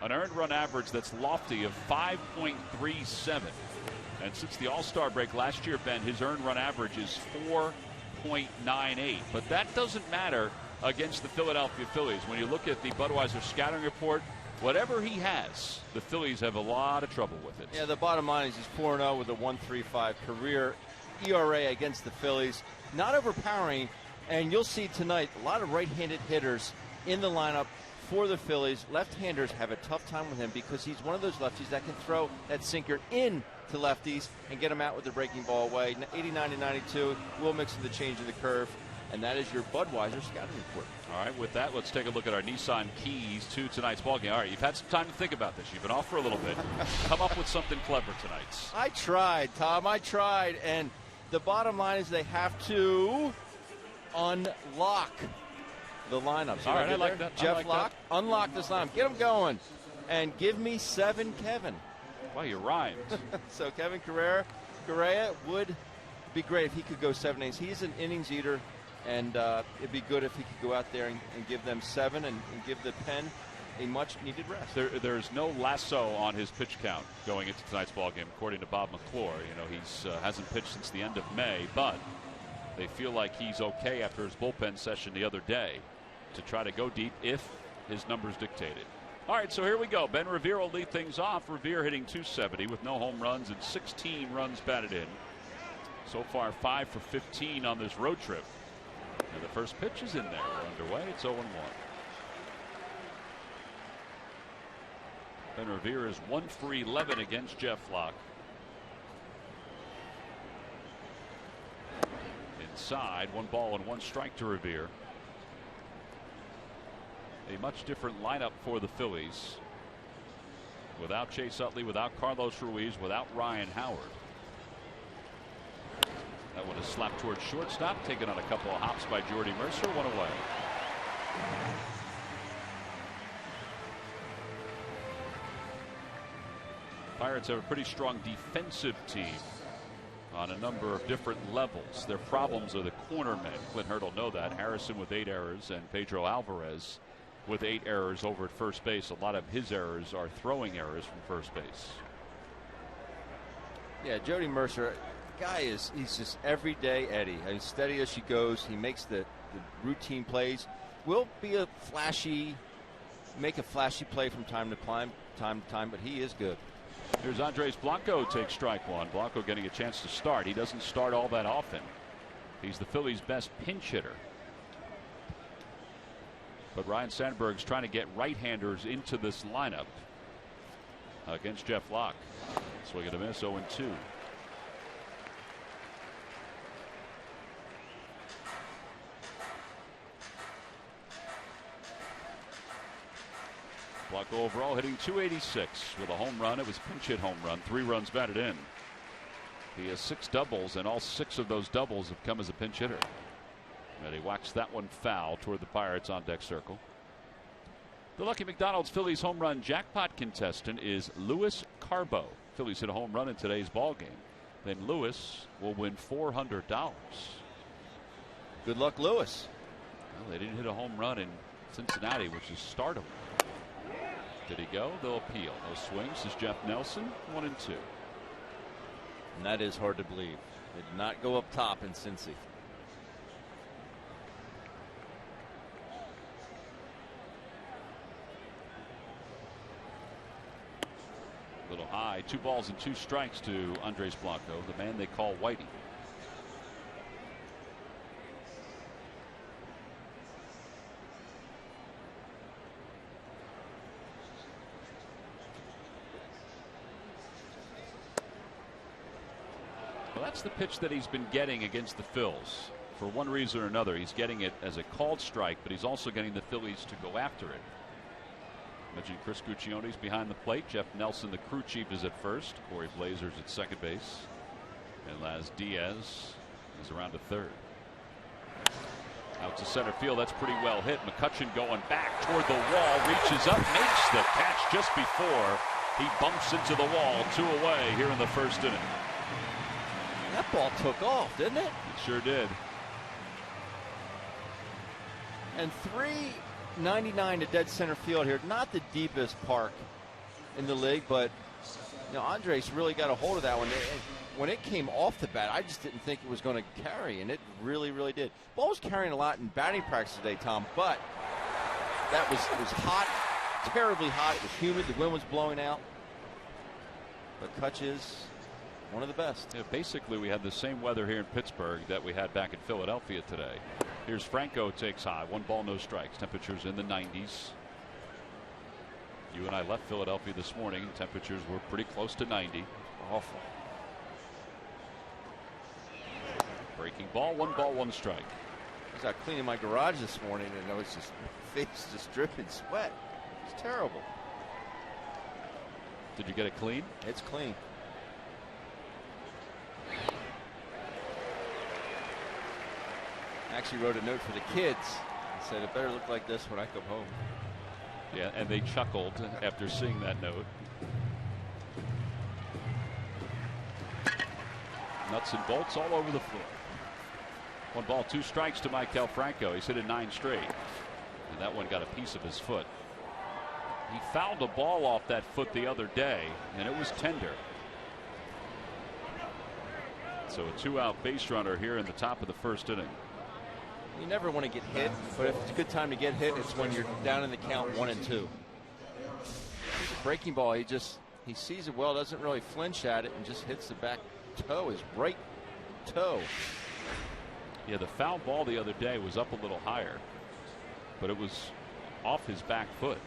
an earned run average that's lofty of 5.37. And since the All-Star break last year, Ben, his earned run average is 4.98. But that doesn't matter against the Philadelphia Phillies. When you look at the Budweiser scouting report, whatever he has, the Phillies have a lot of trouble with it. Yeah, the bottom line is he's 4-0 with a 1.35 career ERA against the Phillies. Not overpowering, and you'll see tonight a lot of right-handed hitters in the lineup for the Phillies. Left-handers have a tough time with him because he's one of those lefties that can throw that sinker in to lefties and get them out with the breaking ball away. 89 to 92, we'll mix with the change of the curve. And that is your Budweiser scouting report. All right, with that, let's take a look at our Nissan keys to tonight's ballgame. All right, you've had some time to think about this. You've been off for a little bit. Come up with something clever tonight. I tried, Tom. I tried. And the bottom line is they have to unlock the lineups. All right, I like that. Jeff like Locke, that. unlock this lineup. Get them going. And give me 7 Kevin. Well, you rhymed. So Kevin Correa would be great if he could go 7 innings. He's an innings eater. And it'd be good if he could go out there and give them 7 and give the pen a much-needed rest. There's no lasso on his pitch count going into tonight's ballgame, according to Bob McClure. You know, he's hasn't pitched since the end of May, but they feel like he's okay after his bullpen session the other day to try to go deep if his numbers dictate it. All right, so here we go. Ben Revere will lead things off. Revere hitting .270 with no home runs and 16 runs batted in. So far, 5 for 15 on this road trip. And the first pitch is in there. We're underway. It's 0-1. Ben Revere is 1 for 11 against Jeff Locke. Inside, 1 ball and 1 strike to Revere. A much different lineup for the Phillies. Without Chase Utley, without Carlos Ruiz, without Ryan Howard. That one is slapped towards shortstop, taken on a couple of hops by Jordy Mercer, 1 away. Pirates have a pretty strong defensive team on a number of different levels. Their problems are the cornermen. Clint Hurt will know that. Harrison with 8 errors and Pedro Alvarez with 8 errors over at first base. A lot of his errors are throwing errors from first base. Yeah, Jordy Mercer. He's just everyday Eddie. He's steady as she goes. He makes the routine plays. Will be make a flashy play from time to time, but he is good. Here's Andres Blanco takes strike 1. Blanco getting a chance to start. He doesn't start all that often. He's the Phillies' best pinch hitter. But Ryan Sandberg's trying to get right-handers into this lineup against Jeff Locke. Swing and a miss, 0-2. Blanco overall hitting .286 with a home run. It was a pinch hit home run. 3 runs batted in. He has 6 doubles, and all 6 of those doubles have come as a pinch hitter. And he whacks that one foul toward the Pirates on deck circle. The Lucky McDonald's Phillies home run jackpot contestant is Luis Carbo. Phillies hit a home run in today's ball game. Then Luis will win $400. Good luck, Luis. Well, they didn't hit a home run in Cincinnati, which is stardom. Did he go? They'll appeal. No swings. This is Jeff Nelson, 1-2. And that is hard to believe. They did not go up top in Cincy. Little high. 2 balls and 2 strikes to Andres Blanco, the man they call Whitey. Well, that's the pitch that he's been getting against the Phils. For one reason or another, he's getting it as a called strike, but he's also getting the Phillies to go after it. Mentioned Chris Guccione's behind the plate. Jeff Nelson, the crew chief, is at first. Corey Blazer's at second base. And Laz Diaz is around to third. Out to center field. That's pretty well hit. McCutchen going back toward the wall. Reaches up. Makes the catch just before he bumps into the wall. 2 away here in the first inning. That ball took off, didn't it? It sure did. And 3 99 to dead center field here. Not the deepest park in the league, but Andres really got a hold of that one. When it came off the bat, I just didn't think it was going to carry, and it really, really did. Ball was carrying a lot in batting practice today, Tom, but it was hot, terribly hot. It was humid. The wind was blowing out. But Kutch is one of the best. Yeah, basically, we had the same weather here in Pittsburgh that we had back in Philadelphia today. Here's Franco, takes high. 1 ball, no strikes. Temperatures in the 90s. You and I left Philadelphia this morning. Temperatures were pretty close to 90. Awful. Breaking ball, 1 ball, 1 strike. I was out cleaning my garage this morning, and I was just face just dripping sweat. It's terrible. Did you get it clean? It's clean. I actually wrote a note for the kids. I said it better look like this when I come home. Yeah, and they chuckled after seeing that note. Nuts and bolts all over the floor. 1 ball, 2 strikes to Maikel Franco. He's hit it 9 straight. And that one got a piece of his foot. He fouled a ball off that foot the other day, and it was tender. So a 2-out base runner here in the top of the 1st inning. You never want to get hit, but if it's a good time to get hit, it's when you're down in the count 1 and 2. It's a breaking ball. He sees it well, doesn't really flinch at it, and just hits the back toe, his right toe. Yeah, the foul ball the other day was up a little higher, but it was off his back foot.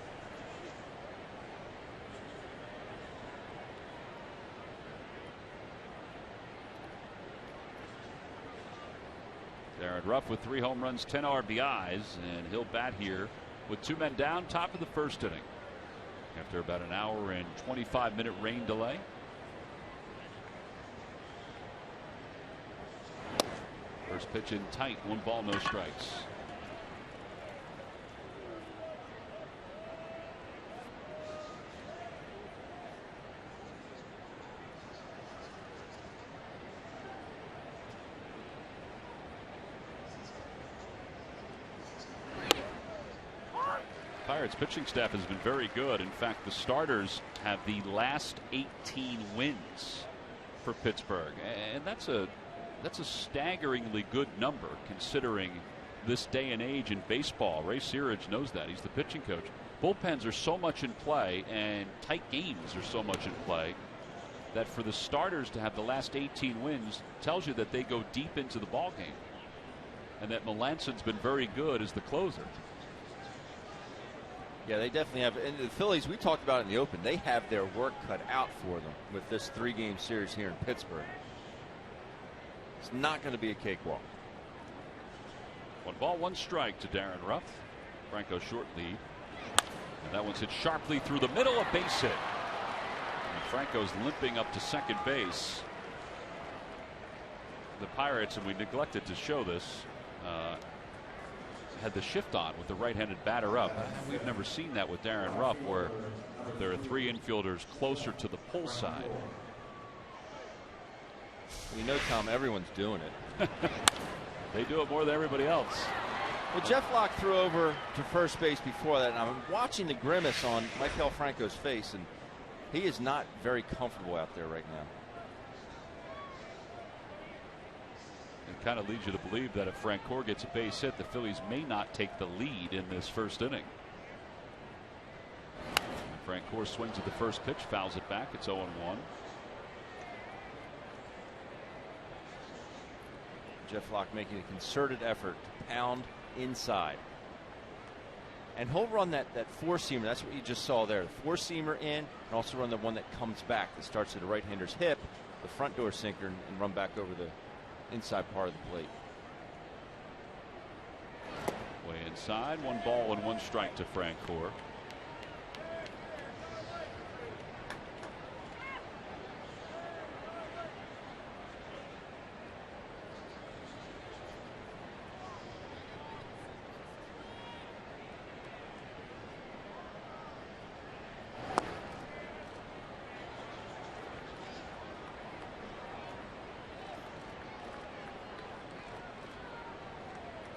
Darren Ruff with 3 home runs, 10 RBIs, and he'll bat here with 2 men down, top of the 1st inning. After about an hour and 25-minute rain delay. First pitch in tight, 1 ball, no strikes. Pirates pitching staff has been very good. In fact, the starters have the last 18 wins for Pittsburgh, and that's a staggeringly good number considering this day and age in baseball. Ray Searage knows that. He's the pitching coach. Bullpens are so much in play, and tight games are so much in play, that for the starters to have the last 18 wins tells you that they go deep into the ball game, and that Melancon's been very good as the closer. Yeah, they definitely have. And the Phillies, we talked about it in the open, they have their work cut out for them with this 3-game series here in Pittsburgh. It's not going to be a cakewalk. 1 ball, 1 strike to Darren Ruff. Franco short lead. And that one's hit sharply through the middle, a base hit. And Franco's limping up to second base. The Pirates, and we neglected to show this, had the shift on with the right-handed batter up. We've never seen that with Darren Ruff, where there are 3 infielders closer to the pull side. You know, Tom, everyone's doing it. They do it more than everybody else. Well, Jeff Locke threw over to first base before that, and I'm watching the grimace on Maikel Franco's face, and he is not very comfortable out there right now. It kind of leads you to believe that if Francoeur gets a base hit, the Phillies may not take the lead in this 1st inning. Francoeur swings at the first pitch, fouls it back. It's 0-1. Jeff Locke making a concerted effort to pound inside. And he'll run that 4-seamer. That's what you just saw there. The 4-seamer in, and also run the one that comes back that starts at the right-hander's hip, the front door sinker, and run back over the inside part of the plate. Way inside, 1 ball and 1 strike to Francoeur.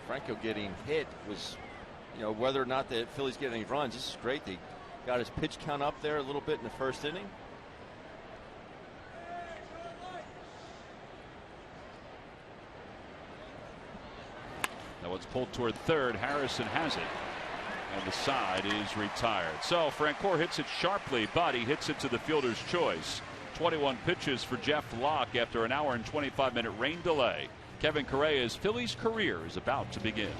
Franco getting hit was whether or not the Phillies get any runs, this is great. They got his pitch count up there a little bit in the first inning. That one's pulled toward third. Harrison has it. And the side is retired. So Francoeur hits it sharply, but he hits it to the fielder's choice. 21 pitches for Jeff Locke after an hour and 25-minute rain delay. Kevin Correa's Phillies career is about to begin.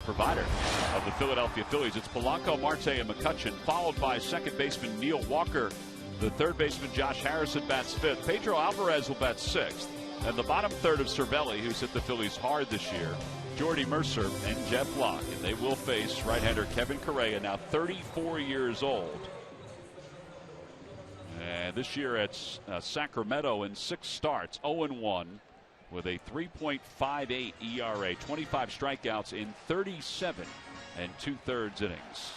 Provider of the Philadelphia Phillies. It's Polanco, Marte, and McCutchen, followed by second baseman Neil Walker. The third baseman Josh Harrison bats fifth. Pedro Alvarez will bat sixth. And the bottom third of Cervelli, who's hit the Phillies hard this year, Jordy Mercer and Jeff Locke. And they will face right-hander Kevin Correa, now 34 years old. And this year at Sacramento in 6 starts, 0-1. With a 3.58 ERA, 25 strikeouts in 37 2/3 innings.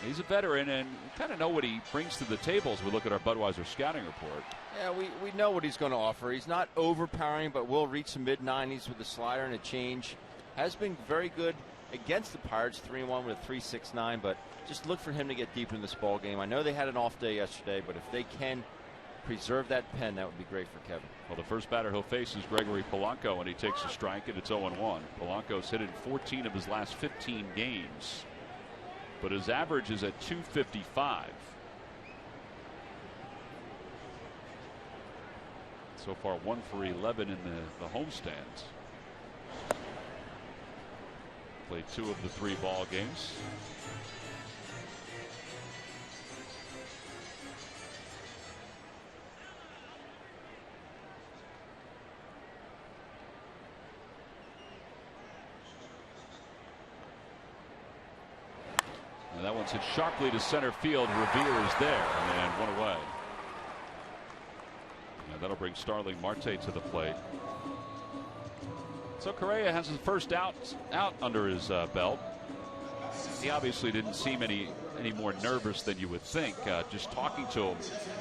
He's a veteran, and we kind of know what he brings to the table as we look at our Budweiser scouting report. Yeah, we know what he's going to offer. He's not overpowering, but will reach the mid-90s with a slider and a change. Has been very good against the Pirates, 3-1 with a 3.69, but just look for him to get deep in this ball game. I know they had an off day yesterday, but if they can preserve that pen, that would be great for Kevin. Well, the first batter he'll face is Gregory Polanco, and he takes a strike, and it's 0-1. Polanco's hit in 14 of his last 15 games, but his average is at 255. So far, 1 for 11 in the homestands. Played 2 of the 3 ball games. And that one's hit sharply to center field. Revere is there, and 1 away. And that'll bring Starling Marte to the plate. So Correa has his first out under his belt. He obviously didn't seem any more nervous than you would think. Just talking to him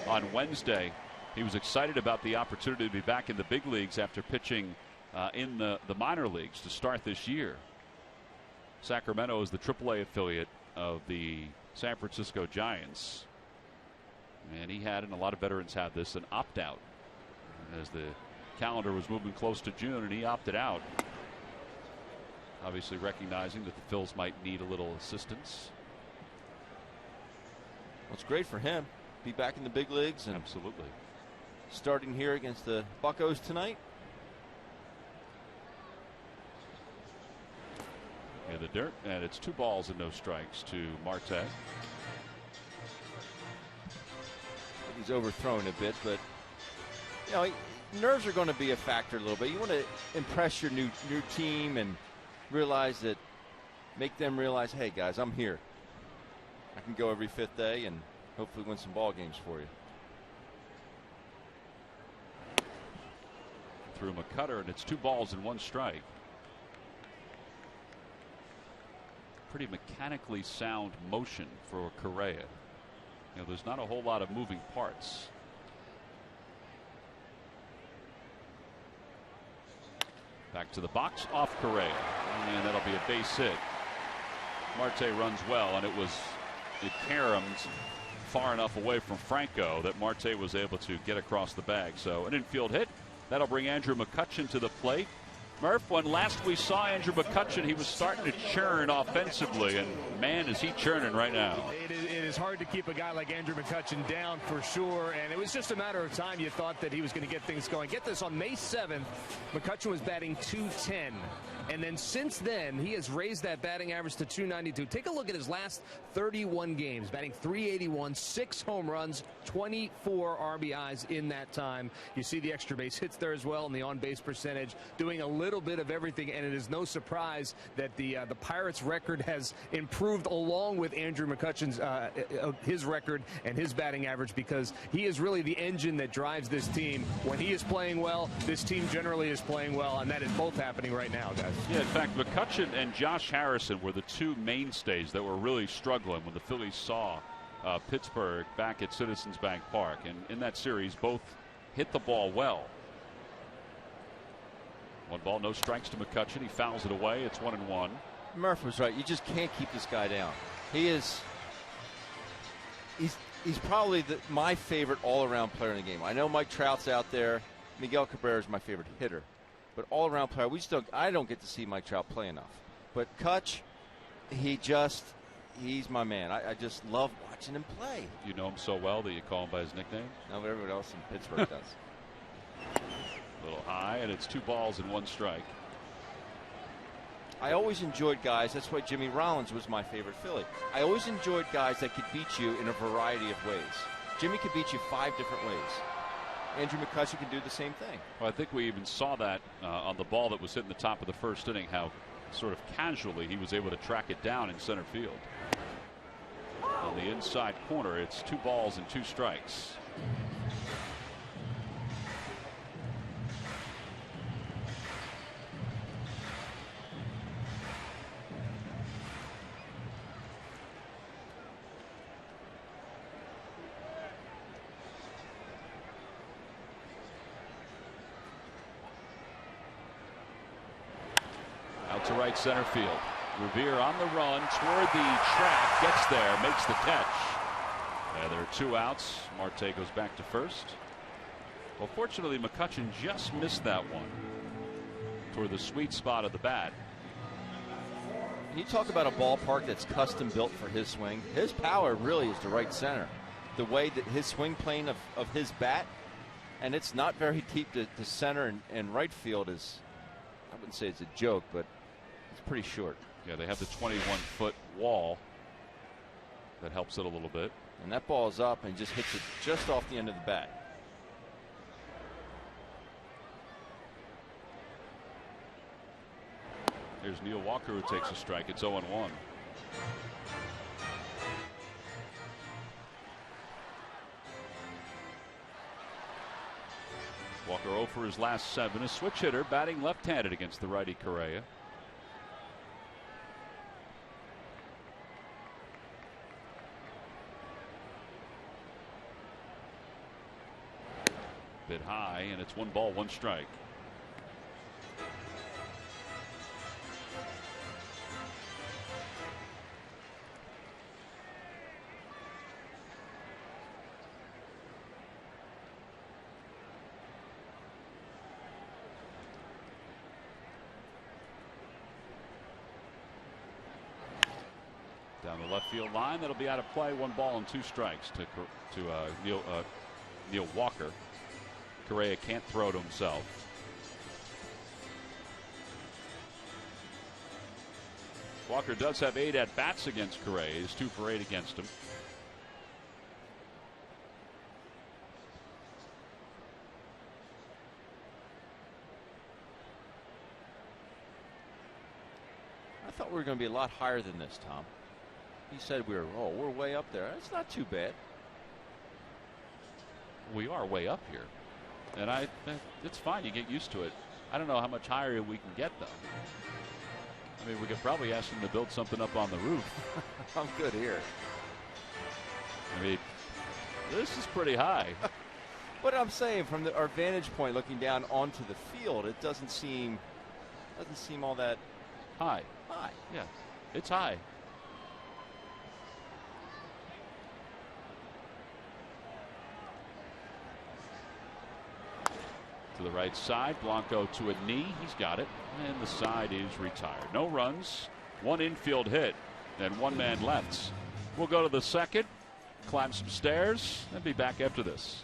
on Wednesday, he was excited about the opportunity to be back in the big leagues after pitching in the minor leagues to start this year. Sacramento is the AAA affiliate of the San Francisco Giants, and he had, and a lot of veterans had this, an opt-out as the calendar was moving close to June, and he opted out, obviously recognizing that the Phils might need a little assistance. Well, it's great for him. Be back in the big leagues, and absolutely starting here against the Buccos tonight. In the dirt, and it's 2 balls and no strikes to Marte. He's overthrown a bit, but nerves are going to be a factor a little bit. You want to impress your new team and make them realize, hey guys, I'm here. I can go every 5th day and hopefully win some ball games for you. Threw him a cutter, and it's 2 balls and 1 strike. pretty mechanically sound motion for Correa. You know, there's not a whole lot of moving parts. Back to the box, off Correa, and that'll be a base hit. Marte runs well, and it caromed far enough away from Franco that Marte was able to get across the bag. So an infield hit. That'll bring Andrew McCutchen to the plate. Murph, when last we saw Andrew McCutchen, he was starting to churn offensively, and man, is he churning right now. It is hard to keep a guy like Andrew McCutchen down for sure, and it was just a matter of time. You thought that he was going to get things going. Get this, on May 7th, McCutchen was batting .210, and then since then, he has raised that batting average to .292. Take a look at his last 31 games, batting .381, 6 home runs, 24 RBIs in that time. You see the extra base hits there as well, and the on-base percentage, doing a little bit of everything, and it is no surprise that the Pirates' record has improved along with Andrew McCutchen's his record and his batting average, because he is really the engine that drives this team. When he is playing well, this team generally is playing well, and that is both happening right now, guys. Yeah, in fact, McCutchen and Josh Harrison were the two mainstays that were really struggling when the Phillies saw Pittsburgh back at Citizens Bank Park, and in that series both hit the ball well. 1 ball, no strikes to McCutchen. He fouls it away. It's 1-1. Murph was right. You just can't keep this guy down. He's probably my favorite all-around player in the game. I know Mike Trout's out there. Miguel Cabrera is my favorite hitter, but all-around player. I don't get to see Mike Trout play enough. But Kutch, he's my man. I just love watching him play. You know him so well that you call him by his nickname? No, but everyone else in Pittsburgh does. A little high, and it's 2 balls and 1 strike. I always enjoyed guys. That's why Jimmy Rollins was my favorite Philly. I always enjoyed guys that could beat you in a variety of ways. Jimmy could beat you 5 different ways. Andrew McCutchen can do the same thing. Well, I think we even saw that on the ball that was hit in the top of the first inning, how sort of casually he was able to track it down in center field. On the inside corner, it's 2 balls and 2 strikes. To right center field. Revere on the run toward the track, gets there, makes the catch. And there are 2 outs. Marte goes back to first. Well, fortunately, McCutchen just missed that one toward the sweet spot of the bat. You talk about a ballpark that's custom built for his swing. His power really is to right center. The way that his swing plane of his bat, and it's not very deep to center and right field is, I wouldn't say it's a joke, but it's pretty short. Yeah, they have the 21-foot wall that helps it a little bit. And that ball is up and just hits it just off the end of the bat. Here's Neil Walker, who takes a strike. It's 0-1. Walker 0 for his last 7. A switch hitter, batting left-handed against the righty Correa. Bit high, and it's 1 ball, 1 strike. Down the left field line, that'll be out of play. 1 ball and 2 strikes to Neil Walker. Correa can't throw to himself. Walker does have 8 at bats against Correa. He's 2 for 8 against him. I thought we were going to be a lot higher than this, Tom. You said we're way up there. It's not too bad. We are way up here. And it's fine. You get used to it. I don't know how much higher we can get, though. I mean, we could probably ask him to build something up on the roof. I'm good here. I mean, this is pretty high. What I'm saying, from our vantage point looking down onto the field, it doesn't seem all that high. Yeah, it's high. To the right side, Blanco to a knee. He's got it, and the side is retired. No runs, one infield hit, and one man left. We'll go to the second, climb some stairs, and be back after this.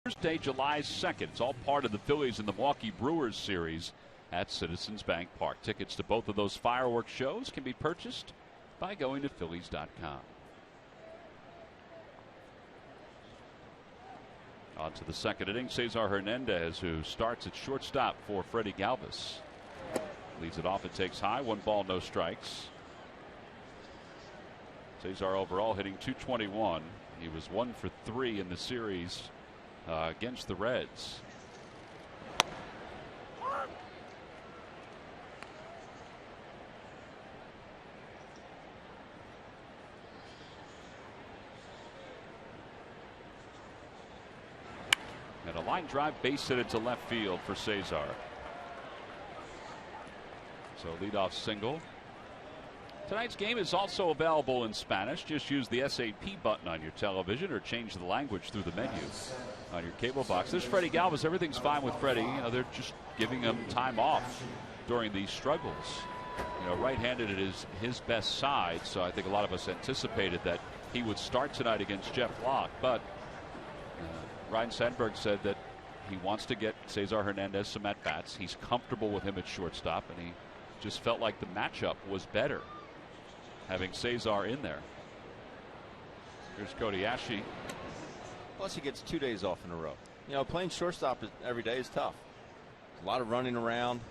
Thursday, July 2nd. It's all part of the Phillies and the Milwaukee Brewers series at Citizens Bank Park. Tickets to both of those fireworks shows can be purchased by going to Phillies.com. On to the second inning, Cesar Hernandez, who starts at shortstop for Freddie Galvis. Leads it off and takes high. 1 ball, no strikes. Cesar overall hitting .221. He was 1 for 3 in the series against the Reds. And a line drive base hit to left field for Cesar. So leadoff single. Tonight's game is also available in Spanish. Just use the SAP button on your television or change the language through the menu on your cable box. There's Freddie Galvis. Everything's fine with Freddie. You know, they're just giving him time off during these struggles. You know, right-handed it is his best side, so I think a lot of us anticipated that he would start tonight against Jeff Locke. But Ryan Sandberg said that he wants to get Cesar Hernandez some at-bats. He's comfortable with him at shortstop, and he just felt like the matchup was better having Cesar in there. Here's Kobayashi. Plus he gets 2 days off in a row. You know, playing shortstop every day is tough. A lot of running around,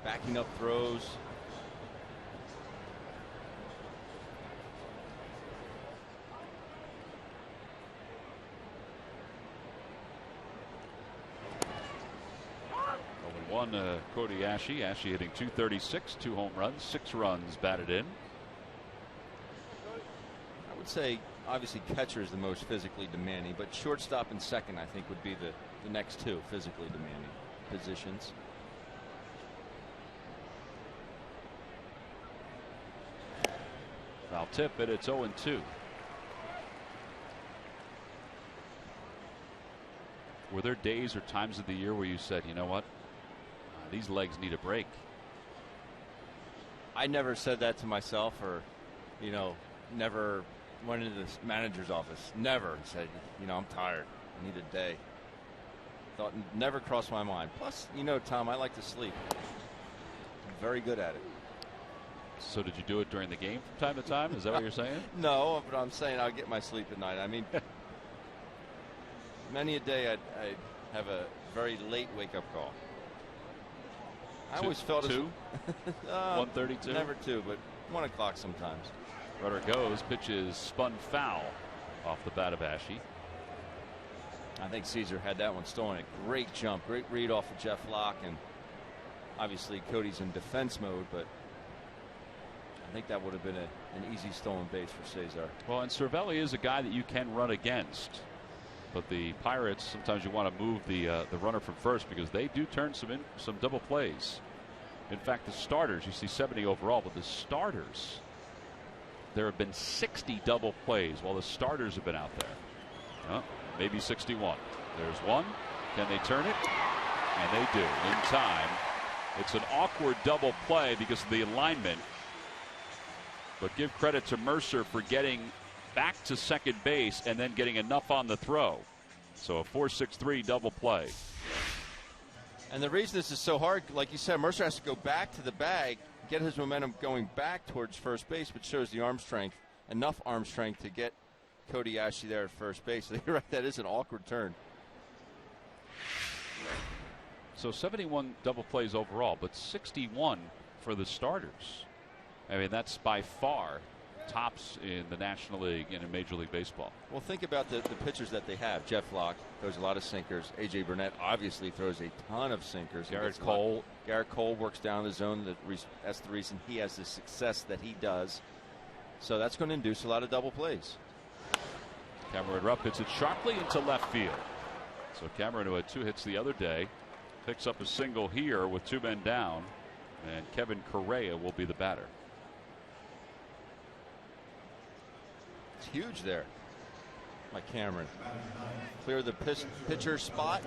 backing up throws. One Kobayashi. Ashley hitting .236, 2 home runs, 6 runs batted in. I would say obviously catcher is the most physically demanding, but shortstop and second I think would be the next 2 physically demanding positions. Foul tip, and it's 0-2. Were there days or times of the year where you said, you know what, these legs need a break? I never said that to myself, or, you know, never went into the manager's office. Never. He said, I'm tired. I need a day. Thought never crossed my mind. Plus, Tom, I like to sleep. I'm very good at it. So did you do it during the game from time to time? Is that what you're saying? No, but I'm saying I'll get my sleep at night. I mean, many a day I'd have a very late wake-up call. I always felt 2? 1:32? Never 2, but 1 o'clock sometimes. Runner goes. Pitch is spun foul off the bat of Ashe. I think Caesar had that one stolen. A great jump, great read off of Jeff Locke, and obviously Cody's in defense mode, but I think that would have been an easy stolen base for Cesar. Well, and Cervelli is a guy that you can run against, but the Pirates, sometimes you want to move the runner from first because they do turn some double plays. In fact, the starters, you see 70 overall, but the starters, there have been 60 double plays while the starters have been out there. Maybe 61. There's one. Can they turn it? And they do in time. It's an awkward double play because of the alignment. But give credit to Mercer for getting back to second base and then getting enough on the throw. So a 4-6-3 double play. And the reason this is so hard, like you said, Mercer has to go back to the bag, get his momentum going back towards first base, which shows the arm strength, enough arm strength to get Cody Ashe there at first base. So you're right, that is an awkward turn. So 71 double plays overall, but 61 for the starters. I mean, that's by far tops in the National League and in Major League Baseball. Well, think about the pitchers that they have. Jeff Locke throws a lot of sinkers. A.J. Burnett obviously throws a ton of sinkers. Garrett Cole. Garrett Cole works down the zone. That's the reason he has the success that he does. So that's going to induce a lot of double plays. Cameron Rupp hits it sharply into left field. So Cameron, who had 2 hits the other day, picks up a single here with 2 men down, and Kevin Correa will be the batter. It's huge there by Cameron. Clear the pitcher spot.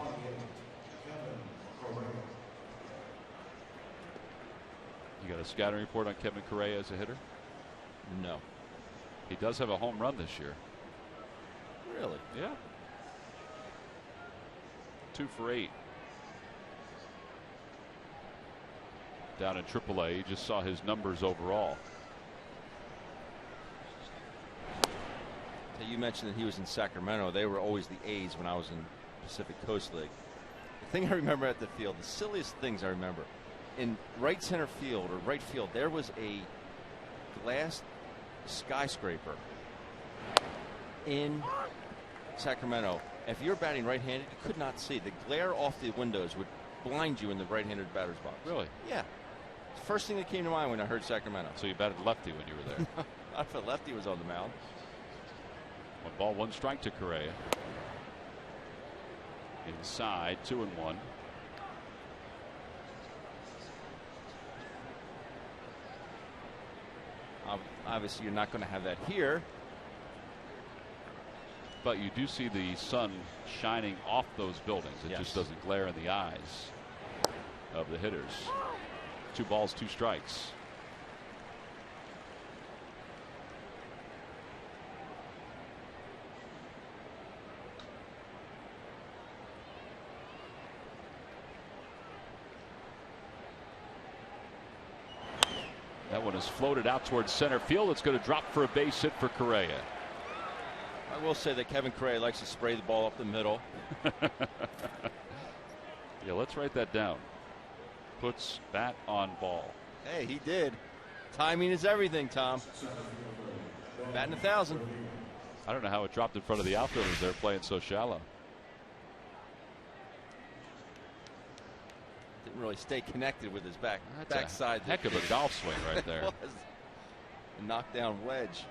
You got a scouting report on Kevin Correa as a hitter? No. He does have a home run this year. Really? Yeah. 2 for 8. Down in AAA. You just saw his numbers overall. You mentioned that he was in Sacramento. They were always the A's when I was in Pacific Coast League. The thing I remember at the field, the silliest things I remember, in right center field or right field, there was a glass skyscraper in Sacramento. If you're batting right-handed, you could not see. The glare off the windows would blind you in the right-handed batter's box. Really? Yeah. First thing that came to mind when I heard Sacramento. So you batted lefty when you were there? Not if a lefty was on the mound. 1 ball, 1 strike to Correa. Inside, 2-1. Obviously, you're not going to have that here. But you do see the sun shining off those buildings. It Yes. just doesn't glare in the eyes of the hitters. 2 balls, 2 strikes. That one is floated out towards center field. It's going to drop for a base hit for Correa. I will say that Kevin Correa likes to spray the ball up the middle. Yeah, let's write that down. Puts bat on ball. Hey, he did. Timing is everything, Tom. Batting 1,000. I don't know how it dropped in front of the outfielders. They're playing so shallow. Didn't really stay connected with his That's backside. a heck of a golf swing right there. It was a knockdown wedge.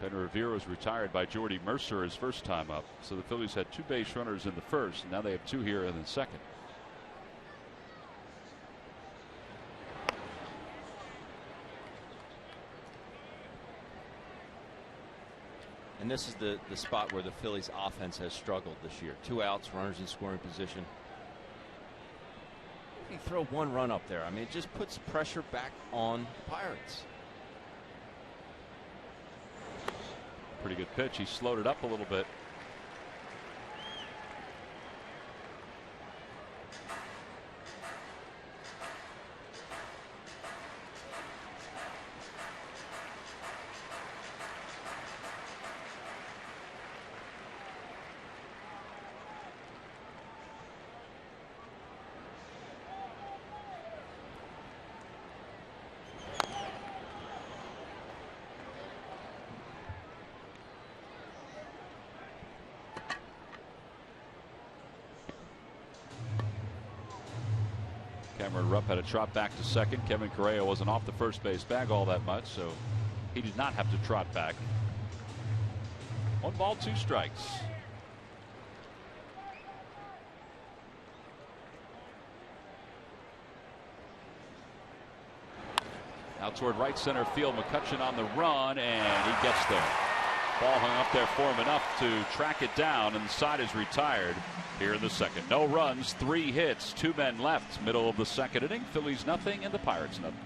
Ben Revere was retired by Jordy Mercer his first time up. So the Phillies had 2 base runners in the first, and now they have 2 here in the second. And this is the spot where the Phillies offense has struggled this year. 2 outs, runners in scoring position. You throw 1 run up there. I mean, it just puts pressure back on the Pirates. pretty good pitch. He slowed it up a little bit. Cameron Rupp had a trot back to second. Kevin Correa wasn't off the first base bag all that much, so he did not have to trot back. 1 ball, 2 strikes. Out toward right center field. McCutchen on the run, and he gets there. Ball hung up there for him enough to track it down, and the side is retired here in the second. No runs, 3 hits, 2 men left. Middle of the second inning. Phillies nothing and the Pirates nothing.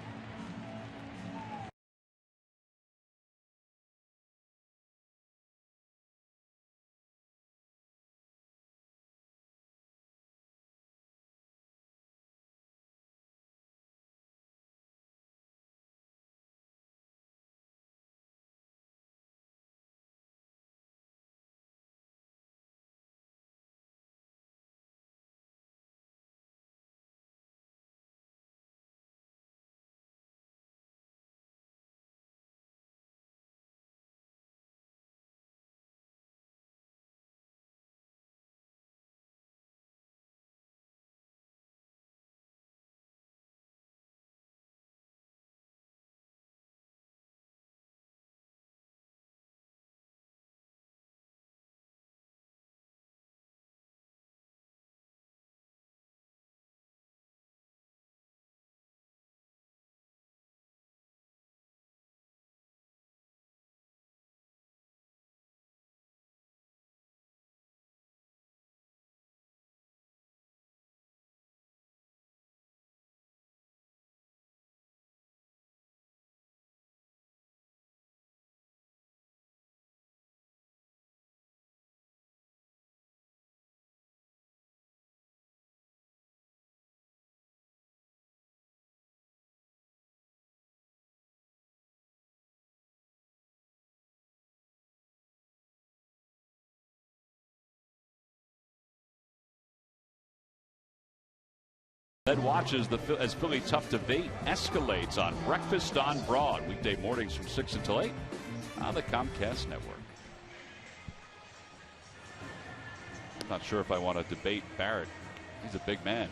Ed watches as Philly tough debate escalates on Breakfast on Broad, weekday mornings from 6 until 8 on the Comcast Network. I'm not sure if I want to debate Barrett. He's a big man.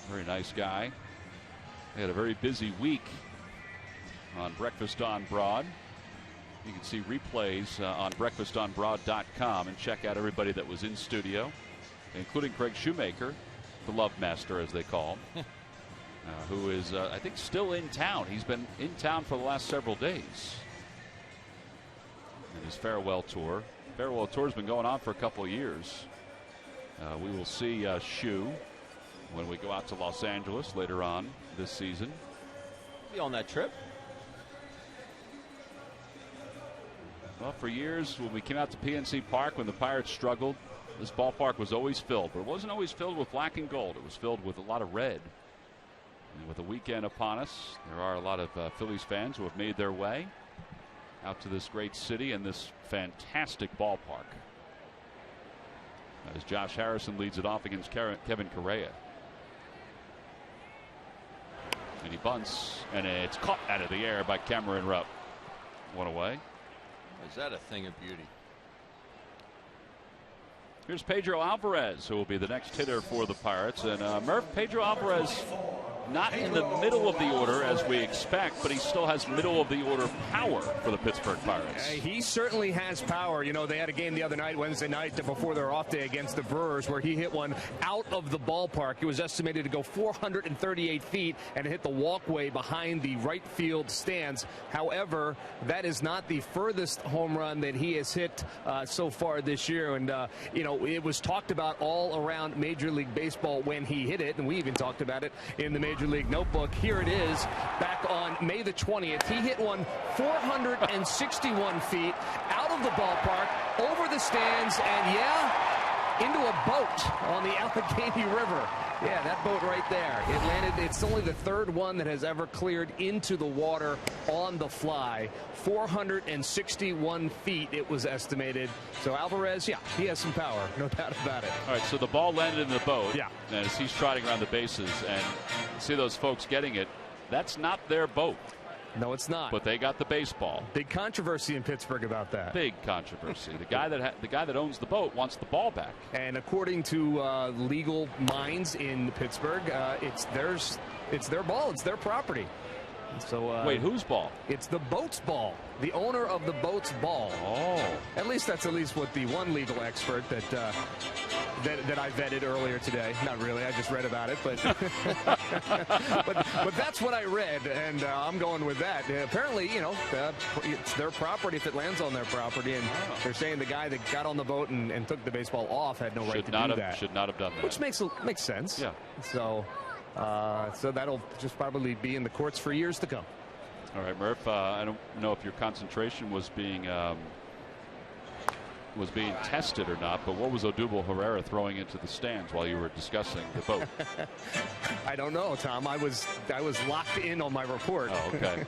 Very nice guy. He had a very busy week on Breakfast on Broad. You can see replays on breakfastonbroad.com and check out everybody that was in studio, including Craig Shoemaker, the Love Master, as they call him, who is, I think, still in town. He's been in town for the last several days. And his farewell tour. Farewell tour has been going on for a couple of years. We will see Shu when we go out to Los Angeles later on this season. Be on that trip. Well, for years, when we came out to PNC Park, when the Pirates struggled, this ballpark was always filled, but it wasn't always filled with black and gold. It was filled with a lot of red. And with the weekend upon us, there are a lot of Phillies fans who have made their way out to this great city and this fantastic ballpark. As Josh Harrison leads it off against Kevin Correa. And he bunts, and it's caught out of the air by Cameron Rupp. One away. Is that a thing of beauty? Here's Pedro Alvarez, who will be the next hitter for the Pirates. And Murph, Pedro Alvarez not in the middle of the order as we expect, but he still has middle of the order power for the Pittsburgh Pirates. He certainly has power. You know, they had a game the other night, Wednesday night, before their off day against the Brewers, where he hit one out of the ballpark. It was estimated to go 438 feet and hit the walkway behind the right field stands. However, that is not the furthest home run that he has hit so far this year. And, you know, it was talked about all around Major League Baseball when he hit it, and we even talked about it in the Major League Notebook. Here it is back on on May the 20th. He hit one 461 feet out of the ballpark, over the stands, and into a boat on the Allegheny River. Yeah, that boat right there. It landed. It's only the third one that has ever cleared into the water on the fly. 461 feet, it was estimated. So Alvarez, he has some power, no doubt about it. All right, so the ball landed in the boat. Yeah. And as he's trotting around the bases, and see those folks getting it, that's not their boat. No, it's not. But they got the baseball. Big controversy in Pittsburgh about that. Big controversy. The guy that owns the boat wants the ball back. And according to legal minds in Pittsburgh, it's their ball. It's their property. So wait, whose ball? It's the boat's ball. The owner of the boat's ball. Oh. That's at least what the one legal expert that I vetted earlier today. Not really. I just read about it, but but that's what I read, and I'm going with that. Apparently, it's their property if it lands on their property, and they're saying the guy that got on the boat and took the baseball off had no right to do that. Should not have done that. Which makes sense. Yeah. So that'll just probably be in the courts for years to come. All right, Murph. I don't know if your concentration was being tested or not, but what was Odubel Herrera throwing into the stands while you were discussing the boat? I don't know, Tom. I was locked in on my report. Oh, okay.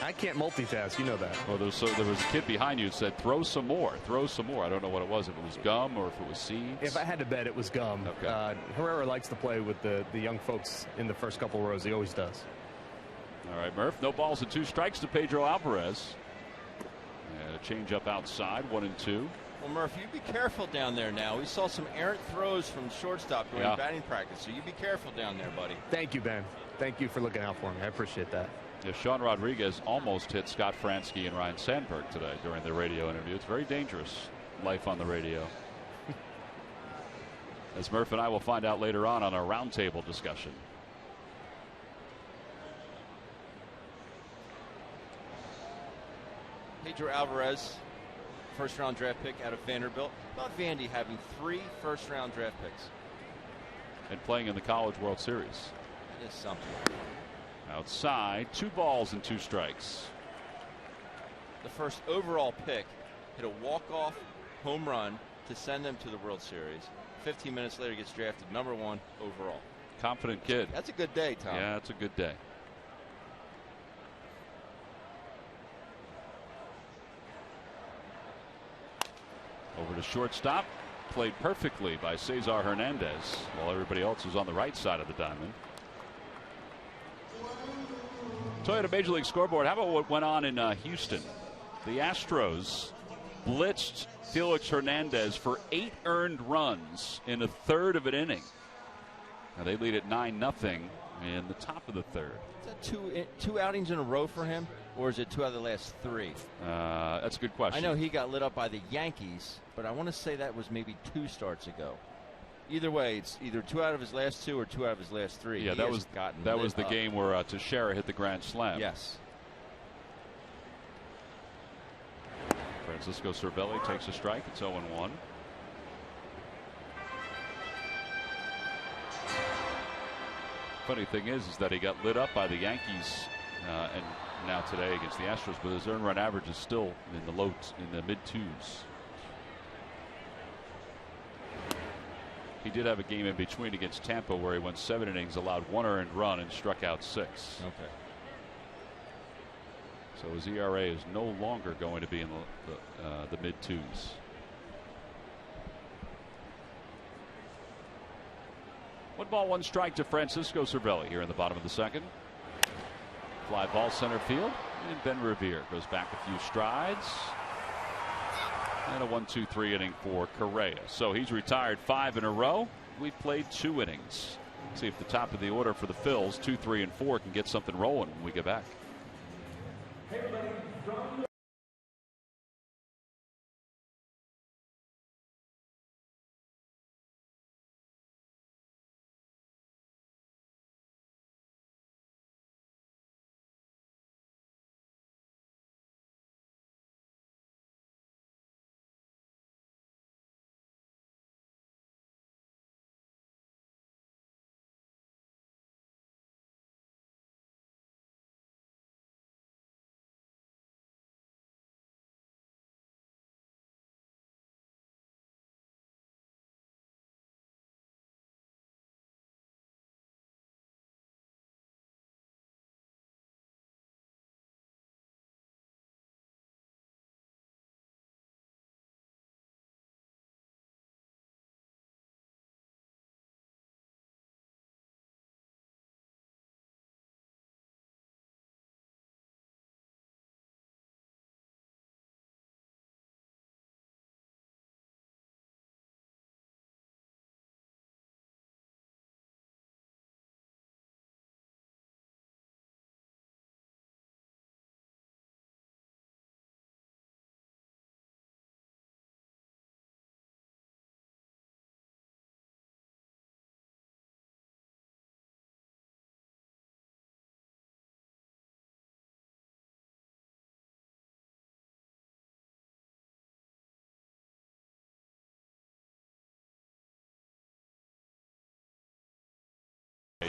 I can't multitask. You know that. Well, there was a kid behind you who said, "Throw some more. Throw some more." I don't know what it was. If it was gum or if it was seeds. If I had to bet, it was gum. Okay. Herrera likes to play with the young folks in the first couple rows. He always does. All right, Murph. No balls and 2 strikes to Pedro Alvarez. And a change up outside, 1-2. Well, Murph, you be careful down there now. We saw some errant throws from shortstop during batting practice, so you be careful down there, buddy. Thank you, Ben. Thank you for looking out for me. I appreciate that. Yeah, Sean Rodriguez almost hit Scott Fransky and Ryan Sandberg today during the radio interview. It's very dangerous, life on the radio. As Murph and I will find out later on our roundtable discussion. Pedro Alvarez, first-round draft pick out of Vanderbilt. About Vandy having 3 first-round draft picks. And playing in the College World Series. That is something. Outside, 2 balls and 2 strikes. The first overall pick hit a walk-off home run to send them to the World Series. 15 minutes later, gets drafted #1 overall. Confident kid. That's a good day, Tom. Yeah, that's a good day. Over to shortstop, played perfectly by Cesar Hernandez while everybody else was on the right side of the diamond. Toyota Major League Scoreboard. How about what went on in Houston? The Astros blitzed Felix Hernandez for 8 earned runs in a third of an inning. Now they lead at 9-0 in the top of the third. Is that two outings in a row for him, or is it 2 out of the last 3? That's a good question. I know he got lit up by the Yankees, but I want to say that was maybe 2 starts ago. Either way, it's either 2 out of his last 2 or 2 out of his last 3. Yeah, that was the game where Teixeira hit the grand slam. Yes. Francisco Cervelli takes a strike. It's 0-1. Funny thing is that he got lit up by the Yankees and now today against the Astros, but his earned run average is still in the mid-2s. He did have a game in between against Tampa where he went 7 innings, allowed 1 earned run, and struck out 6. Okay. So his ERA is no longer going to be in the mid-2s. One ball, 1 strike to Francisco Cervelli here in the bottom of the second. Fly ball center field, and Ben Revere goes back a few strides. And a 1-2-3 inning for Correa. So he's retired 5 in a row. We've played 2 innings. See if the top of the order for the Phils, 2, 3, and 4, can get something rolling when we get back.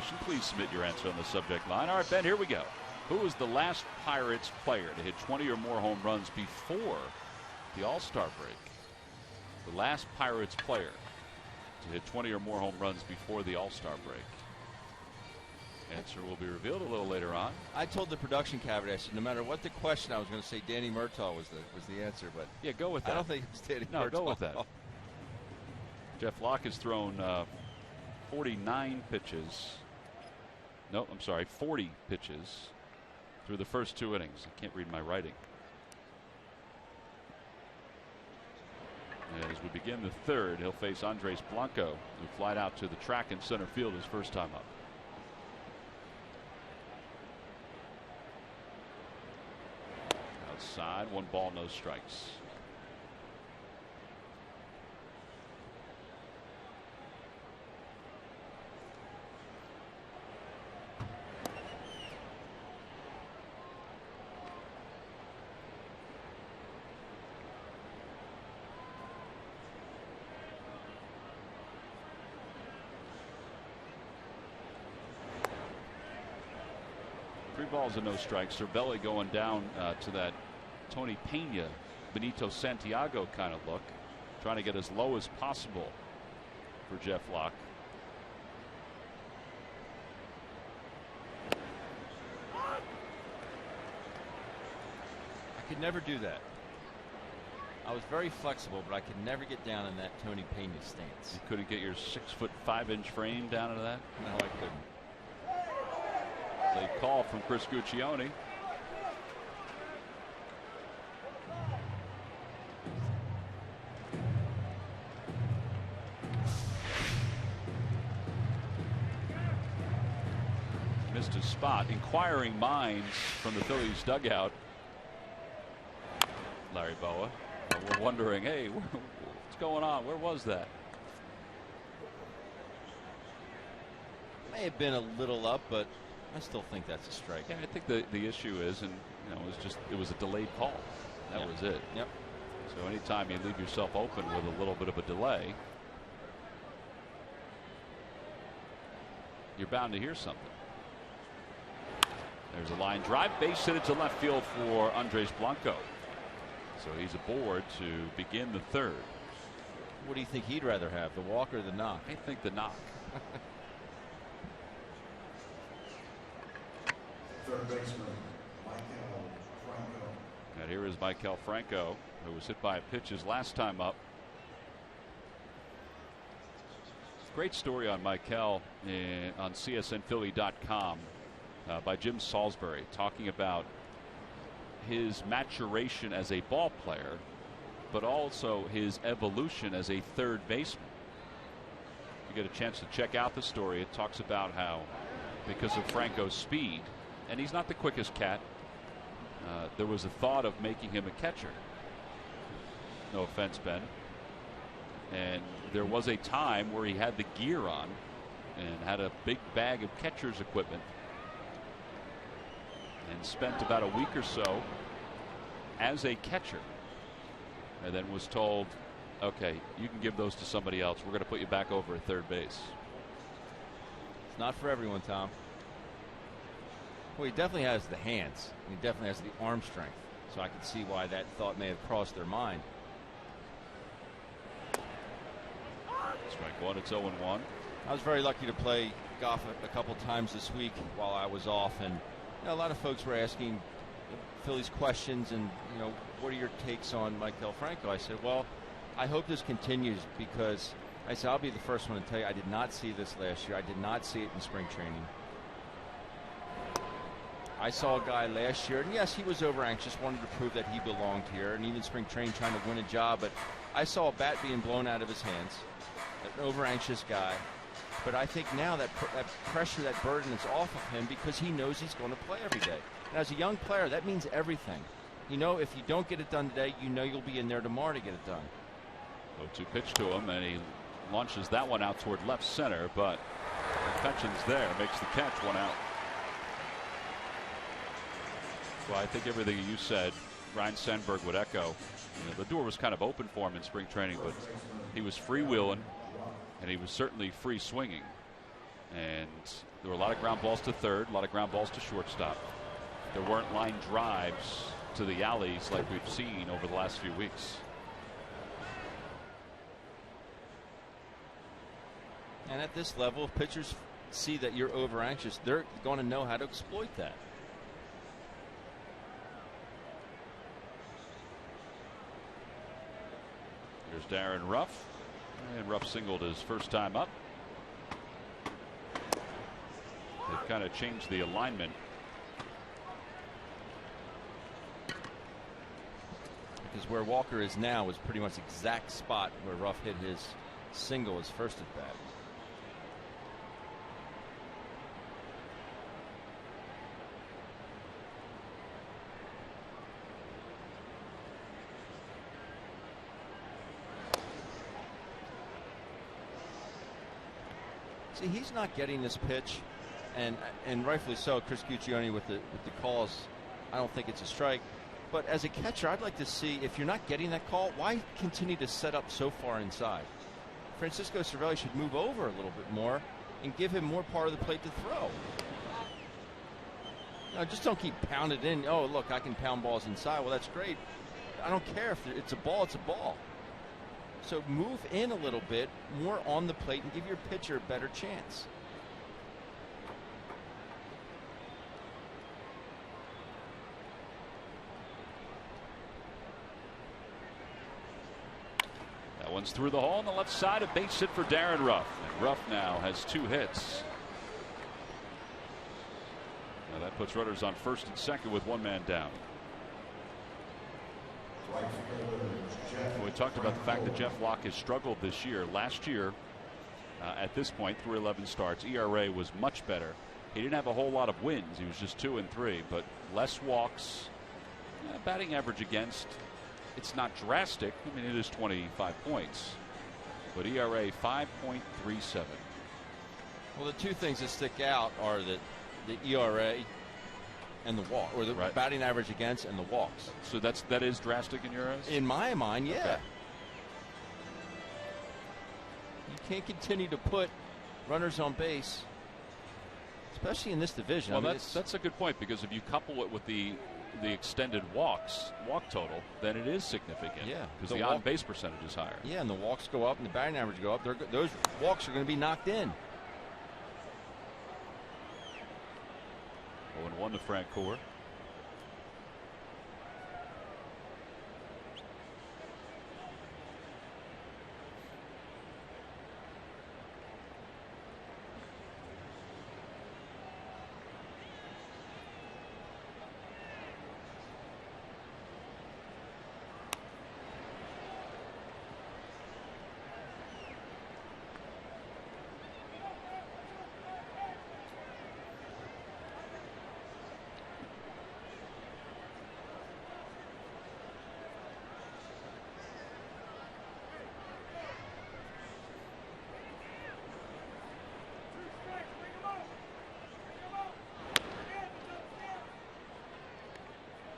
information, please submit your answer on the subject line. All right, Ben, here we go. Who was the last Pirates player to hit 20 or more home runs before the All-Star break? The last Pirates player to hit 20 or more home runs before the All-Star break. Answer will be revealed a little later on. I told the production cabinet, I said, no matter what the question, I was going to say Danny Murtaugh was the answer, but yeah, go with that. I don't think it was Danny Murtaugh. No, go with that. Jeff Locke has thrown 49 pitches. No, I'm sorry, 40 pitches through the first 2 innings. I can't read my writing. As we begin the third, he'll face Andres Blanco, who flied out to the track in center field his first time up. Outside, 1 ball, no strikes. Balls and no strikes. Cervelli going down to that Tony Pena, Benito Santiago kind of look, trying to get as low as possible for Jeff Locke. I could never do that. I was very flexible, but I could never get down in that Tony Pena stance. You couldn't get your 6'5" frame down into that? No, I couldn't. Late call from Chris Guccione. Missed his spot. Inquiring minds from the Phillies dugout. Larry Boa. We're wondering, hey, what's going on? Where was that? May have been a little up, but I still think that's a strike. Yeah, I think the issue is, and it was a delayed call. That was it. Yep. So anytime you leave yourself open with a little bit of a delay, you're bound to hear something. There's a line drive, base hit it to left field for Andres Blanco. So he's aboard to begin the third. What do you think he'd rather have, the walk or the knock? I think the knock. Third baseman, Maikel Franco. And here is Maikel Franco, who was hit by a pitch his last time up. Great story on Maikel on CSNPhilly.com by Jim Salisbury, talking about his maturation as a ball player, but also his evolution as a third baseman. You get a chance to check out the story. It talks about how, because of Franco's speed, and he's not the quickest cat, there was a thought of making him a catcher. No offense, Ben. And there was a time where he had the gear on and had a big bag of catcher's equipment and spent about a week or so as a catcher, and then was told, okay, you can give those to somebody else. We're going to put you back over at third base. It's not for everyone, Tom. Well, he definitely has the hands. He definitely has the arm strength. So I can see why that thought may have crossed their mind. Strike one, it's 0-1. I was very lucky to play golf a couple times this week while I was off, and a lot of folks were asking Phillies questions, and what are your takes on Maikel Franco? I said, well, I hope this continues, because I said I'll be the first one to tell you I did not see this last year. I did not see it in spring training. I saw a guy last year, and yes, he was over anxious, wanted to prove that he belonged here, and even spring training trying to win a job, but I saw a bat being blown out of his hands, an over anxious guy. But I think now that pressure, that burden is off of him, because he knows he's going to play every day. And as a young player, that means everything. If you don't get it done today, you'll be in there tomorrow to get it done. 0-2 pitch to him, and he launches that one out toward left center, but McCutchen's there, makes the catch, 1 out. Well, I think everything you said, Ryan Sandberg would echo. The door was kind of open for him in spring training, but he was freewheeling, and he was certainly free swinging. And there were a lot of ground balls to third, a lot of ground balls to shortstop. There weren't line drives to the alleys like we've seen over the last few weeks. And at this level, if pitchers see that you're over anxious, they're going to know how to exploit that. Here's Darren Ruff, and Ruff singled his first time up. They've kind of changed the alignment. Because where Walker is now is pretty much the exact spot where Ruff hit his single his first at bat. See, he's not getting this pitch, and rightfully so. Chris Guccione with the calls, I don't think it's a strike. But as a catcher, I'd like to see, if you're not getting that call, why continue to set up so far inside? Francisco Cervelli should move over a little bit more and give him more part of the plate to throw. No, just don't keep pounding it in. Oh, look, I can pound balls inside. Well, that's great. I don't care if it's a ball, it's a ball. So move in a little bit more on the plate and give your pitcher a better chance. That one's through the hole on the left side. A base hit for Darren Ruff. And Ruff now has 2 hits. Now that puts runners on first and second with 1 man down. We talked about the fact that Jeff Locke has struggled this year. Last year, at this point, through 11 starts, ERA was much better. He didn't have a whole lot of wins. He was just 2 and 3, but less walks. Batting average against, it's not drastic. I mean, it is 25 points, but ERA 5.37. Well, the 2 things that stick out are the ERA and the walk, or the batting average against and the walks. So that is drastic in your eyes? In my mind, yeah. Okay. You can't continue to put runners on base, especially in this division. Well, that's a good point, because if you couple it with the extended walk total, then it is significant. Yeah, because the on base percentage is higher. Yeah, and the walks go up and the batting average go up. Those walks are going to be knocked in. 0-1 to Frank Core.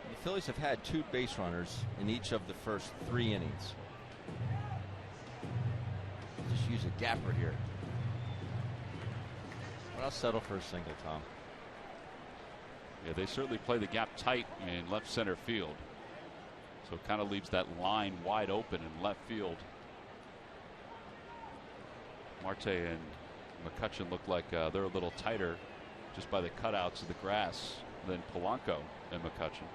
The Phillies have had 2 base runners in each of the first 3 innings. Just use a gapper here. But I'll settle for a single, Tom. Yeah, they certainly play the gap tight in left center field. So it kind of leaves that line wide open in left field. Marte and McCutchen look like they're a little tighter just by the cutouts of the grass than Polanco and McCutchen.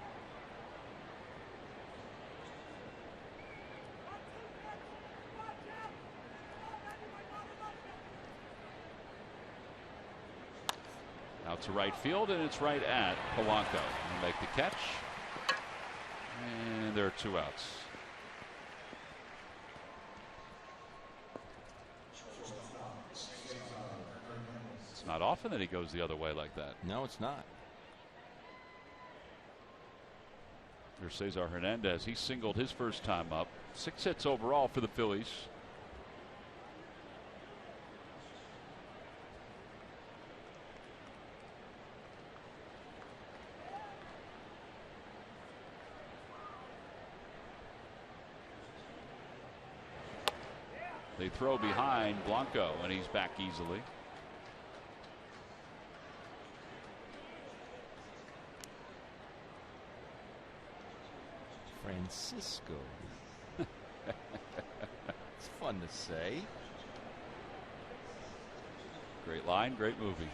Out to right field, and it's right at Polanco. He'll make the catch, and there are 2 outs. It's not often that he goes the other way like that. No, it's not. Here's Cesar Hernandez. He singled his first time up. 6 hits overall for the Phillies. They throw behind Blanco, and he's back easily. Francisco. It's fun to say. Great line, great movie.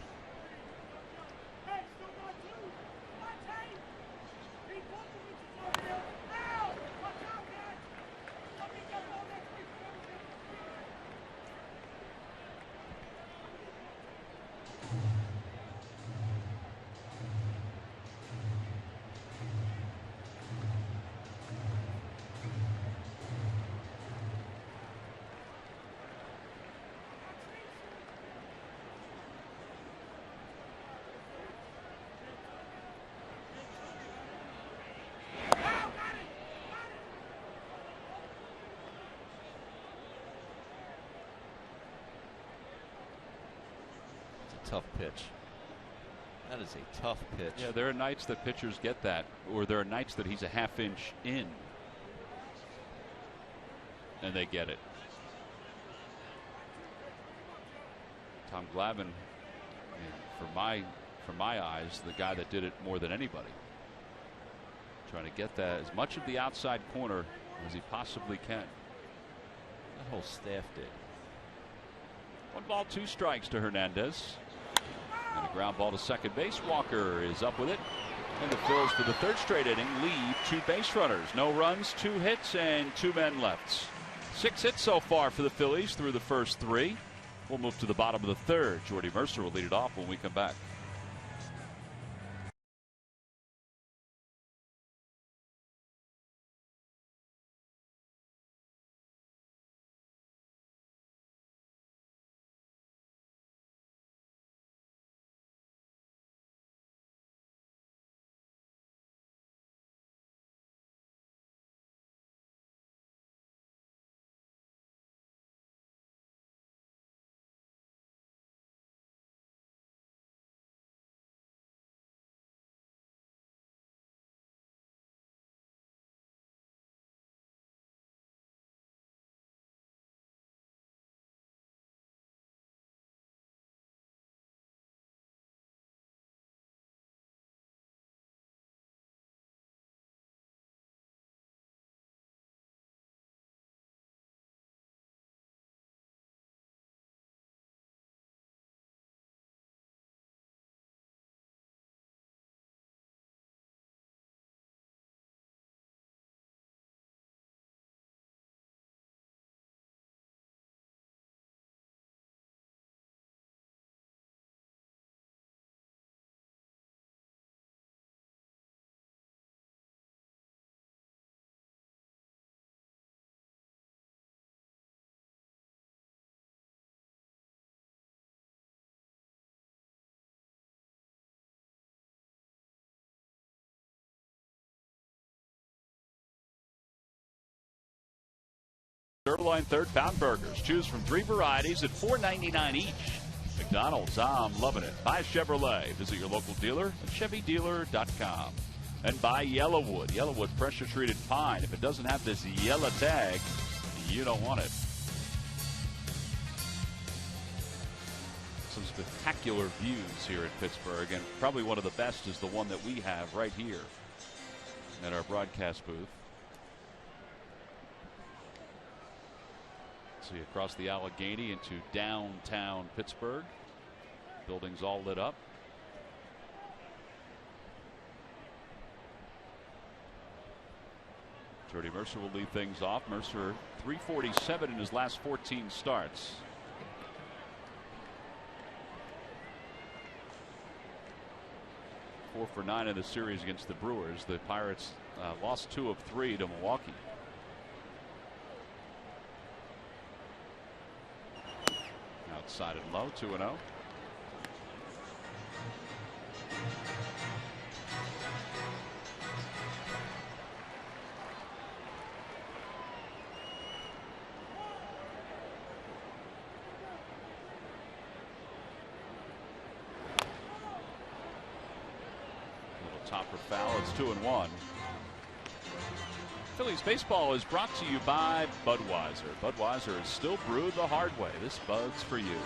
Tough pitch. That is a tough pitch. Yeah, there are nights that pitchers get that, or there are nights that he's a half-inch in, and they get it. Tom Glavine, I mean, for my eyes, the guy that did it more than anybody, trying to get that as much of the outside corner as he possibly can. That whole staff did. 1 ball, 2 strikes to Hernandez. And a ground ball to second base. Walker is up with it. And the Phillies, for the 3rd straight inning, leave 2 base runners. No runs, 2 hits, and 2 men left. 6 hits so far for the Phillies through the first 3. We'll move to the bottom of the 3rd. Jordy Mercer will lead it off when we come back. Sirloin 3rd pound burgers. Choose from 3 varieties at $4.99 each. McDonald's, I'm loving it. Buy Chevrolet. Visit your local dealer at ChevyDealer.com. And buy Yellowwood. Yellowwood pressure treated pine. If it doesn't have this yellow tag, you don't want it. Some spectacular views here in Pittsburgh, and probably one of the best is the one that we have right here at our broadcast booth. See across the Allegheny into downtown Pittsburgh. Buildings all lit up. Jordy Mercer will lead things off. Mercer 347 in his last 14 starts. Four for 9 in the series against the Brewers. The Pirates lost 2 of 3 to Milwaukee. Outside and low, 2-0. Little topper foul. It's 2-1. Phillies baseball is brought to you by Budweiser. Budweiser is still brewed the hard way. This Bud's for you.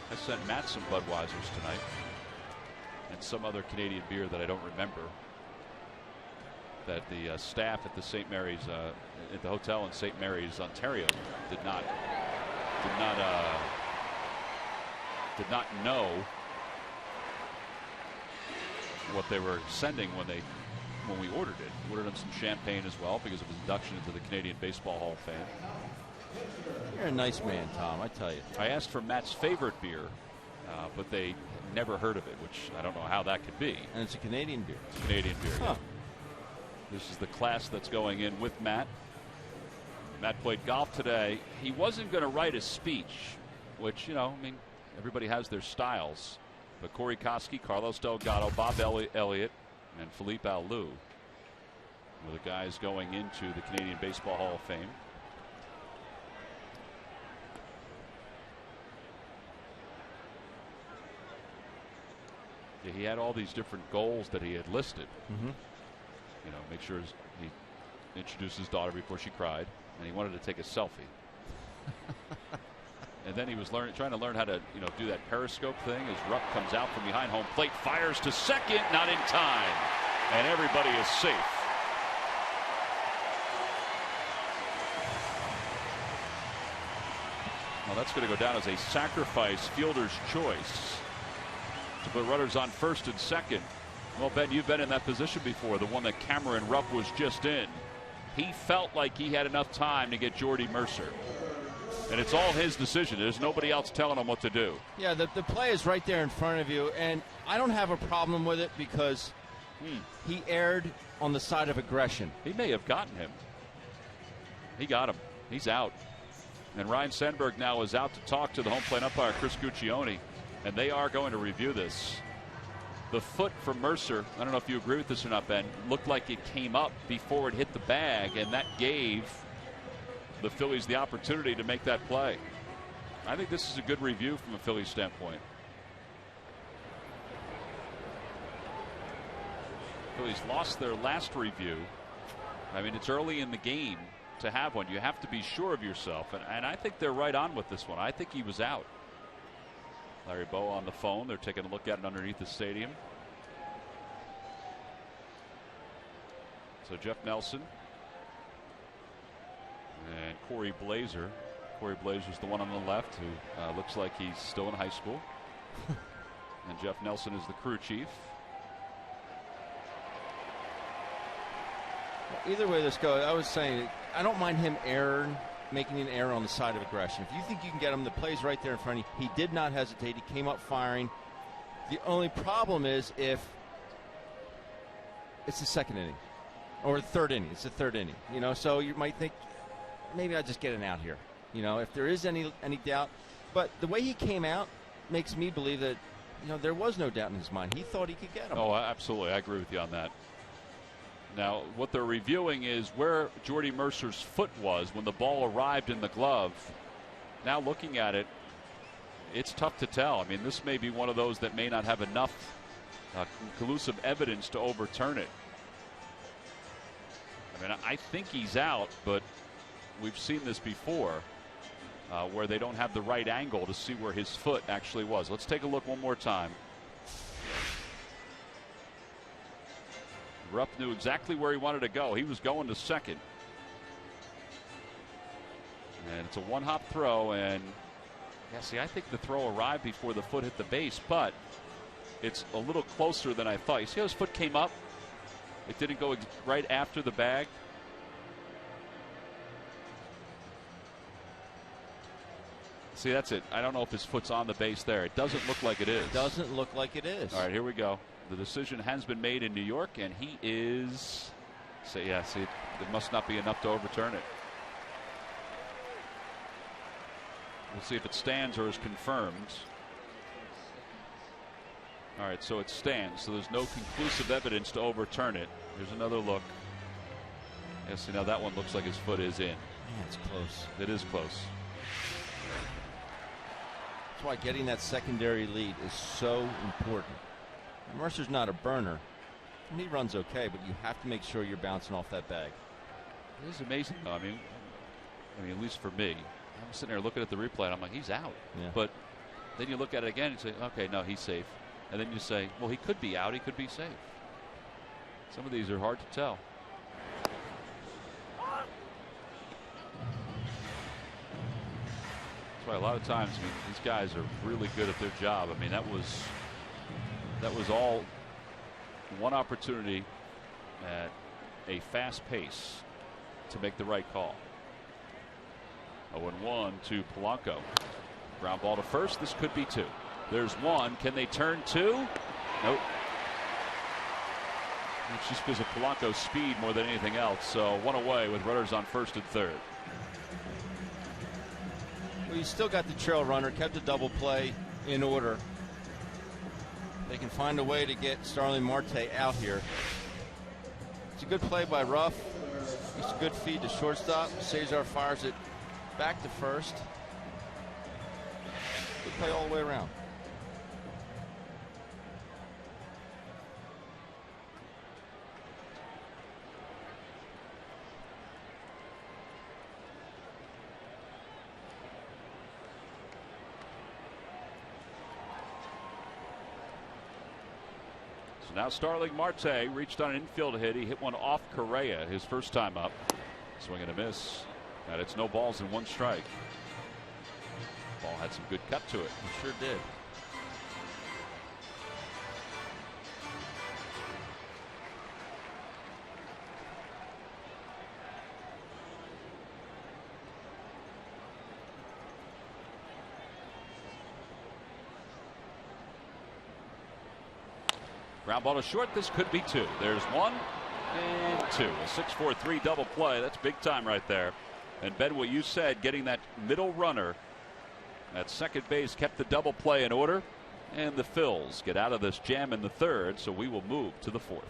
I sent Matt some Budweisers tonight. and some other Canadian beer that I don't remember, that the staff at the St. Mary's, at the hotel in St. Mary's, Ontario, did not know what they were sending when we ordered it. We ordered them some champagne as well because of his induction into the Canadian Baseball Hall of Fame. You're a nice man, Tom, I tell you. I asked for Matt's favorite beer, but they never heard of it, which I don't know how that could be. And it's a Canadian beer. It's a Canadian beer. Huh. Yeah. This is the class that's going in with Matt. Matt played golf today. He wasn't going to write a speech, which, I mean, everybody has their styles. But Corey Koski, Carlos Delgado, Bob Elliott, and Philippe Alou were the guys going into the Canadian Baseball Hall of Fame. Yeah, he had all these different goals that he had listed. Mm-hmm. Make sure he introduced his daughter before she cried, and he wanted to take a selfie. And then he was trying to learn how to, do that periscope thing as Rupp comes out from behind home plate, fires to second, not in time, and everybody is safe. Well, that's going to go down as a sacrifice fielder's choice to put runners on first and second. Well, Ben, you've been in that position before, the one that Cameron Rupp was just in. He felt like he had enough time to get Jordy Mercer. And it's all his decision. There's nobody else telling him what to do. Yeah, the play is right there in front of you, and I don't have a problem with it because he erred on the side of aggression. He may have gotten him. He got him. He's out. And Ryan Sandberg now is out to talk to the home plate umpire, Chris Guccione, and they are going to review this. The foot from Mercer, I don't know if you agree with this or not, Ben, looked like it came up before it hit the bag, and that gave the Phillies the opportunity to make that play. I think this is a good review from a Phillies standpoint. Phillies lost their last review. I mean, it's early in the game to have one. You have to be sure of yourself, and I think they're right on with this one. I think he was out. Larry Bowa on the phone. They're taking a look at it underneath the stadium. So Jeff Nelson and Corey Blazer. Corey Blazer's the one on the left who looks like he's still in high school. And Jeff Nelson is the crew chief. Either way this goes, I was saying, I don't mind him making an error on the side of aggression. If you think you can get him, the play's right there in front of you. He did not hesitate. He came up firing. The only problem is if it's the second inning or the third inning. It's the third inning, so you might think maybe I'll just get an out here, if there is any doubt. But the way he came out makes me believe that, there was no doubt in his mind. He thought he could get him. Oh, absolutely. I agree with you on that. Now, what they're reviewing is where Jordy Mercer's foot was when the ball arrived in the glove. Now looking at it, it's tough to tell. I mean, this may be one of those that may not have enough conclusive evidence to overturn it. I mean, I think he's out, but we've seen this before where they don't have the right angle to see where his foot actually was. Let's take a look one more time. Rupp knew exactly where he wanted to go. He was going to second. And it's a one-hop throw, and I think the throw arrived before the foot hit the base, but it's a little closer than I thought. You see how his foot came up? It didn't go right after the bag. See, that's it. I don't know if his foot's on the base there. It doesn't look like it is. It doesn't look like it is. All right, here we go. The decision has been made in New York, and he is. See, it must not be enough to overturn it. We'll see if it stands or is confirmed. All right, so it stands. So there's no conclusive evidence to overturn it. Here's another look. Yeah, see, now that one looks like his foot is in. Yeah, it's close. It is close. That's why getting that secondary lead is so important. Mercer's not a burner, and he runs okay, but you have to make sure you're bouncing off that bag. It is amazing, though. I mean, at least for me, I'm sitting there looking at the replay, and I'm like, he's out. Yeah. But then you look at it again and say, okay, no, he's safe. and then you say, well, he could be out, he could be safe. Some of these are hard to tell. That's why a lot of times, I mean, these guys are really good at their job. I mean, that was all one opportunity at a fast pace to make the right call. 0-1 to Polanco. Ground ball to first. This could be 2. There's 1. Can they turn 2? Nope. It's just because of Polanco's speed more than anything else. So 1 away with runners on first and third. Well, you still got the trail runner, kept the double play in order. They can find a way to get Starling Marte out here. It's a good play by Ruff. It's a good feed to shortstop. Cesar fires it back to first. Good play all the way around. Now Starling Marte reached on an infield hit. He hit one off Correa his first time up. Swing and a miss. And it's no balls and 1 strike. Ball had some good cut to it. It sure did. Ground ball to short. This could be 2. There's 1 and 2. A 6-4-3 double play. That's big time right there. And Ben, what you said, getting that middle runner at second base kept the double play in order. And the Phils get out of this jam in the third, so we will move to the fourth.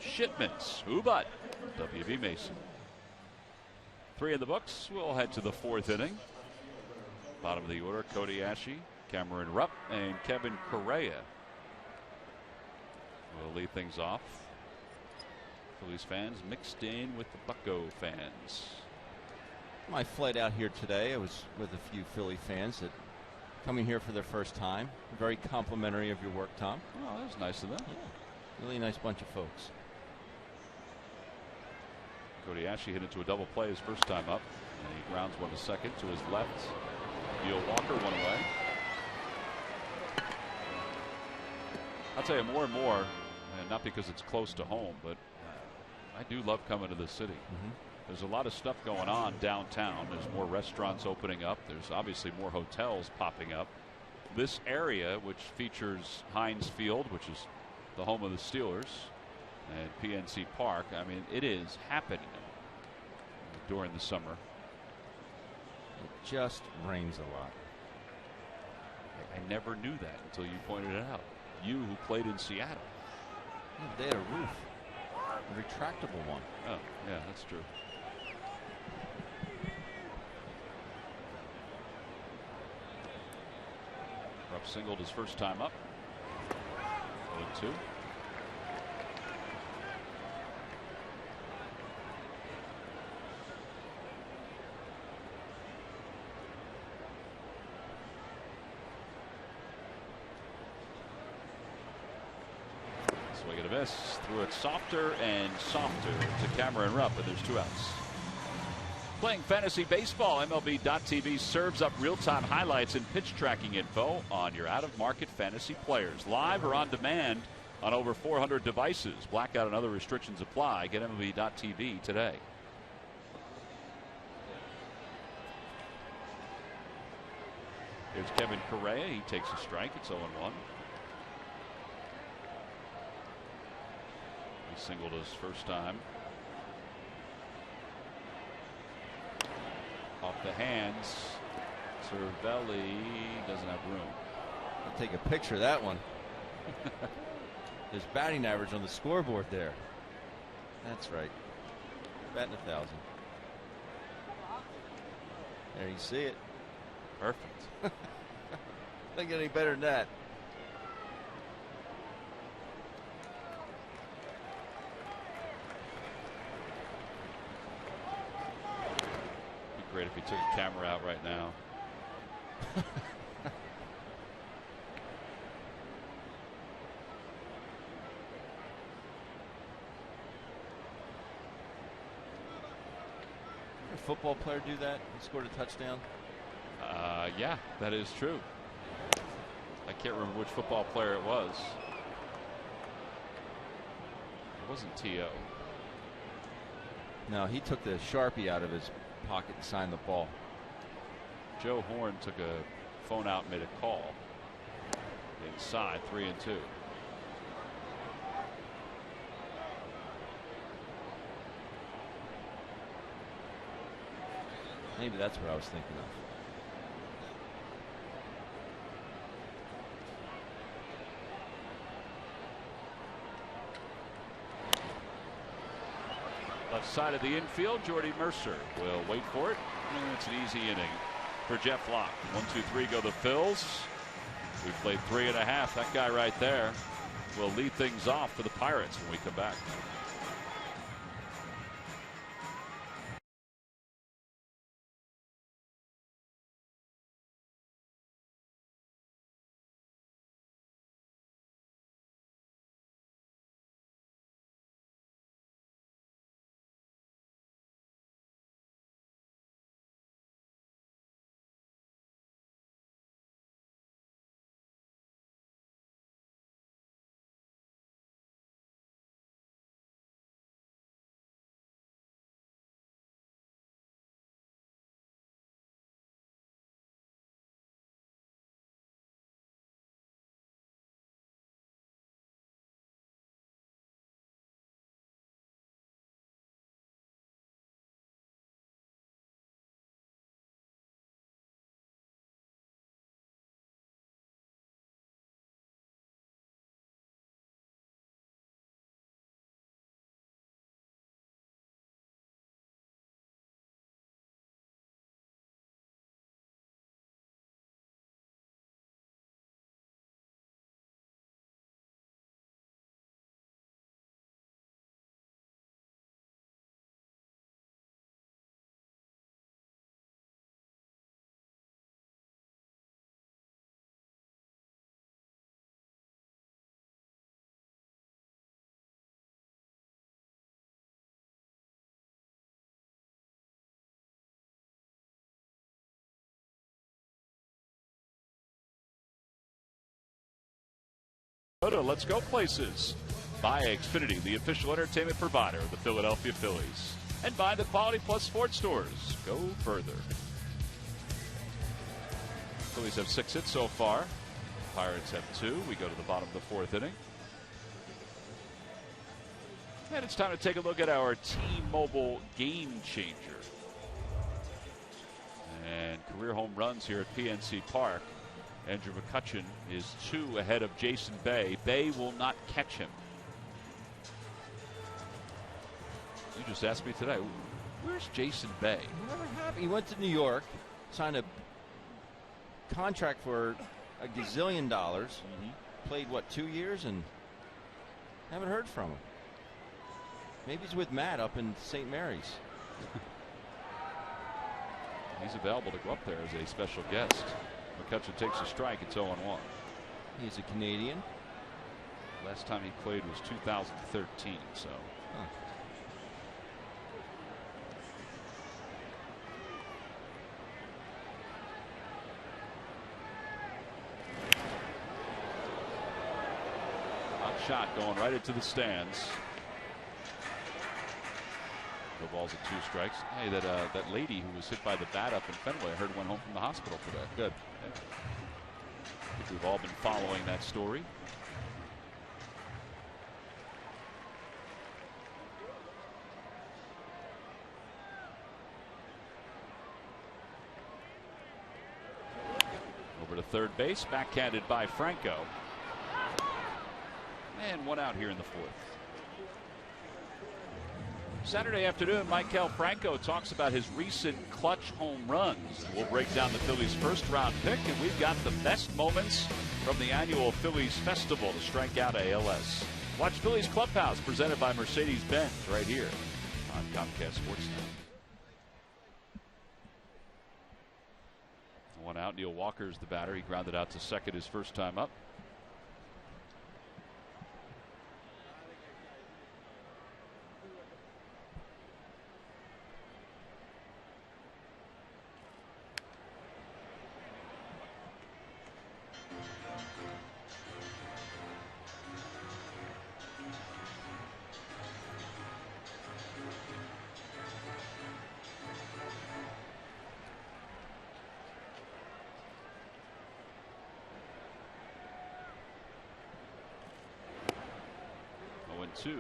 Shipments. Who but W.B. Mason. 3 in the books. We'll head to the fourth inning. Bottom of the order, Cody Ashe, Cameron Rupp, and Kevin Correa will lead things off. Phillies fans mixed in with the Bucco fans. My flight out here today, I was with a few Philly fans that coming here for their first time. Very complimentary of your work, Tom. Oh, that was nice of them. Yeah. Really nice bunch of folks. Cody Ashe hit into a double play his first time up, and he grounds one to second to his left. Neil Walker one away. I'll tell you more and more, and not because it's close to home, but I do love coming to the city. There's a lot of stuff going on downtown. There's more restaurants opening up. There's obviously more hotels popping up. This area, which features Heinz Field, which is the home of the Steelers, and PNC Park, I mean, it is happening during the summer. It just rains a lot. I never knew that until you pointed it out. You who played in Seattle. Yeah, they had a roof. A retractable one. Oh, yeah, that's true. Rupp singled his first time up. 0-2. Swing and a miss. Threw it softer and softer to Cameron Rupp, and there's 2 outs. Playing fantasy baseball, MLB.tv serves up real-time highlights and pitch tracking info on your out-of-market fantasy players. Live or on demand on over 400 devices. Blackout and other restrictions apply. Get MLB.tv today. Here's Kevin Correa. He takes a strike. It's 0-1. He singled his first time. Off the hands. Cervelli doesn't have room. I'll take a picture of that one. There's batting average on the scoreboard there. That's right. Batting 1,000. There you see it. Perfect. Doesn't get any better than that. Be great if he took a camera out right now. Did a football player do that? He scored a touchdown. Yeah, that is true. I can't remember which football player it was. It wasn't T.O. No, he took the Sharpie out of his pocket and signed the ball. Joe Horn took a phone out and made a call. Inside, 3-2. Maybe that's what I was thinking of. Left side of the infield, Jordy Mercer will wait for it. And it's an easy inning for Jeff Locke. 1-2-3 go the Phils. We played 3.5. That guy right there will lead things off for the Pirates when we come back. Let's go places. By Xfinity, the official entertainment provider of the Philadelphia Phillies. And by the Quality Plus Sports Stores. Go further. Phillies have 6 hits so far. Pirates have 2. We go to the bottom of the 4th inning. And it's time to take a look at our T-Mobile Game Changer. And career home runs here at PNC Park. Andrew McCutchen is 2 ahead of Jason Bay. Bay will not catch him. You just asked me today, where's Jason Bay? Never happened. He went to New York, signed a contract for a gazillion dollars. Played, what, 2 years, and haven't heard from him. Maybe he's with Matt up in St. Mary's. He's available to go up there as a special guest. McCutchen takes a strike. It's 0-1. He's a Canadian. Last time he played was 2013. So. Hot shot going right into the stands. The ball's at 2 strikes. Hey, that lady who was hit by the bat up in Fenway, I heard went home from the hospital today. Good. I think we've all been following that story. Over to third base, backhanded by Franco. And 1 out here in the 4th. Saturday afternoon, Maikel Franco talks about his recent clutch home runs. We'll break down the Phillies' first-round pick, and we've got the best moments from the annual Phillies Festival to strike out ALS. Watch Phillies Clubhouse, presented by Mercedes-Benz, right here on Comcast Sportsnet. 1 out. Neil Walker's the batter. He grounded out to second his first time up. Two.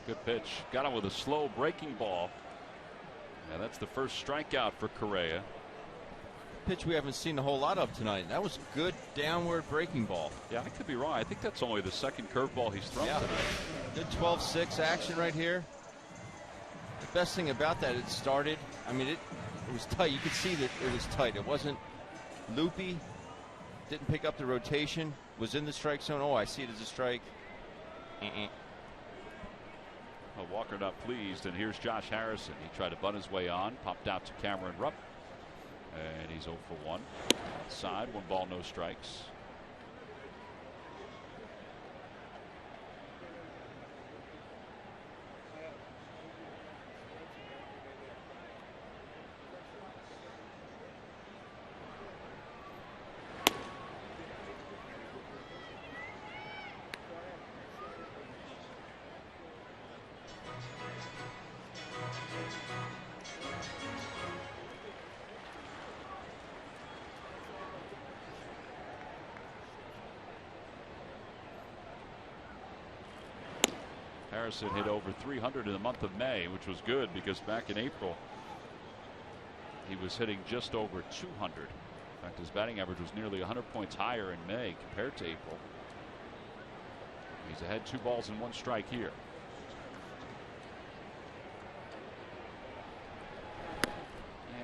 Good pitch. Got him with a slow breaking ball. And that's the first strikeout for Correa. Pitch we haven't seen a whole lot of tonight. That was good downward breaking ball. Yeah, I could be wrong. I think that's only the second curveball he's thrown tonight. Good 12-6 action right here. The best thing about that, it started. I mean, it was tight. You could see that it was tight. It wasn't loopy. Didn't pick up the rotation. Was in the strike zone. Oh, I see it as a strike. Well, Walker not pleased, and here's Josh Harrison. He tried to bunt his way on, popped out to Cameron Rupp, and he's 0 for 1. Outside, 1 ball, no strikes. Harrison hit over 300 in the month of May, which was good because back in April he was hitting just over 200. In fact, his batting average was nearly 100 points higher in May compared to April. He's ahead 2 balls and 1 strike here.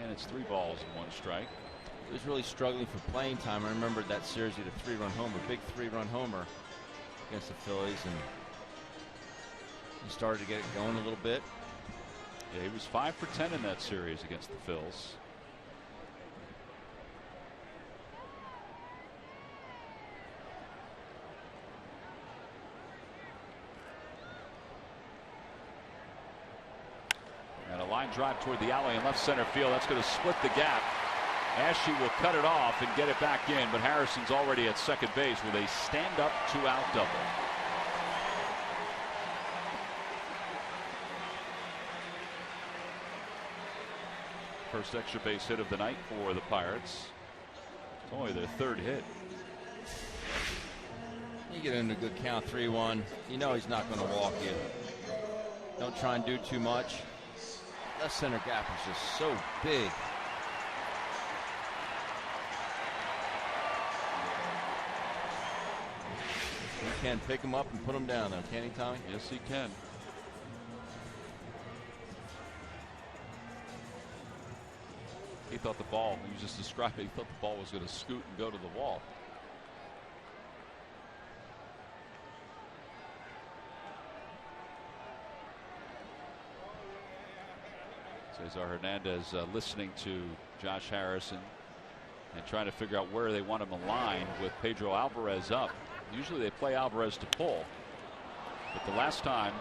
And it's 3 balls and 1 strike. He was really struggling for playing time. I remember that series. He had a 3-run homer, big 3-run homer against the Phillies, and he started to get it going a little bit. Yeah, he was 5 for 10 in that series against the Phils. Line drive toward the alley in left center field. That's going to split the gap. Ashe will cut it off and get it back in, but Harrison's already at second base with a stand-up 2-out double. First extra base hit of the night for the Pirates. It's only their third hit. You get into a good count, 3-1. You know he's not going to walk you. Don't try and do too much. Left center gap is just so big. He can pick him up and put him down, though, can't he, Tommy? Yes, he can. He thought the ball, he was just describing, he thought the ball was going to scoot and go to the wall. Cesar Hernandez listening to Josh Harrison and trying to figure out where they want him aligned with Pedro Alvarez up. Usually they play Alvarez to pull, but the last time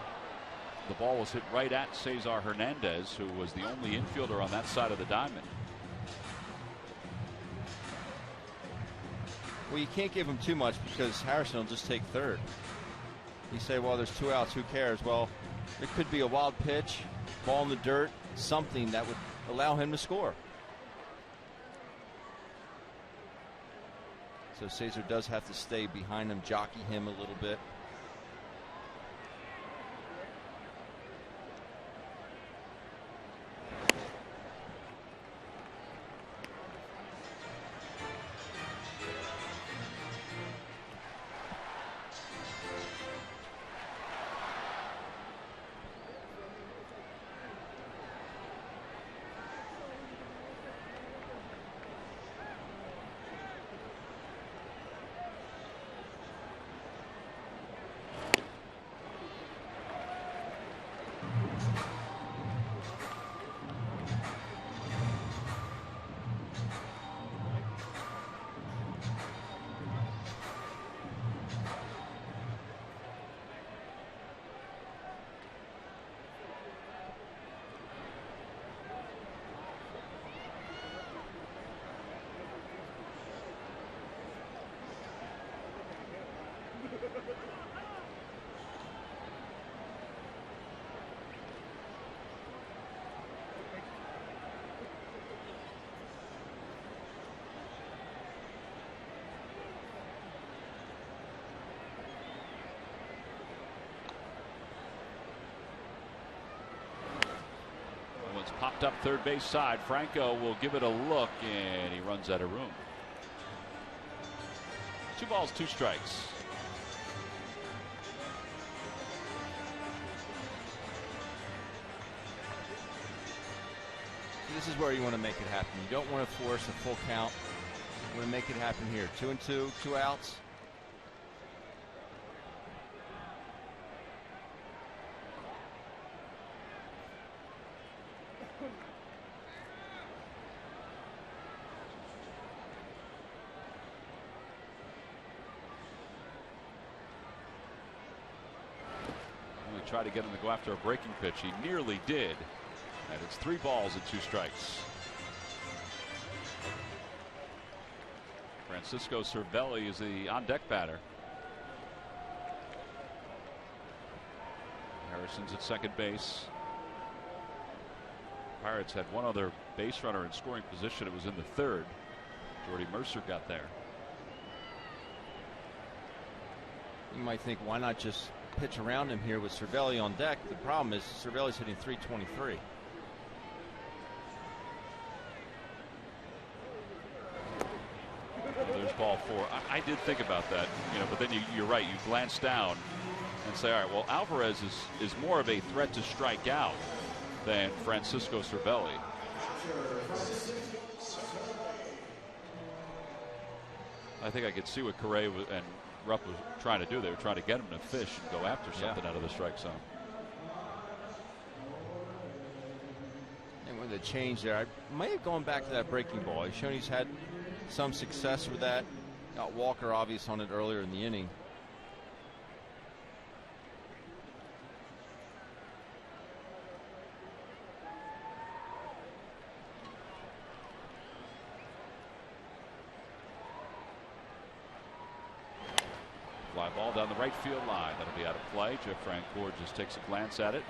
the ball was hit right at Cesar Hernandez, who was the only infielder on that side of the diamond. Well, you can't give him too much because Harrison will just take third. You say, well, there's 2 outs, who cares? Well, it could be a wild pitch, ball in the dirt, something that would allow him to score. So Cesar does have to stay behind him, jockey him a little bit. Popped up third base side. Franco will give it a look, and he runs out of room. 2 balls, 2 strikes. This is where you want to make it happen. You don't want to force a full count. You want to make it happen here. 2-2, 2 outs. Try to get him to go after a breaking pitch. He nearly did. And it's 3 balls and 2 strikes. Francisco Cervelli is the on deck batter. Harrison's at second base. Pirates had one other base runner in scoring position. It was in the third. Jordy Mercer got there. You might think, why not just pitch around him here with Cervelli on deck? The problem is Cervelli's hitting .323. There's ball 4. I did think about that, but then you're right. You glance down and say, all right, well, Alvarez is more of a threat to strike out than Francisco Cervelli. I think I could see what Correa and Rupp was trying to do. They were trying to get him to fish and go after something out of the strike zone. And with the change there, I may have gone back to that breaking ball. He's shown he's had some success with that. Got Walker obvious on it earlier in the inning. Fly ball down the right field line. That'll be out of play. Jeff Francoeur just takes a glance at it.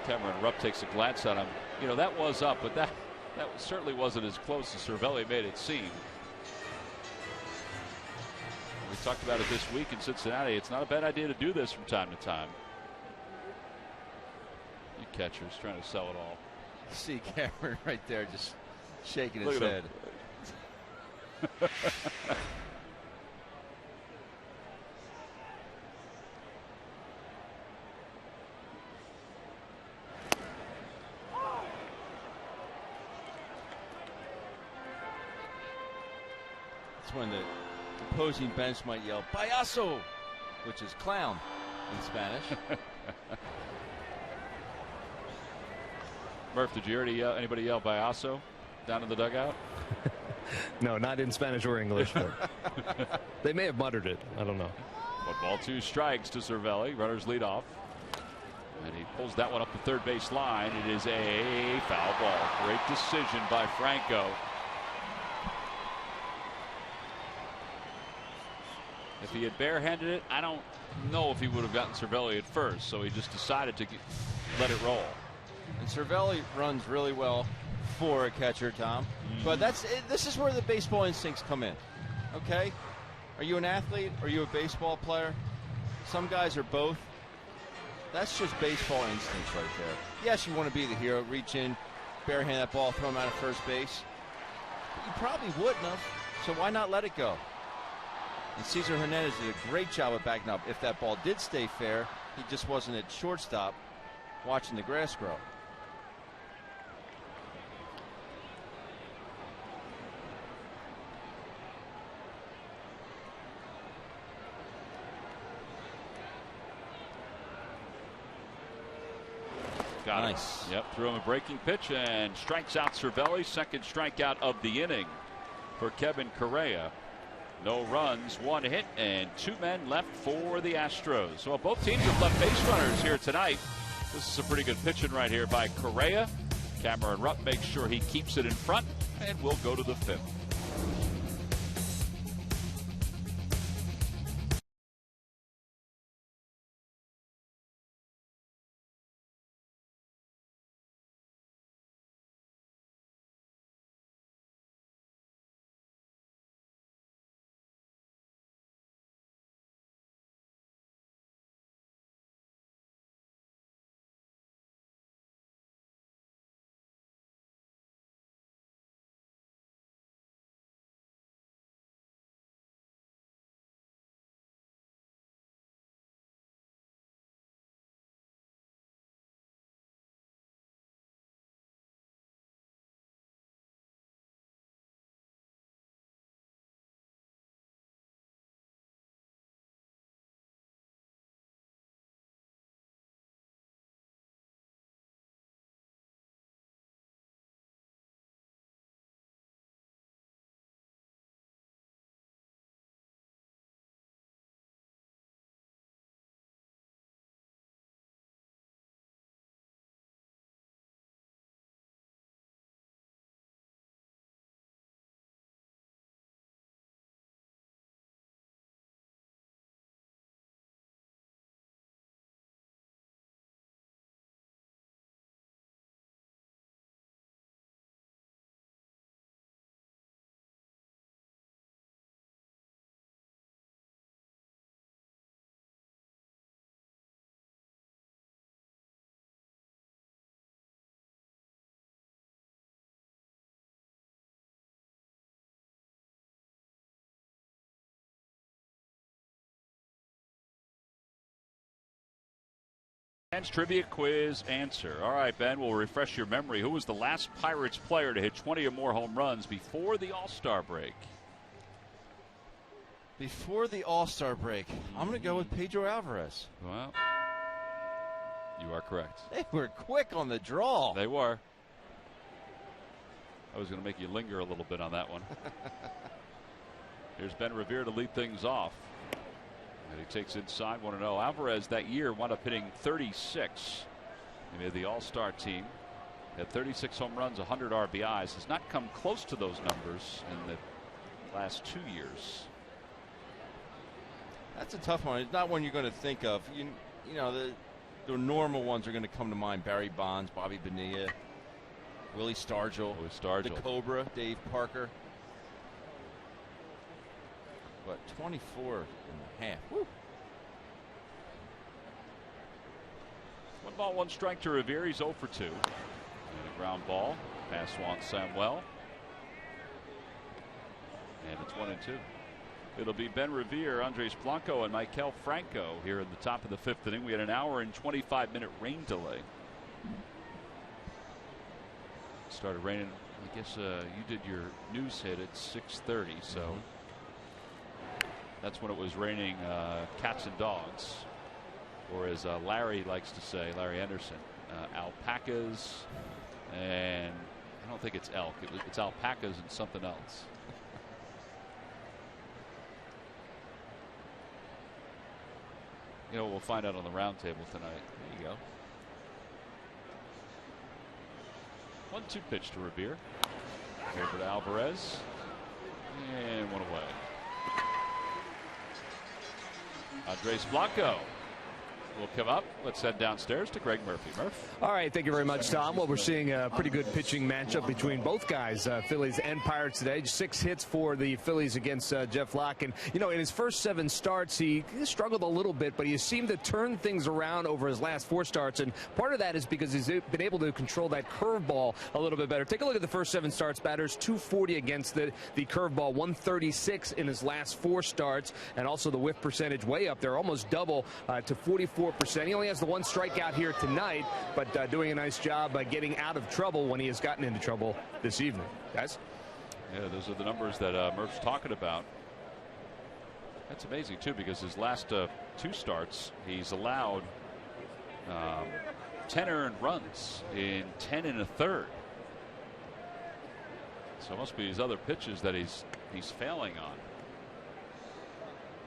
Cameron Rupp takes a glance at him. You know, that was up, but that certainly wasn't as close as Cervelli made it seem. We talked about it this week in Cincinnati. It's not a bad idea to do this from time to time. You catchers trying to sell it all. See Cameron right there just shaking his Look at head. When the opposing bench might yell payaso, which is clown in Spanish. Murph, did you already anybody yell payaso down in the dugout? No, not in Spanish or English, but they may have muttered it. I don't know. Football, 2 strikes to Cervelli. Runners lead off, and he pulls that one up the third base line. It is a foul ball. Great decision by Franco. If he had barehanded it, I don't know if he would have gotten Cervelli at first, so he just decided to let it roll. And Cervelli runs really well for a catcher, Tom. But this is where the baseball instincts come in. Okay? Are you an athlete? Are you a baseball player? Some guys are both. That's just baseball instincts right there. Yes, you want to be the hero, reach in, barehand that ball, throw him out of first base. But you probably wouldn't have, so why not let it go? And Cesar Hernandez did a great job of backing up. If that ball did stay fair, he just wasn't at shortstop watching the grass grow. Got nice. it. Yep, threw him a breaking pitch and strikes out Cervelli. Second strikeout of the inning for Kevin Correa. No runs, 1 hit, and 2 men left for the Astros. Well, both teams have left base runners here tonight. This is a pretty good pitching right here by Correa. Cameron Rupp makes sure he keeps it in front, and we'll go to the 5th. Ben's trivia quiz answer. All right, Ben, we'll refresh your memory. Who was the last Pirates player to hit 20 or more home runs before the All-Star break? Before the All-Star break, I'm going to go with Pedro Alvarez. Well, you are correct. They were quick on the draw. They were. I was going to make you linger a little bit on that one. Here's Ben Revere to lead things off. And he takes inside 1-0. Alvarez that year wound up hitting 36. He made the All-Star team. Had 36 home runs, 100 RBIs. Has not come close to those numbers in the last 2 years. That's a tough one. It's not one you're going to think of. You know, the normal ones are going to come to mind. Barry Bonds, Bobby Bonilla, Willie Stargell, the Cobra, Dave Parker. But 24 and a half. Woo. 1 ball, 1 strike to Revere. He's 0 for 2. And a ground ball. Pass Juan Samuel. And it's 1-2. It'll be Ben Revere, Andres Blanco, and Maikel Franco here in the top of the 5th inning. We had an hour and 25-minute rain delay. Started raining. I guess you did your news hit at 6:30, so that's when it was raining cats and dogs, or as Larry likes to say, Larry Anderson, alpacas, and I don't think it's elk. It's alpacas and something else. You know, we'll find out on the roundtable tonight. There you go. 1-2 pitch to Revere. Over to Alvarez. And 1 away. Andres Blanco will come up. Let's head downstairs to Greg Murphy. Murph. All right, thank you very much, Tom. Well, we're seeing a pretty good pitching matchup between both guys, Phillies and Pirates today. 6 hits for the Phillies against Jeff Locke. And, you know, in his first 7 starts, he struggled a little bit, but he seemed to turn things around over his last 4 starts. And part of that is because he's been able to control that curveball a little bit better. Take a look at the first 7 starts. Batters .240 against the curveball, .136 in his last 4 starts. And also the whiff percentage way up there, almost double to 44%. He only has the 1 strikeout here tonight, but doing a nice job getting out of trouble when he has gotten into trouble this evening. Guys? Yeah, those are the numbers that Murph's talking about. That's amazing, too, because his last 2 starts, he's allowed 10 earned runs in 10 1/3. So it must be his other pitches that he's failing on.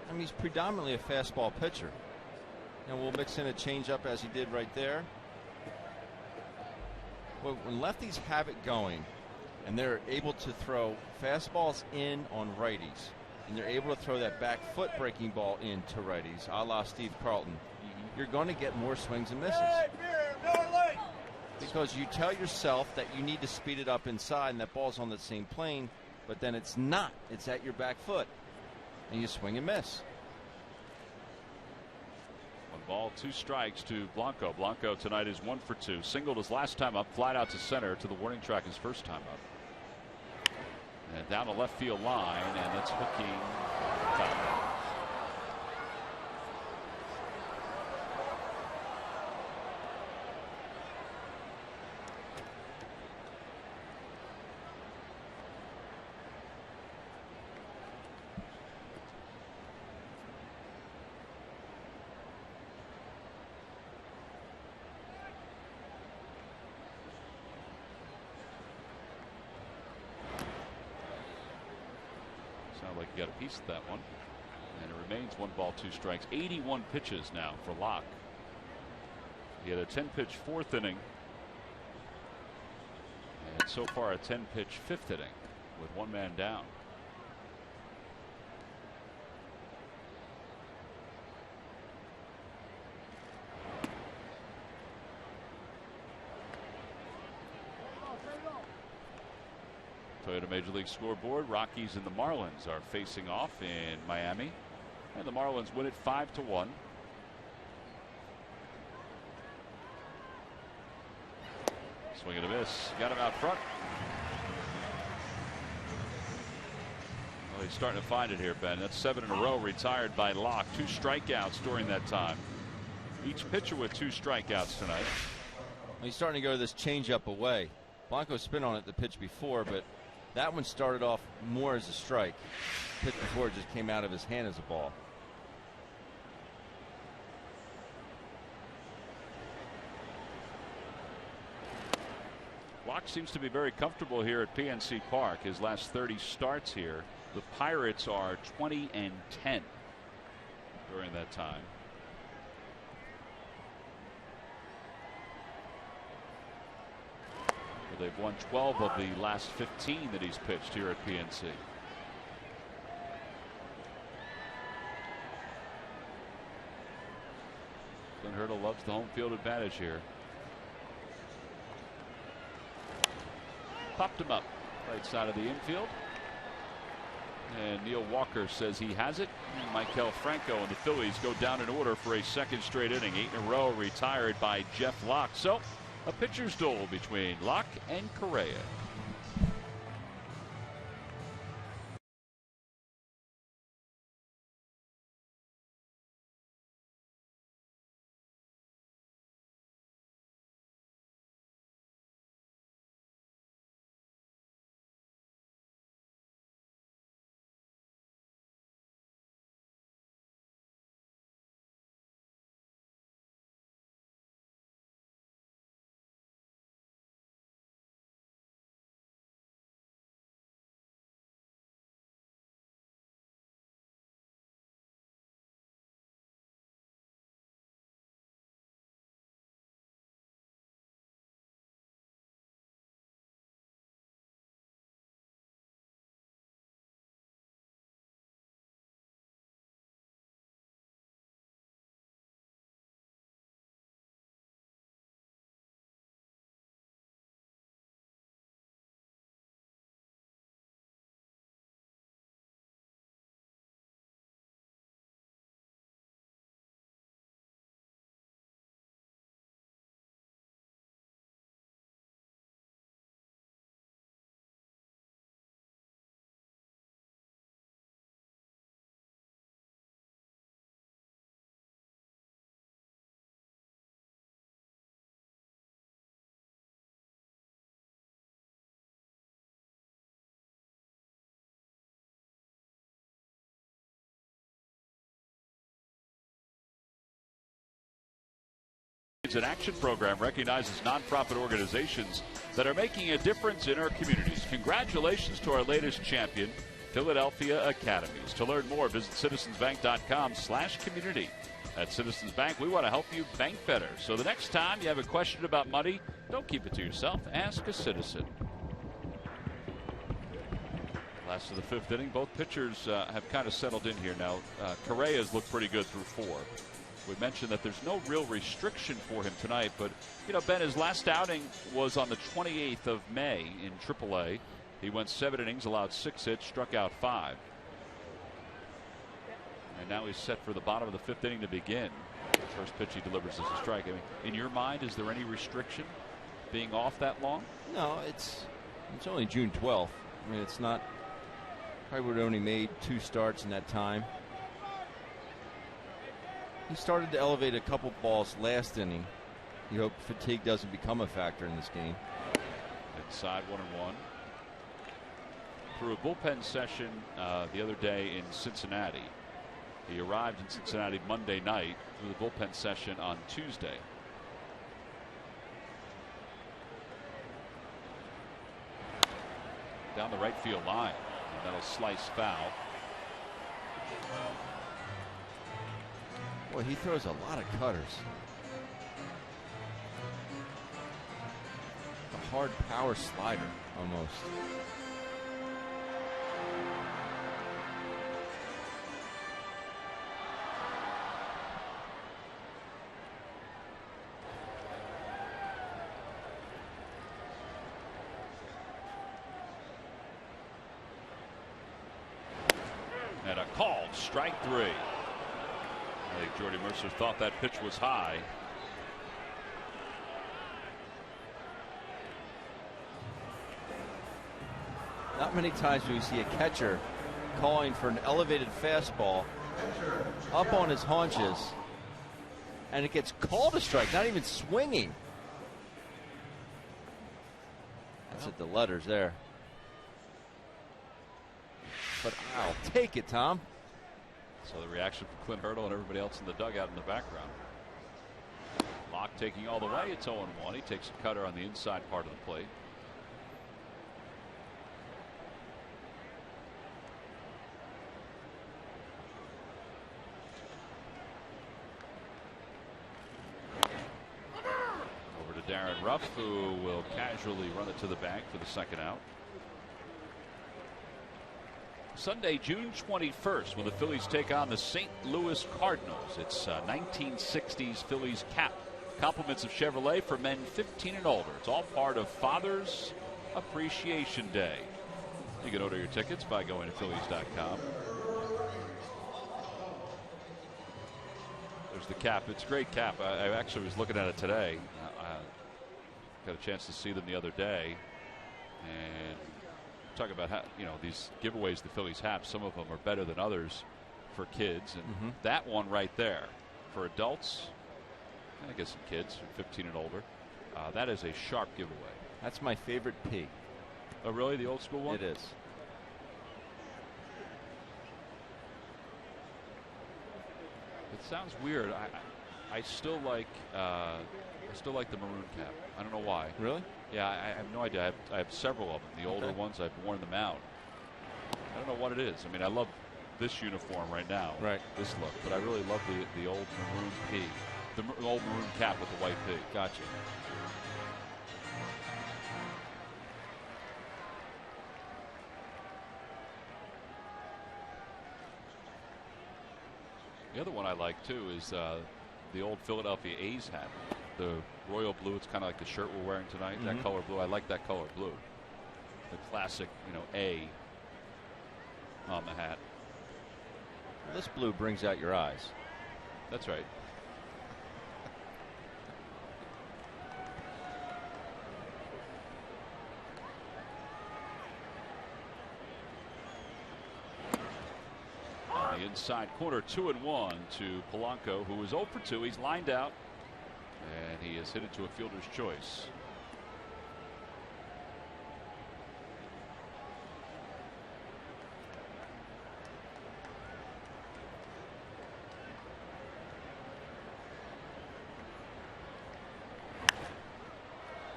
I mean, he's predominantly a fastball pitcher. And we'll mix in a changeup as he did right there. When lefties have it going and they're able to throw fastballs in on righties, and they're able to throw that back foot breaking ball into righties, a la Steve Carlton, you're going to get more swings and misses. Because you tell yourself that you need to speed it up inside and that ball's on the same plane, but then it's not. It's at your back foot. And you swing and miss. 1 ball, 2 strikes to Blanco. Blanco tonight is 1 for 2. Singled his last time up, flied out to center to the warning track his first time up. And down the left field line, and that's hooking foul. Like you got a piece of that one, and it remains 1 ball, 2 strikes. 81 pitches now for Locke. He had a 10-pitch 4th inning, and so far a 10-pitch 5th inning with 1 man down. Toyota Major League Scoreboard. Rockies and the Marlins are facing off in Miami, and the Marlins win it 5-1. Swing and a miss. Got him out front. Well, he's starting to find it here, Ben. That's 7 in a row retired by Locke. 2 strikeouts during that time. Each pitcher with 2 strikeouts tonight. He's starting to go this changeup away. Blanco spin on it the pitch before, but that one started off more as a strike. The pitch before just came out of his hand as a ball. Locke seems to be very comfortable here at PNC Park. His last 30 starts here. The Pirates are 20-10 during that time. They've won 12 of the last 15 that he's pitched here at PNC. Glenn Hurdle loves the home field advantage here. Popped him up right side of the infield. And Neil Walker says he has it. Maikel Franco and the Phillies go down in order for a second straight inning. 8 in a row retired by Jeff Locke. So a pitcher's duel between Locke and Correa. It's an action program recognizes nonprofit organizations that are making a difference in our communities. Congratulations to our latest champion, Philadelphia Academies. To learn more, visit citizensbank.com/community. At Citizens Bank, we want to help you bank better. So the next time you have a question about money, don't keep it to yourself. Ask a citizen. Last of the 5th inning, both pitchers have kind of settled in here now. Correa's looked pretty good through 4. We mentioned that there's no real restriction for him tonight, but, you know, Ben, his last outing was on the 28th of May in AAA. He went 7 innings, allowed 6 hits, struck out 5. And now he's set for the bottom of the 5th inning to begin. First pitch he delivers as a strike. I mean, in your mind, is there any restriction being off that long? No, it's only June 12th. I mean, it's not. Probably would have only made 2 starts in that time. He started to elevate a couple balls last inning. You hope fatigue doesn't become a factor in this game. Inside 1-1. Through a bullpen session the other day in Cincinnati. He arrived in Cincinnati Monday night through the bullpen session on Tuesday. Down the right field line. And that'll slice foul. Boy, he throws a lot of cutters. A hard power slider almost. And a called strike 3. I think Jordy Mercer thought that pitch was high. Not many times do we see a catcher calling for an elevated fastball up on his haunches and it gets called a strike, not even swinging. That's at the letters there. But I'll take it, Tom. So the reaction from Clint Hurdle and everybody else in the dugout in the background. Locke taking all the way. It's 0-1. He takes a cutter on the inside part of the plate. Over to Darren Ruff, who will casually run it to the bank for the second out. Sunday, June 21st, when the Phillies take on the St. Louis Cardinals. It's 1960s Phillies cap. Compliments of Chevrolet for men 15 and older. It's all part of Father's Appreciation Day. You can order your tickets by going to Phillies.com. There's the cap. It's a great cap. I actually was looking at it today. I got a chance to see them the other day. And talk about how, these giveaways the Phillies have. Some of them are better than others for kids. And that one right there for adults, I guess some kids, 15 and older. That is a sharp giveaway. That's my favorite P. Oh, really? The old school one? It is. It sounds weird. I still like the maroon cap. I don't know why. Really? Yeah, I have no idea. I have several of them. The older ones, I've worn them out. I don't know what it is. I mean, I love this uniform right now. Right. This look. But I really love the old maroon P. The old maroon cap with the white P. Gotcha. The other one I like too is the old Philadelphia A's hat. The royal blue. It's kind of like the shirt we're wearing tonight. That color blue. I like that color blue. The classic, A on the hat. This blue brings out your eyes. That's right. The inside corner, 2-1 to Polanco, who is 0 for 2. He's lined out, and he has hit it to a fielder's choice.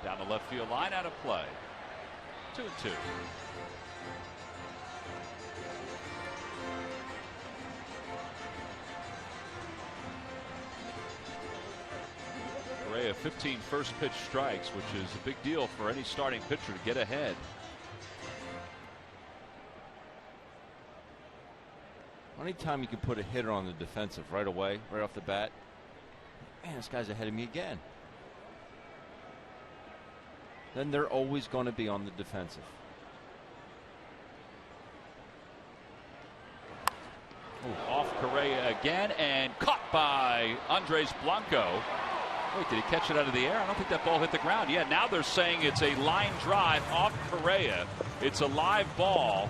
Down the left field line, out of play. 2-2. Correa 15 first pitch strikes, which is a big deal for any starting pitcher to get ahead. Anytime you can put a hitter on the defensive right away, right off the bat, man, this guy's ahead of me again. Then they're always going to be on the defensive. Ooh, off Correa again and caught by Andres Blanco. Wait, did he catch it out of the air? I don't think that ball hit the ground. Yeah, now they're saying it's a line drive off Correa. It's a live ball,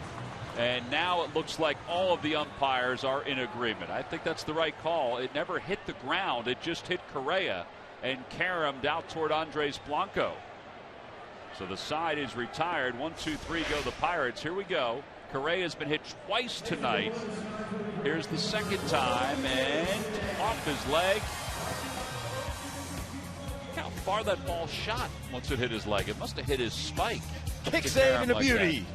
and now it looks like all of the umpires are in agreement. I think that's the right call. It never hit the ground. It just hit Correa and caromed out toward Andres Blanco. So the side is retired. 1, 2, 3 go the Pirates. Here we go. Correa has been hit twice tonight. Here's the second time, and off his leg. Look how far that ball shot once it hit his leg. It must have hit his spike. Kick saving a beauty.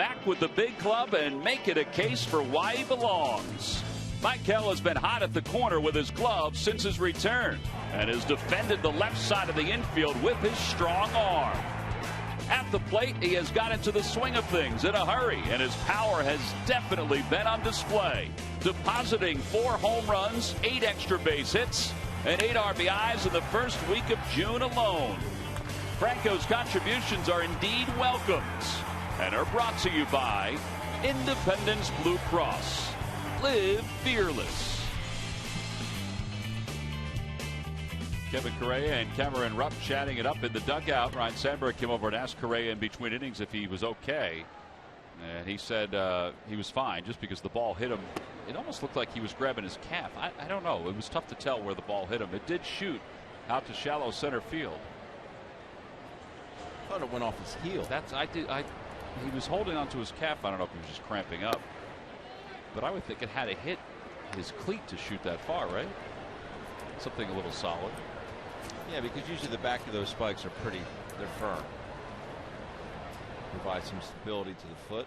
back with the big club and make it a case for why he belongs. Michael has been hot at the corner with his glove since his return and has defended the left side of the infield with his strong arm. At the plate, he has got into the swing of things in a hurry, and his power has definitely been on display, depositing 4 home runs, 8 extra base hits, and 8 RBIs in the first week of June alone. Franco's contributions are indeed welcomes and are brought to you by Independence Blue Cross. Live fearless. Kevin Correa and Cameron Rupp chatting it up in the dugout. Ryan Sandberg came over and asked Correa in between innings if he was okay. And he said he was fine, just because the ball hit him. It almost looked like he was grabbing his calf. I don't know. It was tough to tell where the ball hit him. It did shoot out to shallow center field. I thought it went off his heel. He was holding onto his calf. I don't know if he was just cramping up. But I would think it had to hit his cleat to shoot that far, right? Something a little solid. Yeah, because usually the back of those spikes are they're firm. Provide some stability to the foot.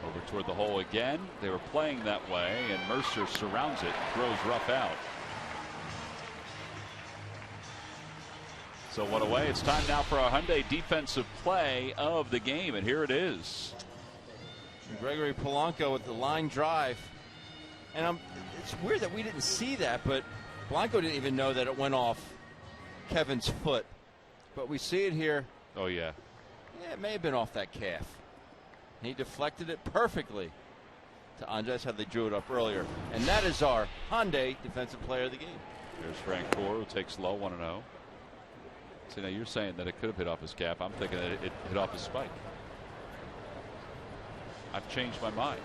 Over toward the hole again. They were playing that way, and Mercer surrounds it, throws Rupp out. So 1 away. It's time now for our Hyundai defensive play of the game, and here it is. Gregory Polanco with the line drive. And it's weird that we didn't see that, but Polanco didn't even know that it went off Kevin's foot. But we see it here. Oh, yeah. Yeah, it may have been off that calf. He deflected it perfectly to Andres, how they drew it up earlier. And that is our Hyundai defensive player of the game. There's Frank Gore, who takes low 1-0. See, now you're saying that it could have hit off his calf. I'm thinking that it hit off his spike. I've changed my mind.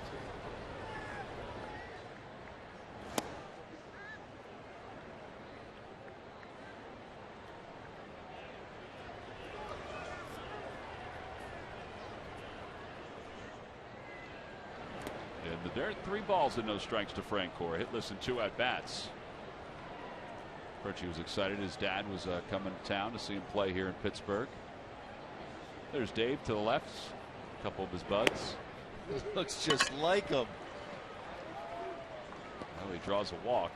In the dirt, 3 balls and no strikes to Frank Gore. Hitless in 2 at bats. Percy was excited. His dad was coming to town to see him play here in Pittsburgh. There's Dave to the left. A couple of his buds. Looks just like him. Well, he draws a walk.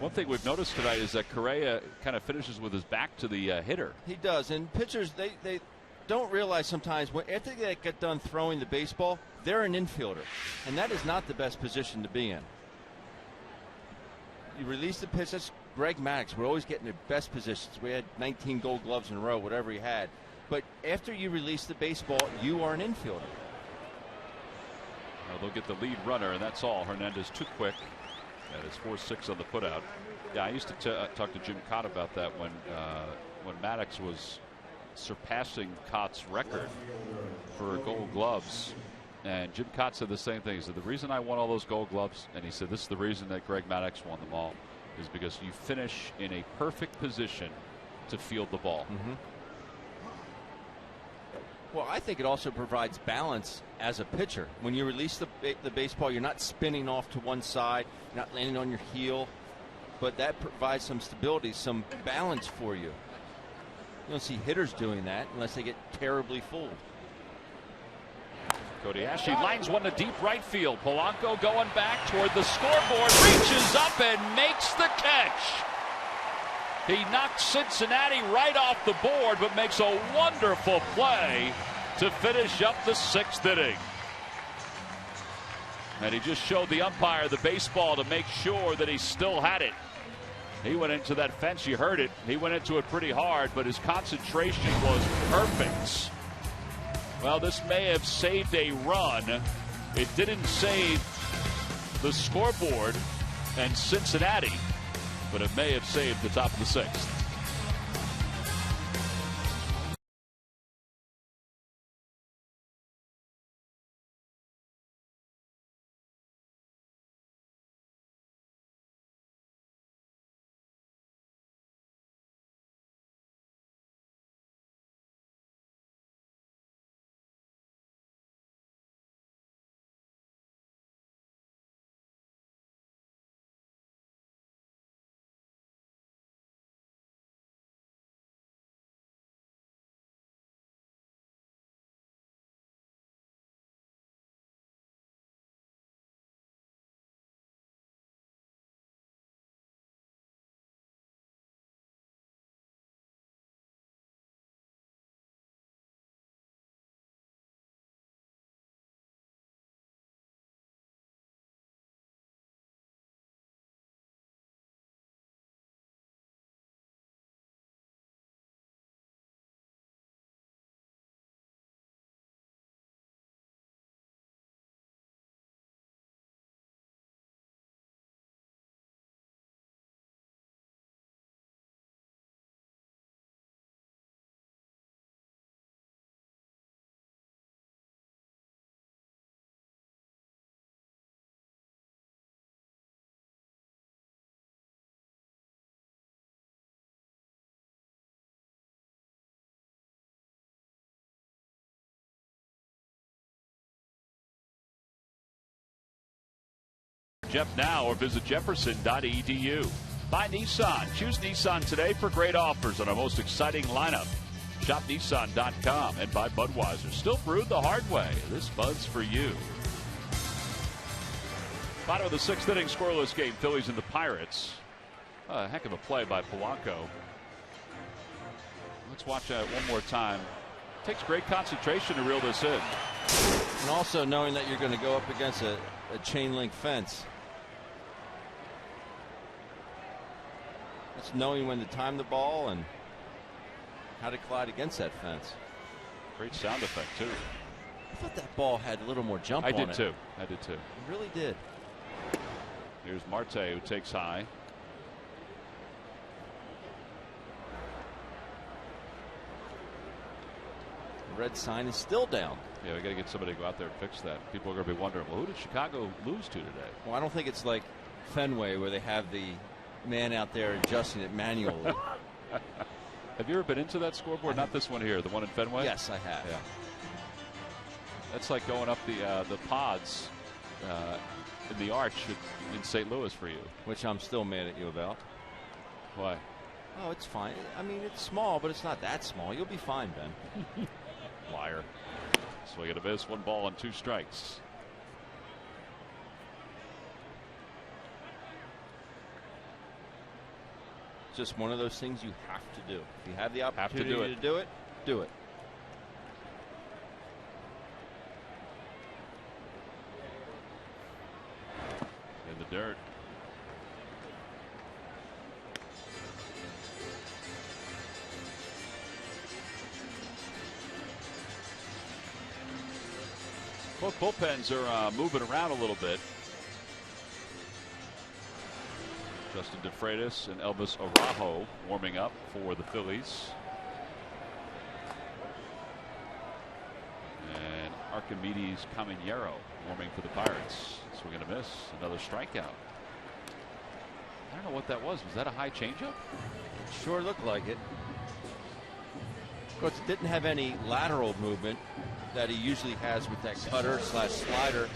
One thing we've noticed tonight is that Correa kind of finishes with his back to the hitter. He does, and pitchers they don't realize sometimes after they get done throwing the baseball, they're an infielder, and that is not the best position to be in. You release the pitch. That's Greg Maddux. We're always getting the best positions. We had 19 Gold Gloves in a row, whatever he had. But after you release the baseball, you are an infielder. Well, they'll get the lead runner, and that's all. Hernandez too quick. That is 4-6 on the putout. Yeah, I used to talk to Jim Cott about that when Maddux was surpassing Cott's record for Gold Gloves. And Jim Cott said the same thing. He said, the reason I won all those Gold Gloves, and he said this is the reason that Greg Maddux won them all, is because you finish in a perfect position to field the ball. Mm-hmm. Well, I think it also provides balance as a pitcher. When you release the baseball, you're not spinning off to one side, you're not landing on your heel, but that provides some stability, some balance for you. You don't see hitters doing that unless they get terribly fooled. Cody Ashley lines one to deep right field. Polanco going back toward the scoreboard, reaches up and makes the catch. He knocks Cincinnati right off the board, but makes a wonderful play to finish up the 6th inning. And he just showed the umpire the baseball to make sure that he still had it. He went into that fence. You heard it. He went into it pretty hard, but his concentration was perfect. Well, this may have saved a run. It didn't save the scoreboard and Cincinnati, but it may have saved the top of the 6th. Jeff now or visit jefferson.edu. Buy Nissan. Choose Nissan today for great offers on our most exciting lineup. Shop Nissan.com. And by Budweiser. Still brewed the hard way. This Bud's for you. Bottom of the 6th inning, scoreless game. Phillies and the Pirates. A heck of a play by Polanco. Let's watch that one more time. Takes great concentration to reel this in. And also knowing that you're going to go up against a chain link fence. It's knowing when to time the ball and how to collide against that fence. Great sound effect, too. I thought that ball had a little more jump on it. I did, too. It really did. Here's Marte, who takes high. The red sign is still down. Yeah, we got to get somebody to go out there and fix that. People are going to be wondering, well, who did Chicago lose to today? Well, I don't think it's like Fenway where they have the man out there adjusting it manually. Have you ever been into that scoreboard? Not this one here, the one in Fenway? Yes, I have. Yeah. That's like going up the pods in the arch in St. Louis for you. Which I'm still mad at you about. Why? Oh, it's fine. I mean, it's small, but it's not that small. You'll be fine, Ben. Liar. Swing and a miss. 1 ball and 2 strikes. Just one of those things you have to do. If you have the opportunity to do it, do it. In the dirt. Both bullpens are moving around a little bit. Justin DeFreitas and Elvis Araujo warming up for the Phillies. And Archimedes Caminero warming for the Pirates. Swing and a miss. Another strikeout. I don't know what that was. Was that a high changeup? Sure looked like it. Of course, it didn't have any lateral movement that he usually has with that cutter/slider. It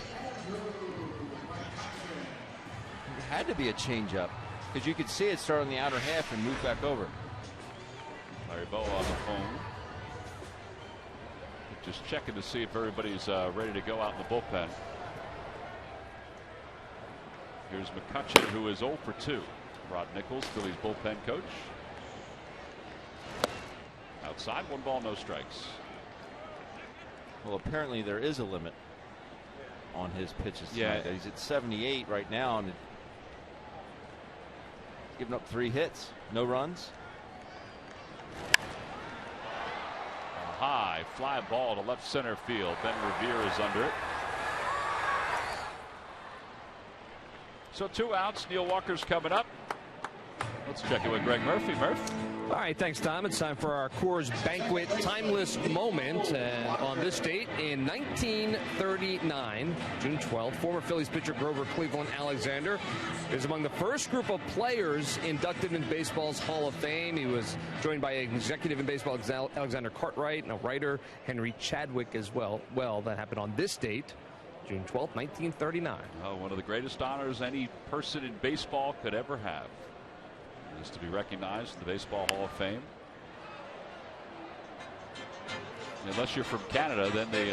had to be a changeup because you could see it start on the outer half and move back over. Larry Boa on the phone. Just checking to see if everybody's ready to go out in the bullpen. Here's McCutchen, who is 0 for 2. Rod Nichols, Phillies bullpen coach. Outside, 1 ball, no strikes. Well, apparently there is a limit on his pitches tonight. Yeah, he's at 78 right now, and giving up 3 hits, no runs. A high fly ball to left center field. Ben Revere is under it. So 2 outs. Neil Walker's coming up. Let's check in with Greg Murphy. Murph. All right, thanks, Tom. It's time for our Coors Banquet Timeless Moment. And on this date in 1939, June 12th, former Phillies pitcher Grover Cleveland Alexander is among the first group of players inducted in baseball's Hall of Fame. He was joined by an executive in baseball, Alexander Cartwright, and a writer, Henry Chadwick, as well. Well, that happened on this date, June 12th, 1939. Oh, one of the greatest honors any person in baseball could ever have. Is to be recognized in the Baseball Hall of Fame. Unless you're from Canada, then they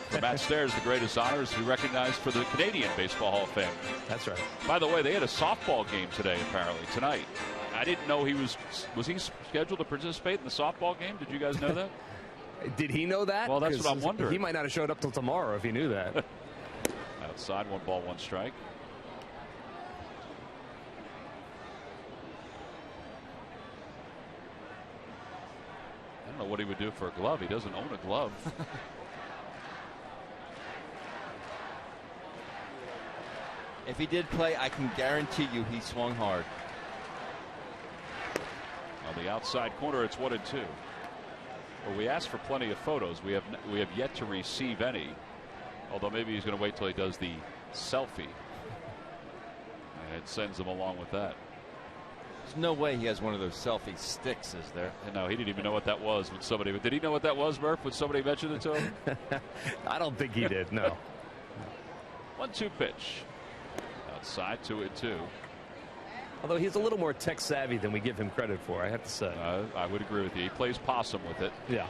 for Matt Stairs, the greatest honor is to be recognized for the Canadian Baseball Hall of Fame. That's right. By the way, they had a softball game today, apparently, tonight. I didn't know he was he scheduled to participate in the softball game? Did you guys know that? Did he know that? Well, that's what I'm wondering. He might not have showed up till tomorrow if he knew that. Outside, 1 ball, 1 strike. I don't know what he would do for a glove. He doesn't own a glove. If he did play, I can guarantee you he swung hard. On the outside corner, it's 1 and 2. Well, we asked for plenty of photos. We have yet to receive any. Although maybe he's going to wait till he does the selfie. And it sends him along with that. There's no way he has one of those selfie sticks, is there? No, he didn't even know what that was when somebody. Did he know what that was, Murph, when somebody mentioned it to him? I don't think he did, no. 1-2 pitch. Outside 2-2. Although he's a little more tech savvy than we give him credit for, I have to say. I would agree with you. He plays possum with it. Yeah.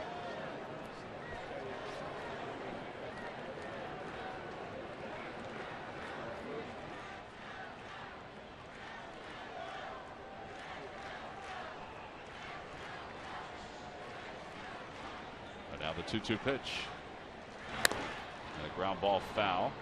But now the 2-2 pitch. And a ground ball foul.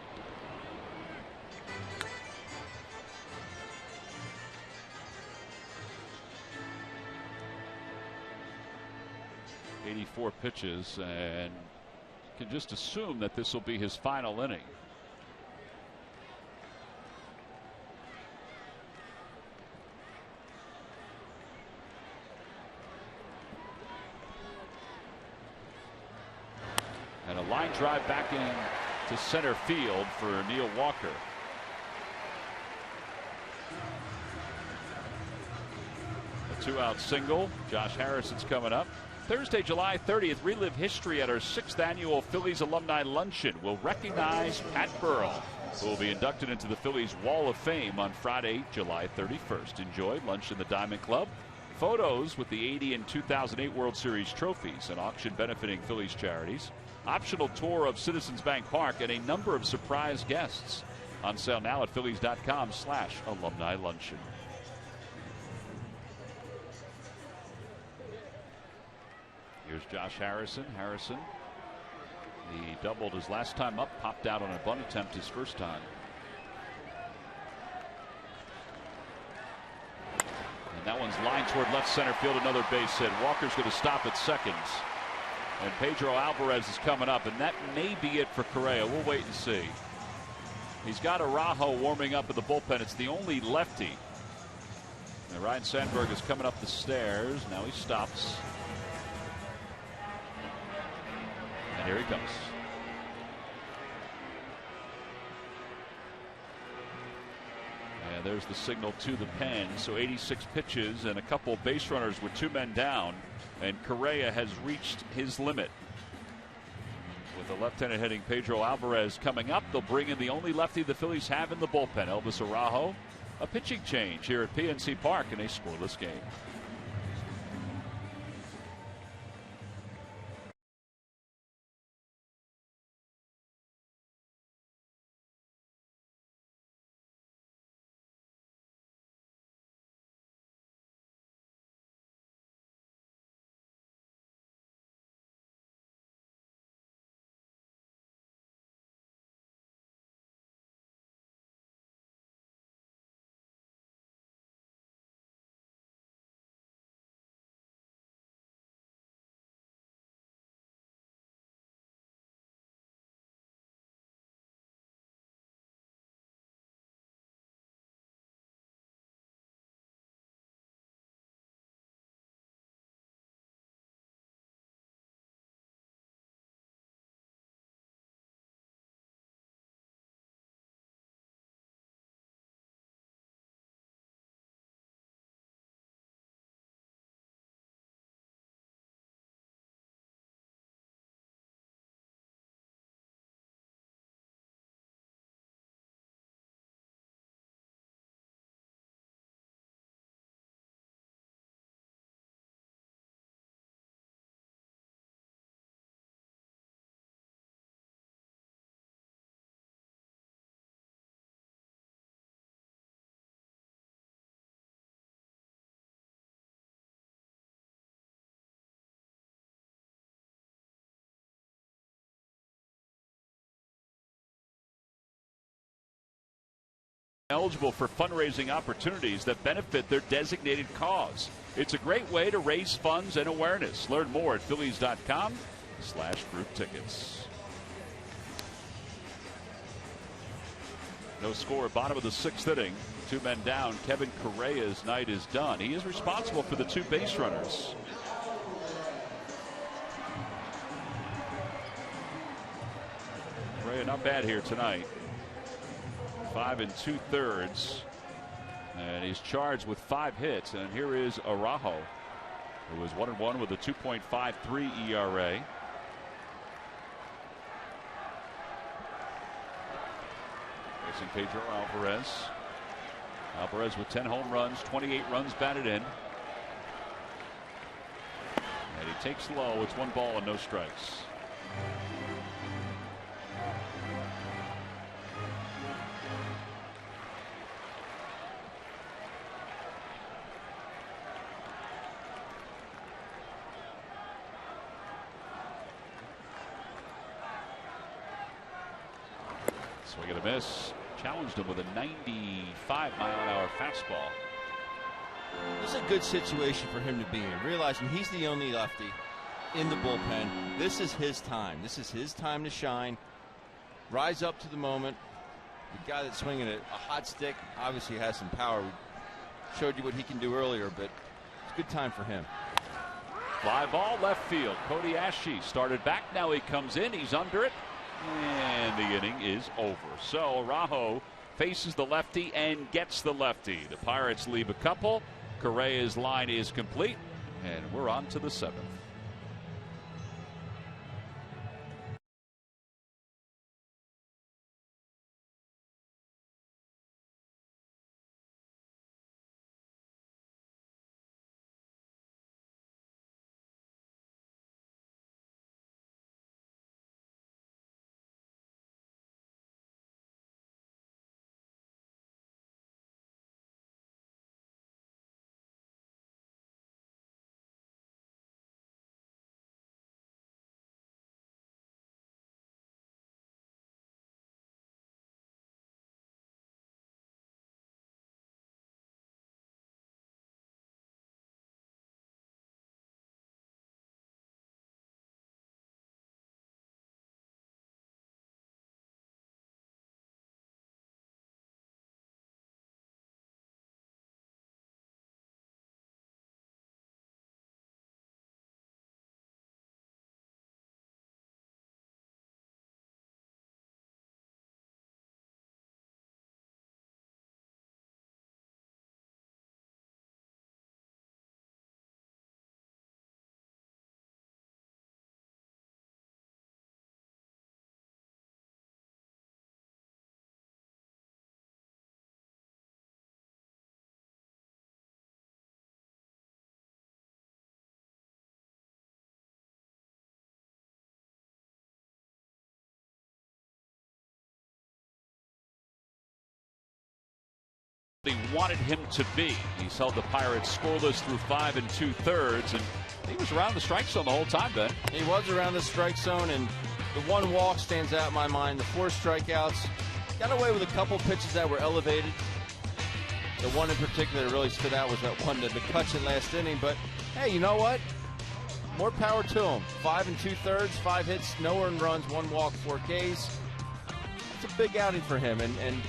.84 pitches, and can just assume that this will be his final inning. And a line drive back into center field for Neil Walker. A 2-out single. Josh Harrison's coming up. Thursday, July 30th, relive history at our 6th annual Phillies Alumni Luncheon. We'll recognize Pat Burrell, who will be inducted into the Phillies Wall of Fame on Friday, July 31st. Enjoy lunch in the Diamond Club. Photos with the 80 and 2008 World Series trophies, an auction benefiting Phillies charities, optional tour of Citizens Bank Park, and a number of surprise guests. On sale now at phillies.com/alumni luncheon. Here's Josh Harrison. He doubled his last time up, popped out on a bunt attempt his first time. And that one's lined toward left center field, another base hit. Walker's going to stop at second. And Pedro Alvarez is coming up, and that may be it for Correa. We'll wait and see. He's got Araujo warming up in the bullpen. It's the only lefty. And Ryan Sandberg is coming up the stairs. Now he stops. And here he comes. And there's the signal to the pen. So 86 pitches and a couple base runners with 2 men down. And Correa has reached his limit. With the left-handed hitting Pedro Alvarez coming up, they'll bring in the only lefty the Phillies have in the bullpen, Elvis Araujo. A pitching change here at PNC Park in a scoreless game. Eligible for fundraising opportunities that benefit their designated cause. It's a great way to raise funds and awareness. Learn more at phillies.com/group tickets. No score, bottom of the 6th inning. 2 men down. Kevin Correa's night is done. He is responsible for the 2 base runners. Correa not bad here tonight. 5 2/3, and he's charged with 5 hits. And here is Araujo, who is 1-1 with a 2.53 ERA. Facing Pedro Alvarez. Alvarez with 10 home runs, 28 runs batted in. And he takes low. It's 1 ball and no strikes. Swing and a miss. Challenged him with a 95-mile-an-hour fastball. This is a good situation for him to be in, realizing he's the only lefty in the bullpen. This is his time. This is his time to shine. Rise up to the moment. The guy that's swinging a hot stick obviously has some power. We showed you what he can do earlier, but it's a good time for him. Fly ball left field. Cody Ashe started back. Now he comes in. He's under it. And the inning is over. So Araujo faces the lefty and gets the lefty. The Pirates leave a couple. Correa's line is complete. And we're on to the 7th. He wanted him to be. He's held the Pirates scoreless through 5 2/3, and he was around the strike zone the whole time, Ben. He was around the strike zone, and the 1 walk stands out in my mind. The 4 strikeouts. Got away with a couple pitches that were elevated. The one in particular that really stood out was that one to McCutchen last inning. But hey, you know what? More power to him. 5 2/3, 5 hits, no earned runs, 1 walk, 4 Ks. It's a big outing for him, and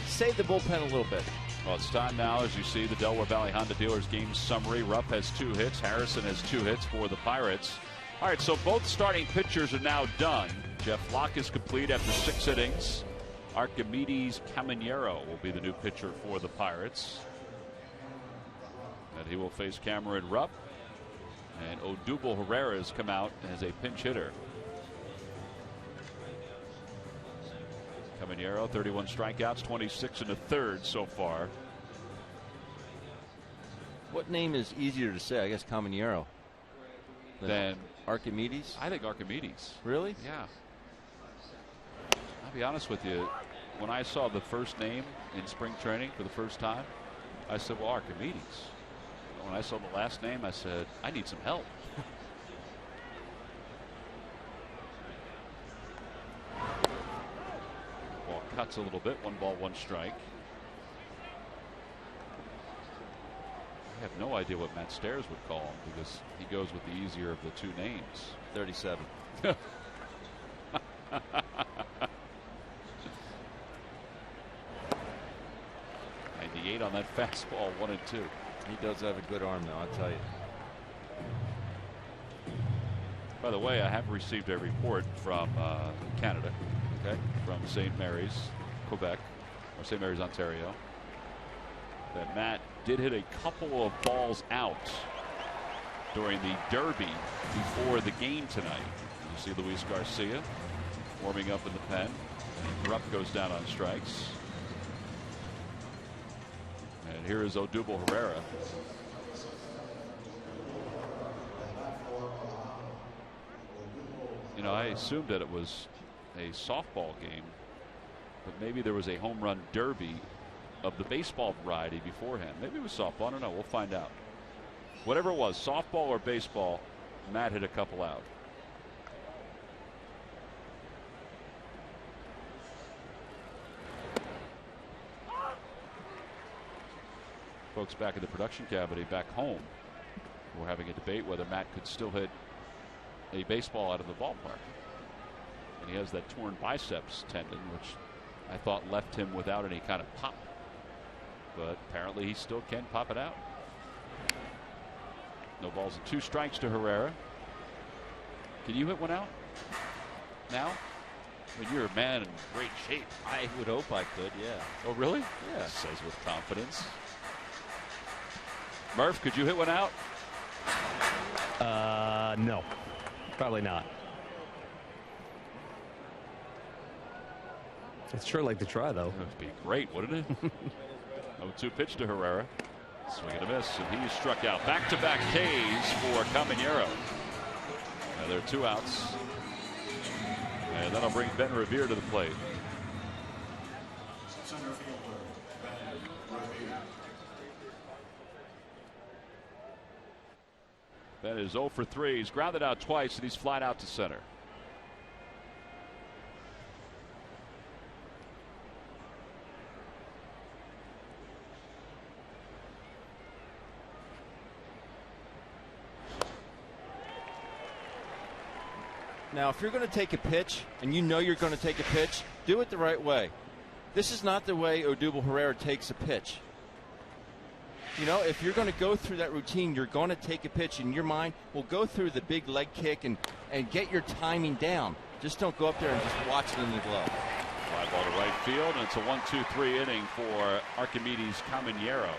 save the bullpen a little bit. Well, it's time now, as you see, the Delaware Valley Honda Dealers game summary. Rupp has 2 hits. Harrison has 2 hits for the Pirates. All right, so both starting pitchers are now done. Jeff Locke is complete after 6 innings. Archimedes Caminero will be the new pitcher for the Pirates. And he will face Cameron Rupp. And Odubel Herrera has come out as a pinch hitter. Caminero, 31 strikeouts, 26 1/3 so far. What name is easier to say? I guess Caminero. Than Archimedes? I think Archimedes. Really? Yeah. I'll be honest with you. When I saw the first name in spring training for the first time, I said, well, Archimedes. When I saw the last name, I said, I need some help. Ball cuts a little bit. 1 ball, 1 strike. I have no idea what Matt Stairs would call him because he goes with the easier of the 2 names. 37. 98 on that fastball, 1 and 2. He does have a good arm, though, I'll tell you. By the way, I have received a report from Canada, okay, from St. Mary's, Quebec, or St. Mary's, Ontario, that Matt did hit a couple of balls out during the Derby before the game tonight. You see Luis Garcia warming up in the pen. Rupp goes down on strikes. And here is Odubel Herrera. You know, I assumed that it was a softball game, but maybe there was a home run derby of the baseball variety beforehand. Maybe it was softball. I don't know. We'll find out. Whatever it was, softball or baseball, Matt hit a couple out. Folks back in the production cavity back home were having a debate whether Matt could still hit a baseball out of the ballpark. And he has that torn biceps tendon, which I thought left him without any kind of pop. But apparently he still can pop it out. No balls and 2 strikes to Herrera. Can you hit one out now? I mean, you're a man in great shape. I would hope I could, yeah. Oh, really? Yeah. Says with confidence. Murph, could you hit one out? No, probably not. I'd sure like to try, though. It would be great, wouldn't it? 0-2 pitch to Herrera. Swing and a miss, and he's struck out. Back-to-back Ks for Caminero. Now there are 2 outs. And that'll bring Ben Revere to the plate. Center fielder, Ben Revere. Ben is 0 for 3. He's grounded out twice, and he's flied out to center. Now, if you're going to take a pitch, and you know you're going to take a pitch, do it the right way. This is not the way Odubel Herrera takes a pitch. You know, if you're going to go through that routine, you're going to take a pitch in your mind. Well, go through the big leg kick and get your timing down. Just don't go up there and just watch it in the glove. Fly ball to right field, and it's a 1-2-3 inning for Archimedes Caminero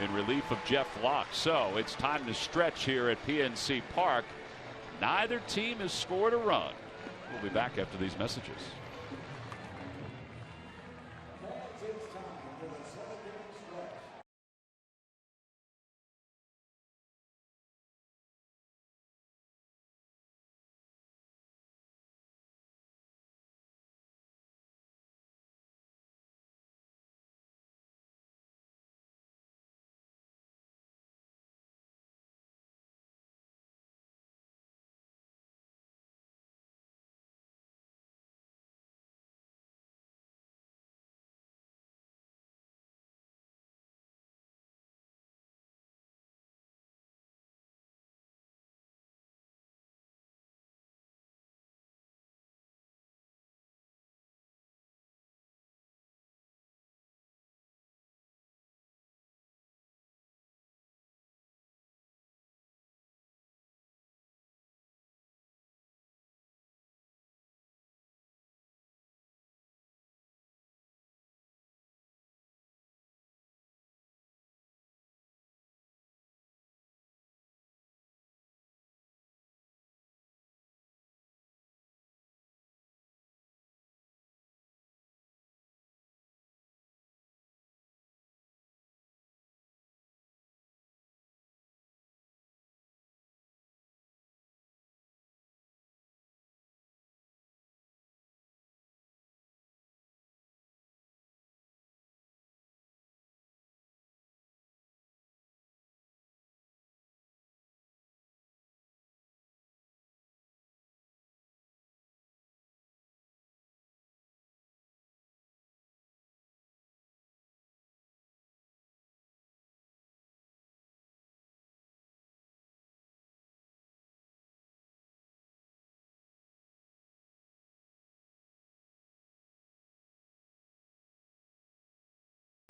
in relief of Jeff Locke. So it's time to stretch here at PNC Park. Neither team has scored a run. We'll be back after these messages.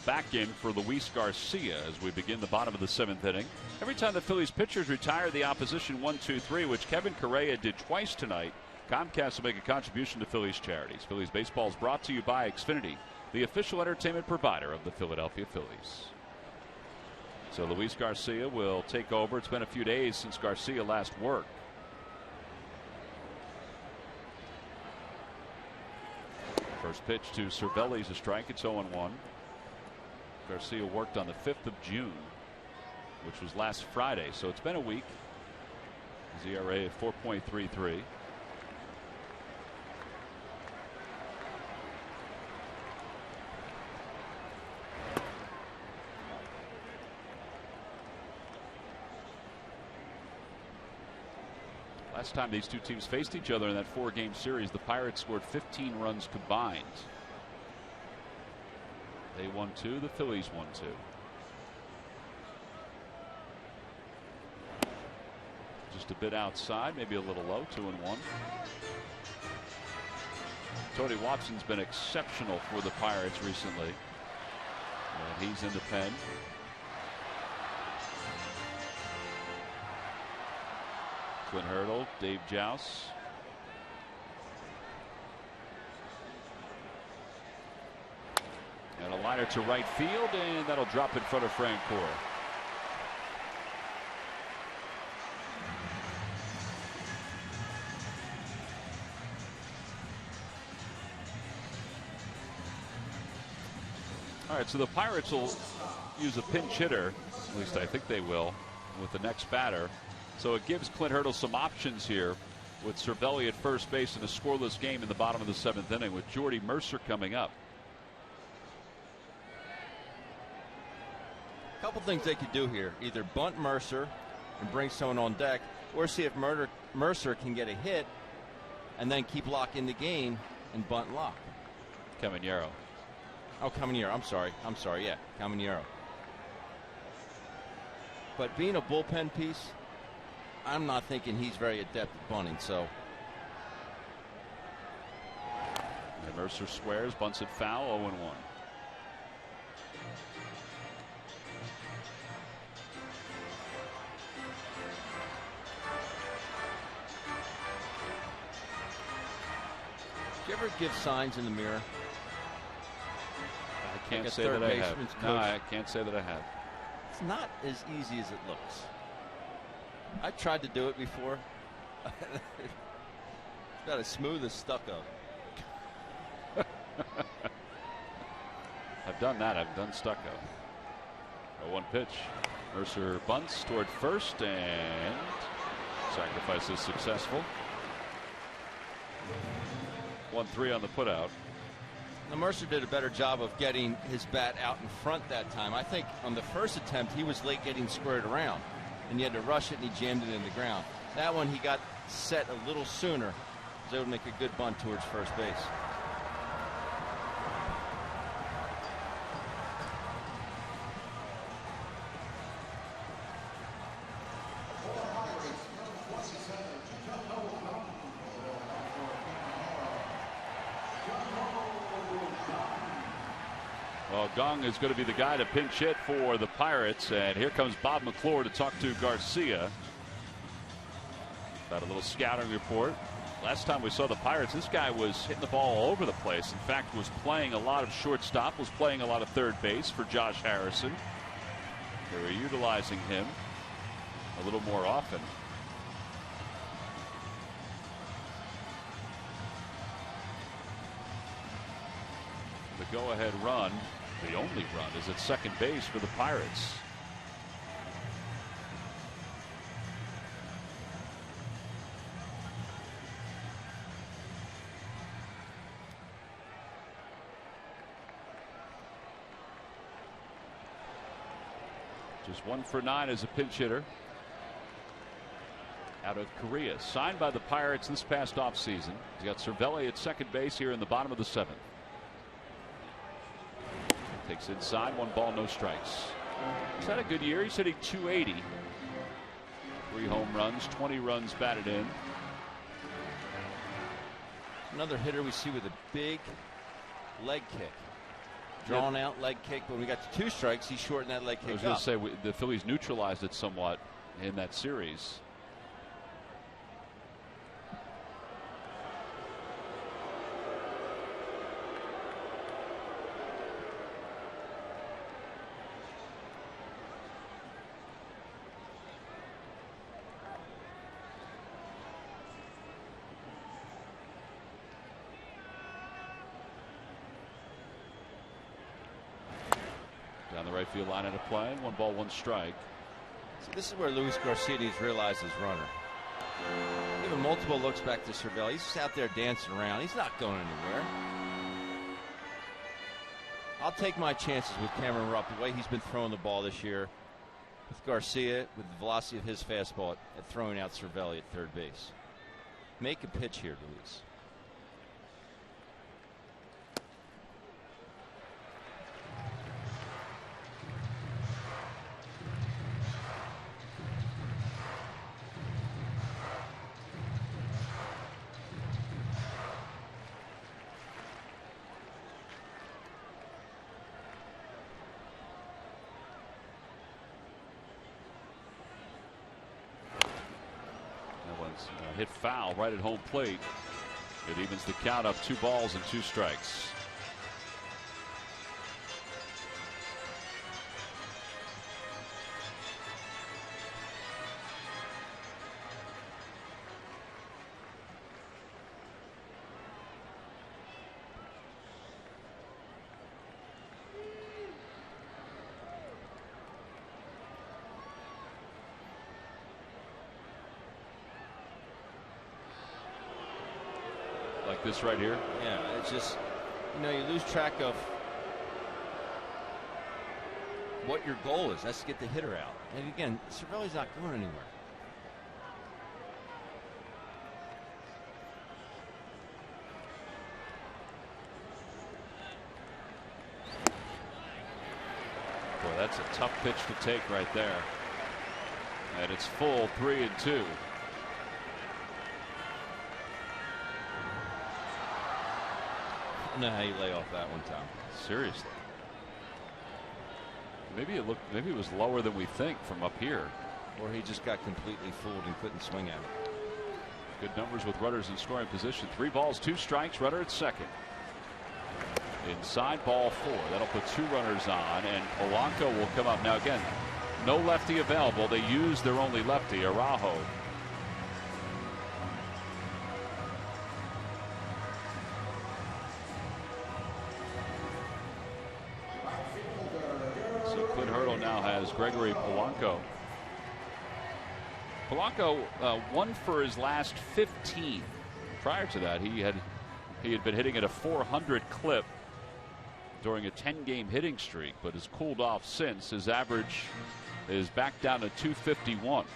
Back in for Luis Garcia as we begin the bottom of the 7th inning. Every time the Phillies pitchers retire the opposition 1-2-3, which Kevin Correa did twice tonight, Comcast will make a contribution to Phillies charities. Phillies baseball is brought to you by Xfinity, the official entertainment provider of the Philadelphia Phillies. So Luis Garcia will take over. It's been a few days since Garcia last worked. First pitch to Cervelli is a strike. It's 0-1. Garcia worked on the 5th of June, which was last Friday. So it's been a week. His ERA at 4.33. Last time these two teams faced each other in that 4-game series, the Pirates scored 15 runs combined. They won 2, the Phillies won 2. Just a bit outside, maybe a little low, 2-1. Tony Watson's been exceptional for the Pirates recently. And he's in the pen. Clint Hurdle, Dave Jouse. And a liner to right field, and that'll drop in front of Frank Gore. All right, so the Pirates will use a pinch hitter, at least I think they will, with the next batter. So it gives Clint Hurdle some options here with Cervelli at first base in a scoreless game in the bottom of the 7th inning with Jordy Mercer coming up. A couple things they could do here. Either bunt Mercer and bring someone on deck, or see if Mercer can get a hit and then keep Locke in the game and bunt Locke. Caminero. Oh, Caminero. I'm sorry. Yeah, Caminero. But being a bullpen piece, I'm not thinking he's very adept at bunting. So. And Mercer squares, bunts it foul, 0-1. Do you ever give signs in the mirror? I can't say that I have. No, I can't say that I have. It's not as easy as it looks. I tried to do it before. It's about as smooth as stucco. I've done that. I've done stucco. 0-1 pitch. Mercer bunts toward first, and sacrifice is successful. 1-3 on the putout. Now Mercer did a better job of getting his bat out in front that time. I think on the first attempt he was late getting squared around, and he had to rush it, and he jammed it in the ground. That one he got set a little sooner, so it would make a good bunt towards first base. Well, Gong is going to be the guy to pinch hit for the Pirates, and here comes Bob McClure to talk to Garcia. Got a little scouting report. Last time we saw the Pirates, this guy was hitting the ball all over the place. In fact, was playing a lot of shortstop, was playing a lot of third base for Josh Harrison. They were utilizing him a little more often. The go-ahead run, the only run, is at second base for the Pirates. Just 1 for 9 as a pinch hitter out of Korea. Signed by the Pirates this past offseason. He's got Cervelli at second base here in the bottom of the 7th. Takes inside, 1 ball, no strikes. He's had a good year. He's hitting .280. 3 home runs, 20 runs batted in. Another hitter we see with a big leg kick. Drawn out leg kick. When we got to 2 strikes, he shortened that leg kick. I was going to say the Phillies neutralized it somewhat in that series. Down the right field line at a play. 1 ball, 1 strike. So this is where Luis Garcia needs to realize his runner. Giving multiple looks back to Cervelli. He's just out there dancing around. He's not going anywhere. I'll take my chances with Cameron Rupp, the way he's been throwing the ball this year. With Garcia, with the velocity of his fastball at throwing out Cervelli at third base. Make a pitch here, Luis. Hit foul right at home plate. It evens the count up. 2 balls and 2 strikes. Like this right here. Yeah, it's just, you lose track of what your goal is. That's to get the hitter out. And again, Cervelli's not going anywhere. Boy, that's a tough pitch to take right there. And it's full 3-2. I don't know how you lay off that one, Tom. Seriously. Maybe it was lower than we think from up here. Or he just got completely fooled and couldn't swing at it. Good numbers with runners in scoring position. 3 balls, 2 strikes. Runner at second. Inside, ball 4. That'll put 2 runners on, and Polanco will come up. Now again, no lefty available. They use their only lefty, Araujo. Gregory Polanco. Polanco won for his last 15. Prior to that, he had been hitting at a 400 clip during a 10-game hitting streak, but has cooled off since. His average is back down to 251.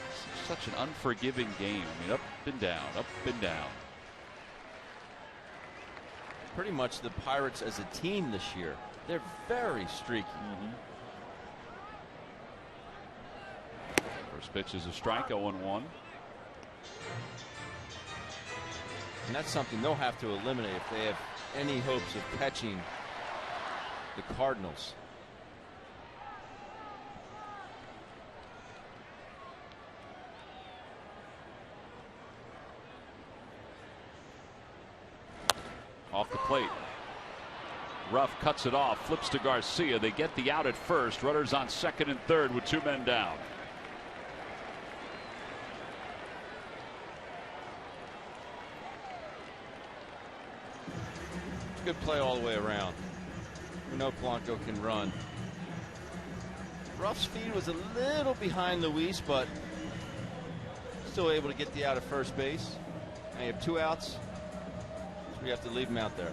It's such an unforgiving game. I mean, up and down, up and down. Pretty much the Pirates as a team this year. They're very streaky. First pitch is a strike, 0-1. And that's something they'll have to eliminate if they have any hopes of catching the Cardinals. Off the plate. Ruff cuts it off, flips to Garcia. They get the out at first. Runners on second and third with 2 men down. Good play all the way around. We know Polanco can run. Ruff's speed was a little behind Luis, but still able to get the out at first base. Now you have 2 outs, so we have to leave him out there.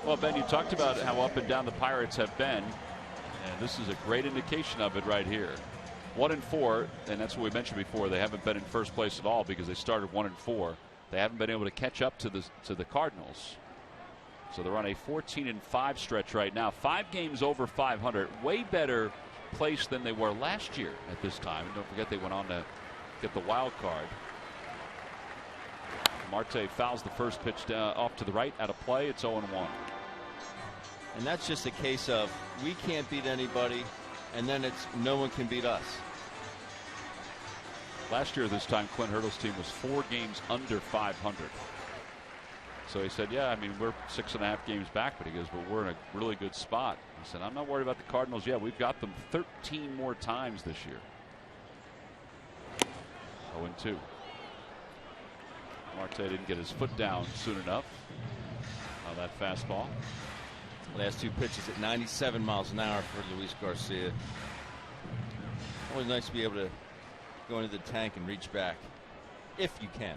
Well, Ben, you talked about how up and down the Pirates have been, and this is a great indication of it right here. 1-4, and that's what we mentioned before. They haven't been in first place at all because they started 1-4. They haven't been able to catch up to the Cardinals. So they're on a 14-5 stretch right now. 5 games over 500. Way better place than they were last year at this time. And don't forget they went on to get the wild card. Marte fouls the first pitch off to the right out of play. It's 0-1. And that's just a case of we can't beat anybody, and then it's no one can beat us. Last year this time Clint Hurdle's team was 4 games under 500. So he said, yeah, I mean, we're 6.5 games back, but he goes, but we're in a really good spot. He said, I'm not worried about the Cardinals yet. We've got them 13 more times this year. 0-2. Marte didn't get his foot down soon enough. that fastball. Last 2 pitches at 97 miles an hour for Luis Garcia. Always nice to be able to go into the tank and reach back, if you can.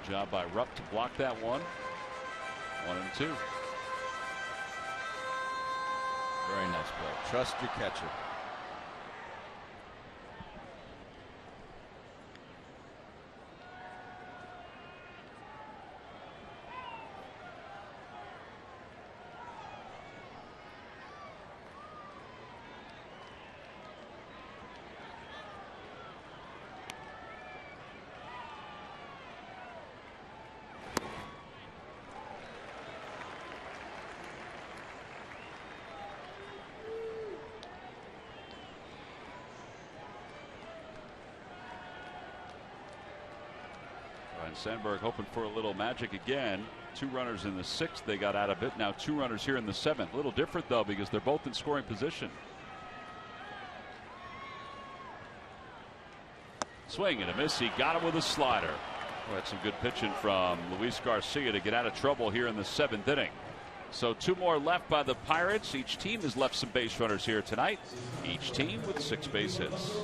Job by Rupp to block that one. 1-2. Very nice play. Trust your catcher. Sandberg hoping for a little magic again. 2 runners in the 6th. They got out of it. Now 2 runners here in the 7th. A little different though because they're both in scoring position. Swing and a miss. He got him with a slider. Well, that's some good pitching from Luis Garcia to get out of trouble here in the 7th inning. So 2 more left by the Pirates. Each team has left some base runners here tonight. Each team with 6 base hits.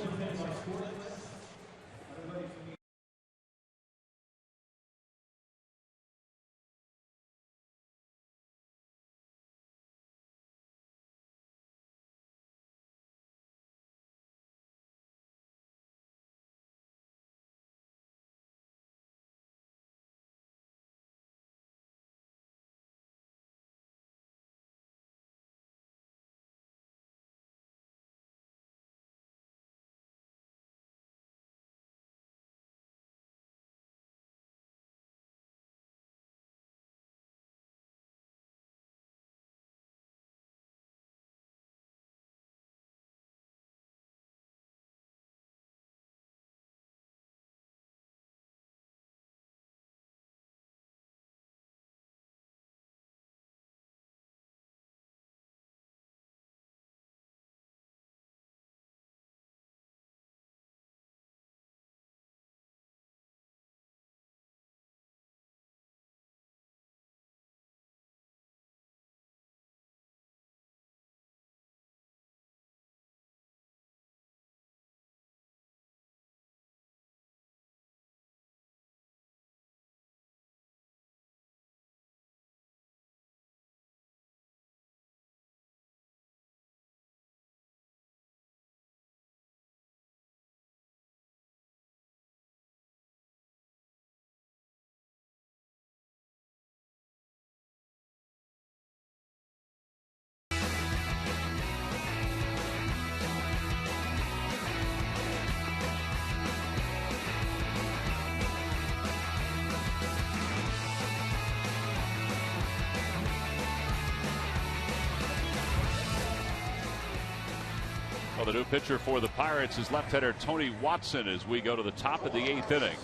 Well, the new pitcher for the Pirates is left-hander Tony Watson as we go to the top of the 8th inning.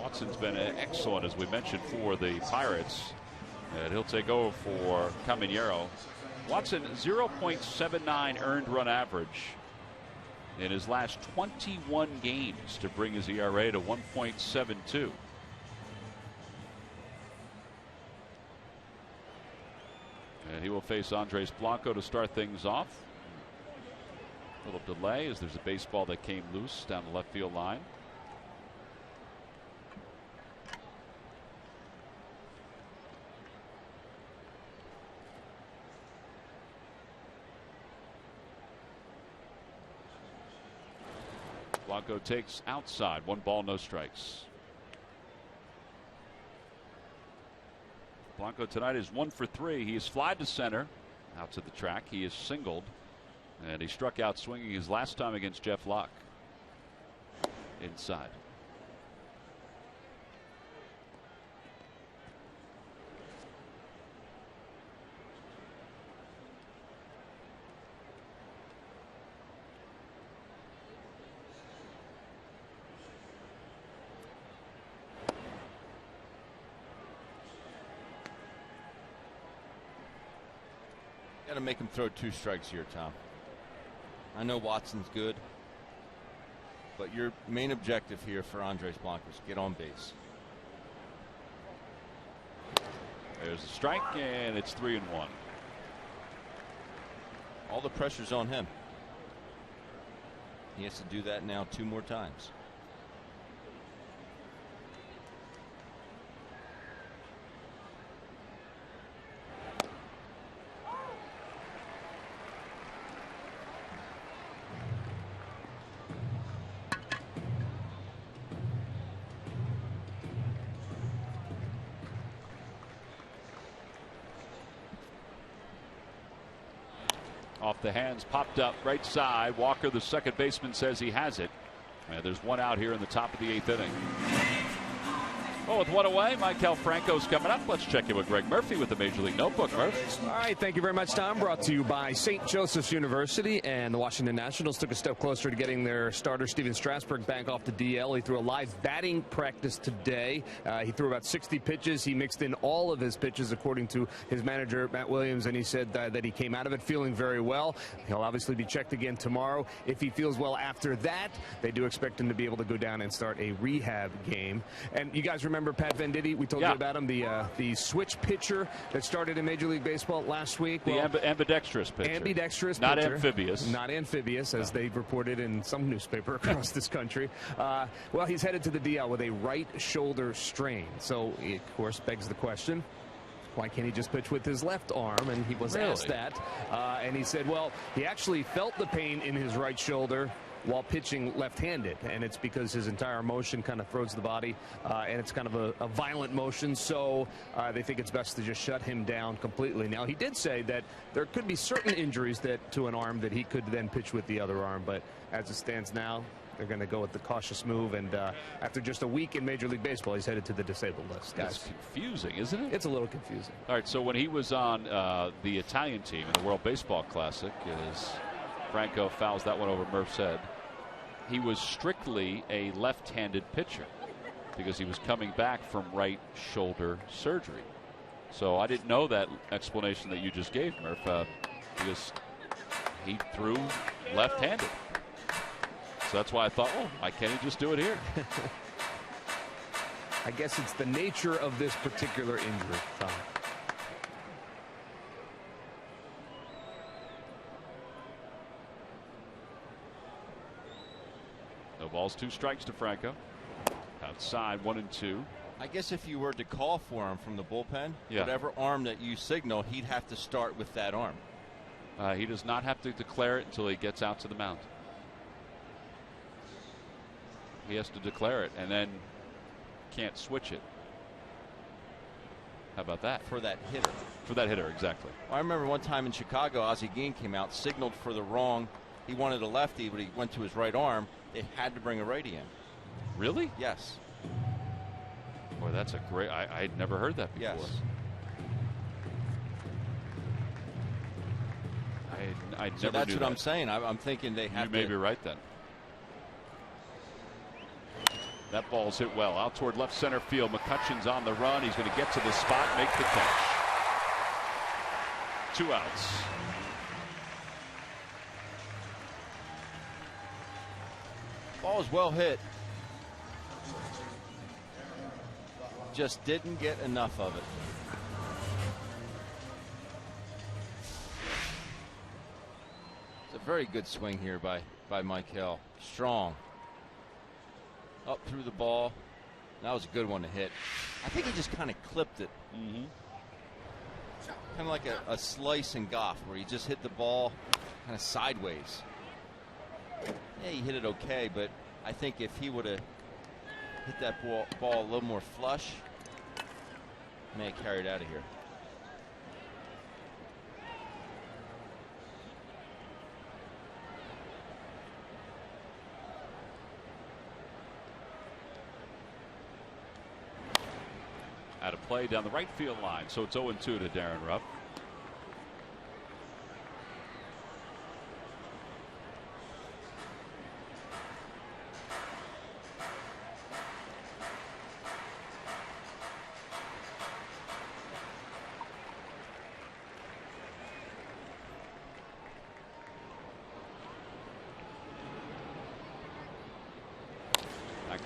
Watson's been excellent, as we mentioned, for the Pirates. And he'll take over for Caminero. Watson, 0.79 earned run average in his last 21 games to bring his ERA to 1.72. And he will face Andres Blanco to start things off. A little delay as there's a baseball that came loose down the left field line. Blanco takes outside. 1 ball, no strikes. Blanco tonight is 1 for 3. He has flied to center out to the track. He is singled. And he struck out swinging his last time against Jeff Locke. Inside. Got to make him throw 2 strikes here, Tom. I know Watson's good, but your main objective here for Andres Blanco is get on base. There's a strike, and it's 3-1. All the pressure's on him. He has to do that now 2 more times. Off the hands, popped up right side. Walker, the second baseman, says he has it. And there's 1 out here in the top of the 8th inning. Oh, with 1 away, Michael Franco's coming up. Let's check in with Greg Murphy with the Major League Notebook. Murph. All right, thank you very much, Tom. Brought to you by St. Joseph's University, and the Washington Nationals took a step closer to getting their starter Steven Strasburg back off the DL. He threw a live batting practice today. He threw about 60 pitches. He mixed in all of his pitches, according to his manager, Matt Williams, and he said that he came out of it feeling very well. He'll obviously be checked again tomorrow. If he feels well after that, they do expect him to be able to go down and start a rehab game. And you guys remember Pat Venditti? We told you about him, the switch pitcher that started in Major League Baseball last week. The ambidextrous pitcher. Ambidextrous Not pitcher. amphibious. Not amphibious, as they've reported in some newspaper across this country. Well, he's headed to the DL with a right shoulder strain. So, it, of course, begs the question, why can't he just pitch with his left arm? And he was asked that. And he said, well, he actually felt the pain in his right shoulder while pitching left-handed, and it's because his entire motion kind of throws the body, and it's kind of a violent motion, so they think it's best to just shut him down completely. Now, he did say that there could be certain injuries to an arm that he could then pitch with the other arm, but as it stands now, they're going to go with the cautious move, and after just a week in Major League Baseball, he's headed to the disabled list. That's confusing, isn't it? It's a little confusing. All right, so when he was on the Italian team in the World Baseball Classic, as Franco fouls that one over Murph's head, he was strictly a left-handed pitcher because he was coming back from right shoulder surgery. So I didn't know that explanation that you just gave, Murph, because he threw left-handed. So that's why I thought, oh, why can't he just do it here? I guess it's the nature of this particular injury, Tom. No balls, 2 strikes to Franco. Outside, 1-2. I guess if you were to call for him from the bullpen, whatever arm that you signal, he'd have to start with that arm. He does not have to declare it until he gets out to the mound. He has to declare it and then can't switch it. How about that? For that hitter. For that hitter, exactly. I remember one time in Chicago, Ozzie Guillen came out, signaled for the wrong. He wanted a lefty, but he went to his right arm. They had to bring a righty in. Really? Yes. Boy, that's a great. I'd never heard that before. Yes. I So never that's knew what that. I'm saying. I'm thinking they have You may be right then. That ball's hit well out toward left center field. McCutcheon's on the run. He's going to get to the spot, make the catch. 2 outs. Ball is well hit. Just didn't get enough of it. It's a very good swing here by Mike Hill. Strong. Up through the ball. That was a good one to hit. I think he just kind of clipped it. Mm-hmm. Kind of like a slice and Goff, where he just hit the ball kind of sideways. Yeah, he hit it okay, but I think if he would have hit that ball a little more flush, may have carried out of here. Out of play down the right field line. So it's 0-2 to Darren Rupp.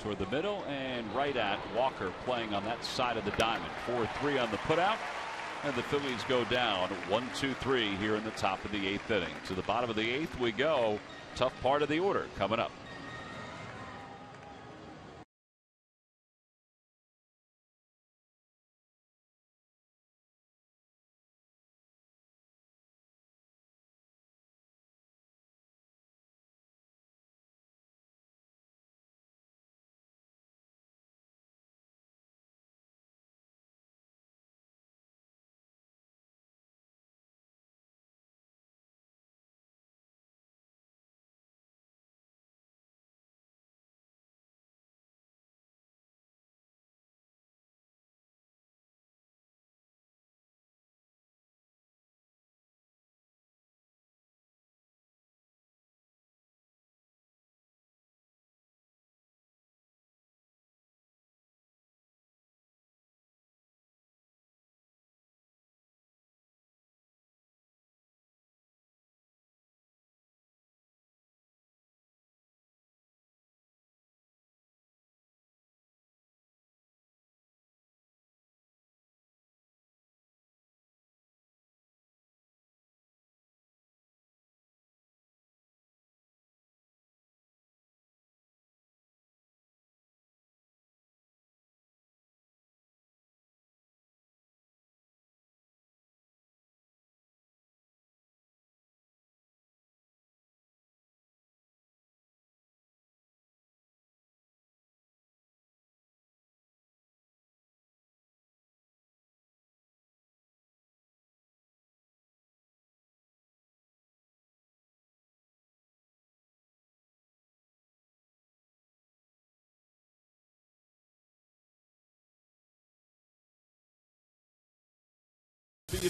toward the middle and right at Walker playing on that side of the diamond. 4-3 on the putout. And the Phillies go down 1-2-3 here in the top of the 8th inning. To the bottom of the 8th we go. Tough part of the order coming up.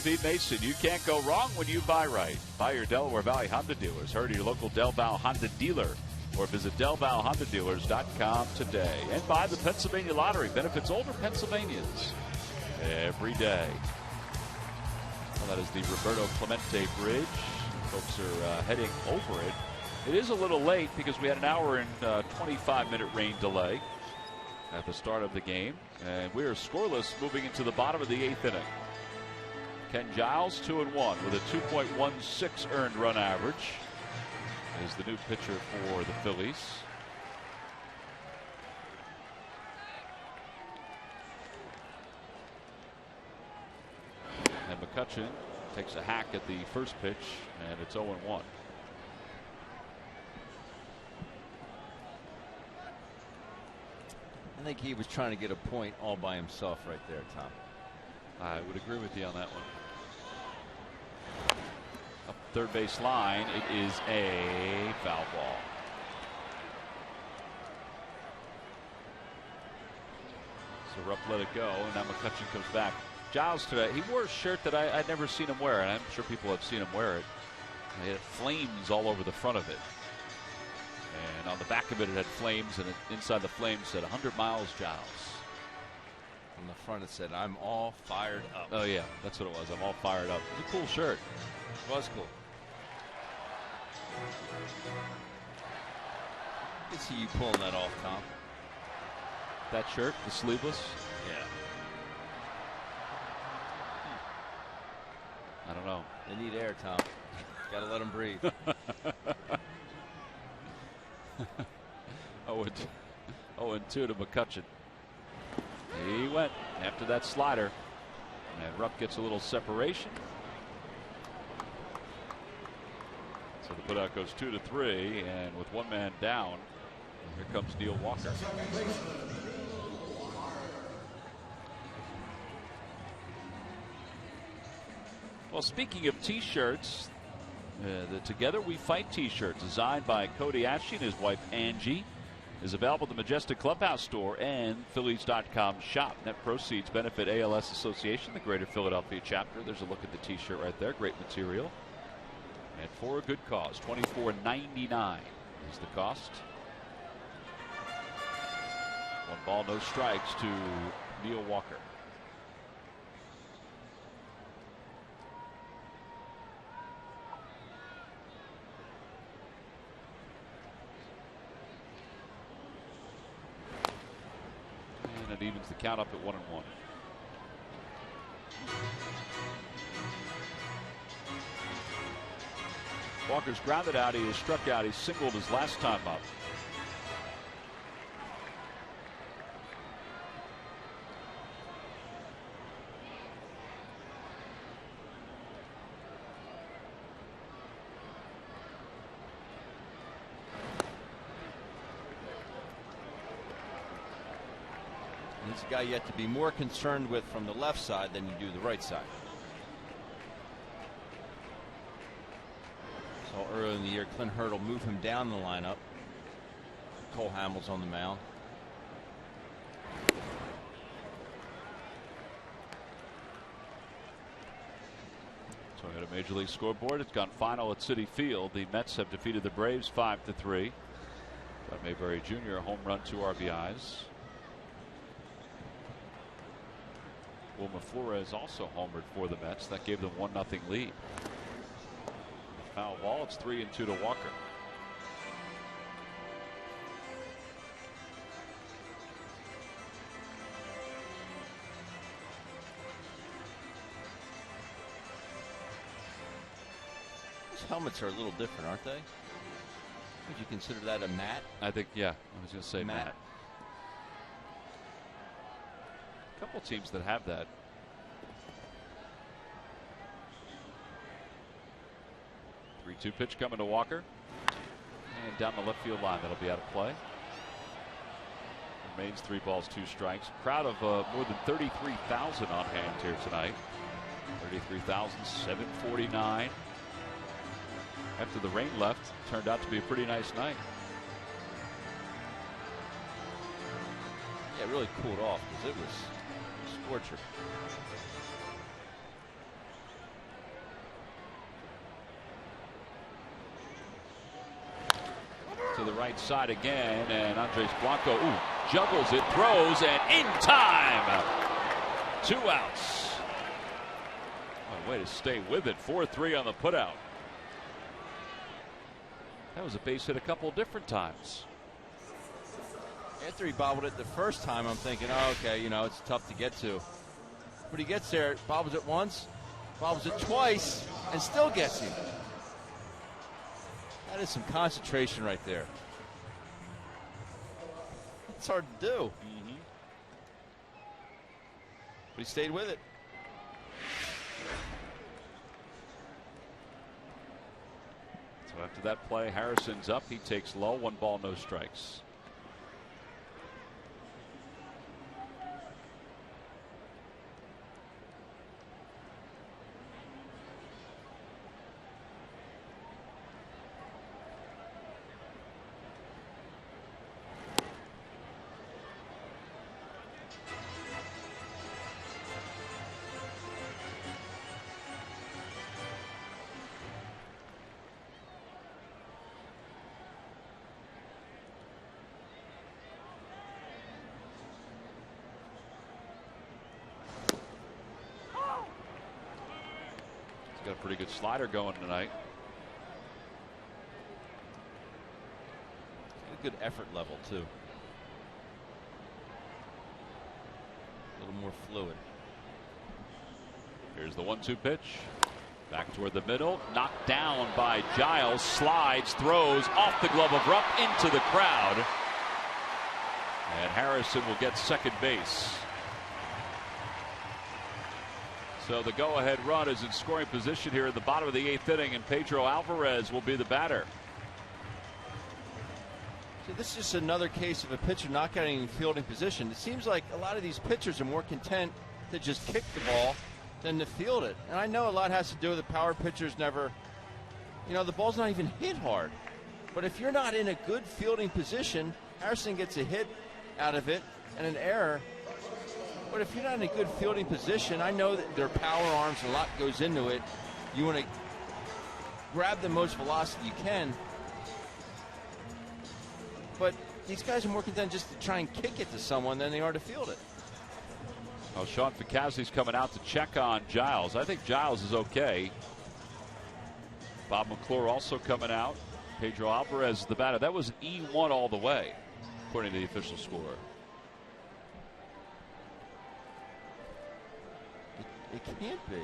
Beat Mason, you can't go wrong when you buy right. Buy your Delaware Valley Honda dealers. Hurry to your local Del Val Honda dealer or visit DelValHondaDealers.com today. And buy the Pennsylvania Lottery. Benefits older Pennsylvanians every day. Well, that is the Roberto Clemente Bridge. Folks are heading over it. It is a little late because we had an hour and 25-minute rain delay at the start of the game. And we are scoreless moving into the bottom of the 8th inning. Ken Giles 2-1 with a 2.16 earned run average is the new pitcher for the Phillies. And McCutchen takes a hack at the first pitch and it's 0-1. I think he was trying to get a point all by himself right there, Tom. I would agree with you on that one. Up third base line, it is a foul ball. So Rupp let it go, and now McCutchen comes back. Giles today, he wore a shirt that I'd never seen him wear, and I'm sure people have seen him wear it. It had flames all over the front of it. And on the back of it, it had flames, and inside the flames said 100 miles, Giles. On the front it said, "I'm all fired up." Oh yeah, that's what it was. I'm all fired up. It's a cool shirt. It was cool. I can see you pulling that off, Tom. That shirt, the sleeveless. Yeah. I don't know. They need air, Tom. Got to let them breathe. 0-2 to McCutchen. He went after that slider, and Rupp gets a little separation. So the putout goes 2-3, and with one man down, here comes Neil Walker. Well, speaking of T-shirts, the Together We Fight T-shirt, designed by Cody Ashley and his wife Angie, is available at the Majestic Clubhouse store and Phillies.com shop. Net proceeds benefit ALS Association, the Greater Philadelphia chapter. There's a look at the T-shirt right there. Great material. And for a good cause. $24.99 is the cost. 1 ball, no strikes to Neil Walker. and evens the count up at 1-1. Walker's grounded out. He has struck out. He singled his last time up. He's a guy you have to be more concerned with from the left side than you do the right side. So earlier in the year, Clint Hurdle moved him down the lineup. Cole Hamels on the mound. So we got a Major League scoreboard. It's gone final at Citi Field. The Mets have defeated the Braves 5-3. Bud Mayberry Jr. a home run, 2 RBIs. Wilmer Flores also homered for the Mets. That gave them 1-0 lead. Foul ball. It's 3-2 to Walker. Those helmets are a little different, aren't they? Would you consider that a matte? I think, yeah. I was going to say matte. A couple teams that have that. Three-two pitch coming to Walker, and down the left field line. That'll be out of play. Remains 3 balls, 2 strikes. Crowd of more than 33,000 on hand here tonight. 33,749. After the rain left, turned out to be a pretty nice night. Yeah, it really cooled off because it was scorcher. To the right side again, and Andres Blanco juggles it, throws, and in time. 2 outs. Oh, way to stay with it. 4-3 on the putout. That was a base hit a couple different times. After he bobbled it the first time, I'm thinking, oh, okay, you know, it's tough to get to. But he gets there, bobbles it once, bobbles it twice, and still gets him. That is some concentration right there. It's hard to do. But he stayed with it. So after that play, Harrison's up. He takes low. 1 ball, no strikes. Got a pretty good slider going tonight. A good effort level, too. A little more fluid. Here's the 1-2 pitch. Back toward the middle. Knocked down by Giles. Slides, throws off the glove of Rupp into the crowd. And Harrison will get second base. So the go-ahead run is in scoring position here at the bottom of the 8th inning, and Pedro Alvarez will be the batter. So this is just another case of a pitcher not getting in fielding position. It seems like a lot of these pitchers are more content to just kick the ball than to field it. And I know a lot has to do with the power pitchers never, you know, the ball's not even hit hard. But if you're not in a good fielding position, Harrison gets a hit out of it and an error. But if you're not in a good fielding position, I know that their power arms, a lot goes into it. You want to grab the most velocity you can. But these guys are more content just to try and kick it to someone than they are to field it. Well, Sean Ficazzi's coming out to check on Giles. I think Giles is okay. Bob McClure also coming out. Pedro Alvarez, the batter. That was an E1 all the way, according to the official score. It can't be.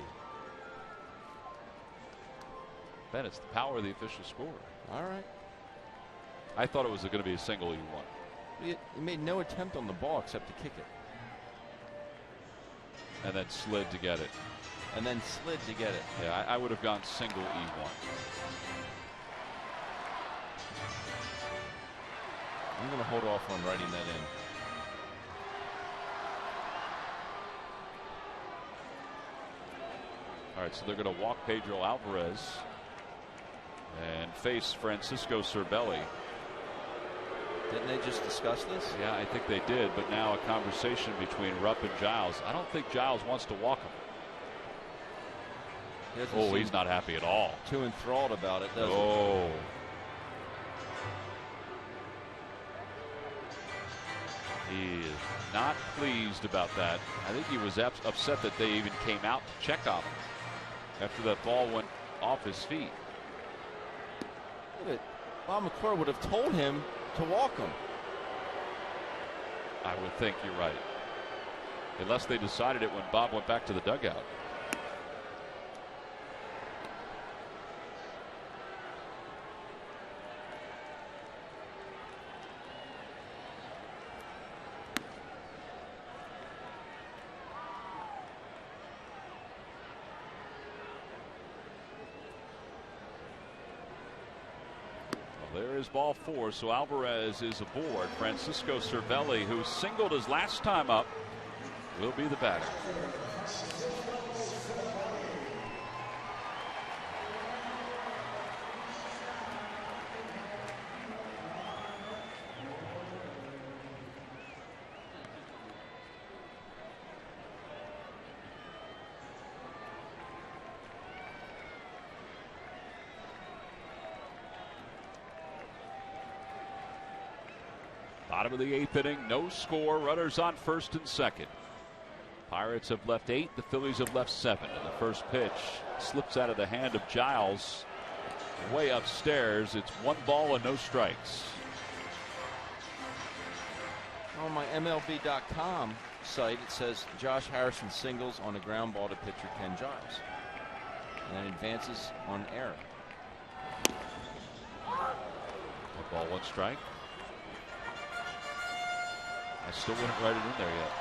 Ben, it's the power of the official score. All right. I thought it was going to be a single he won. He made no attempt on the ball except to kick it. And then slid to get it. Yeah, I would have gone single E1. I'm going to hold off on writing that in. All right, so they're going to walk Pedro Alvarez and face Francisco Cervelli. Didn't they just discuss this? Yeah, I think they did, but now a conversation between Rupp and Giles. I don't think Giles wants to walk him. He's not happy at all. Too enthralled about it, doesn't he? Oh. He is not pleased about that. I think he was upset that they even came out to check on him after that ball went off his feet. Bob McClure would have told him to walk him. I would think you're right. Unless they decided it when Bob went back to the dugout. There is ball 4, so Alvarez is aboard. Francisco Cervelli, who singled his last time up, will be the batter. Bottom of the 8th inning, no score, runners on first and second. Pirates have left 8, the Phillies have left 7. And the first pitch slips out of the hand of Giles way upstairs. It's 1 ball and no strikes. On my MLB.com site, it says Josh Harrison singles on a ground ball to pitcher Ken Giles. And then advances on error. 1 ball, 1 strike. I still wouldn't write it in there yet.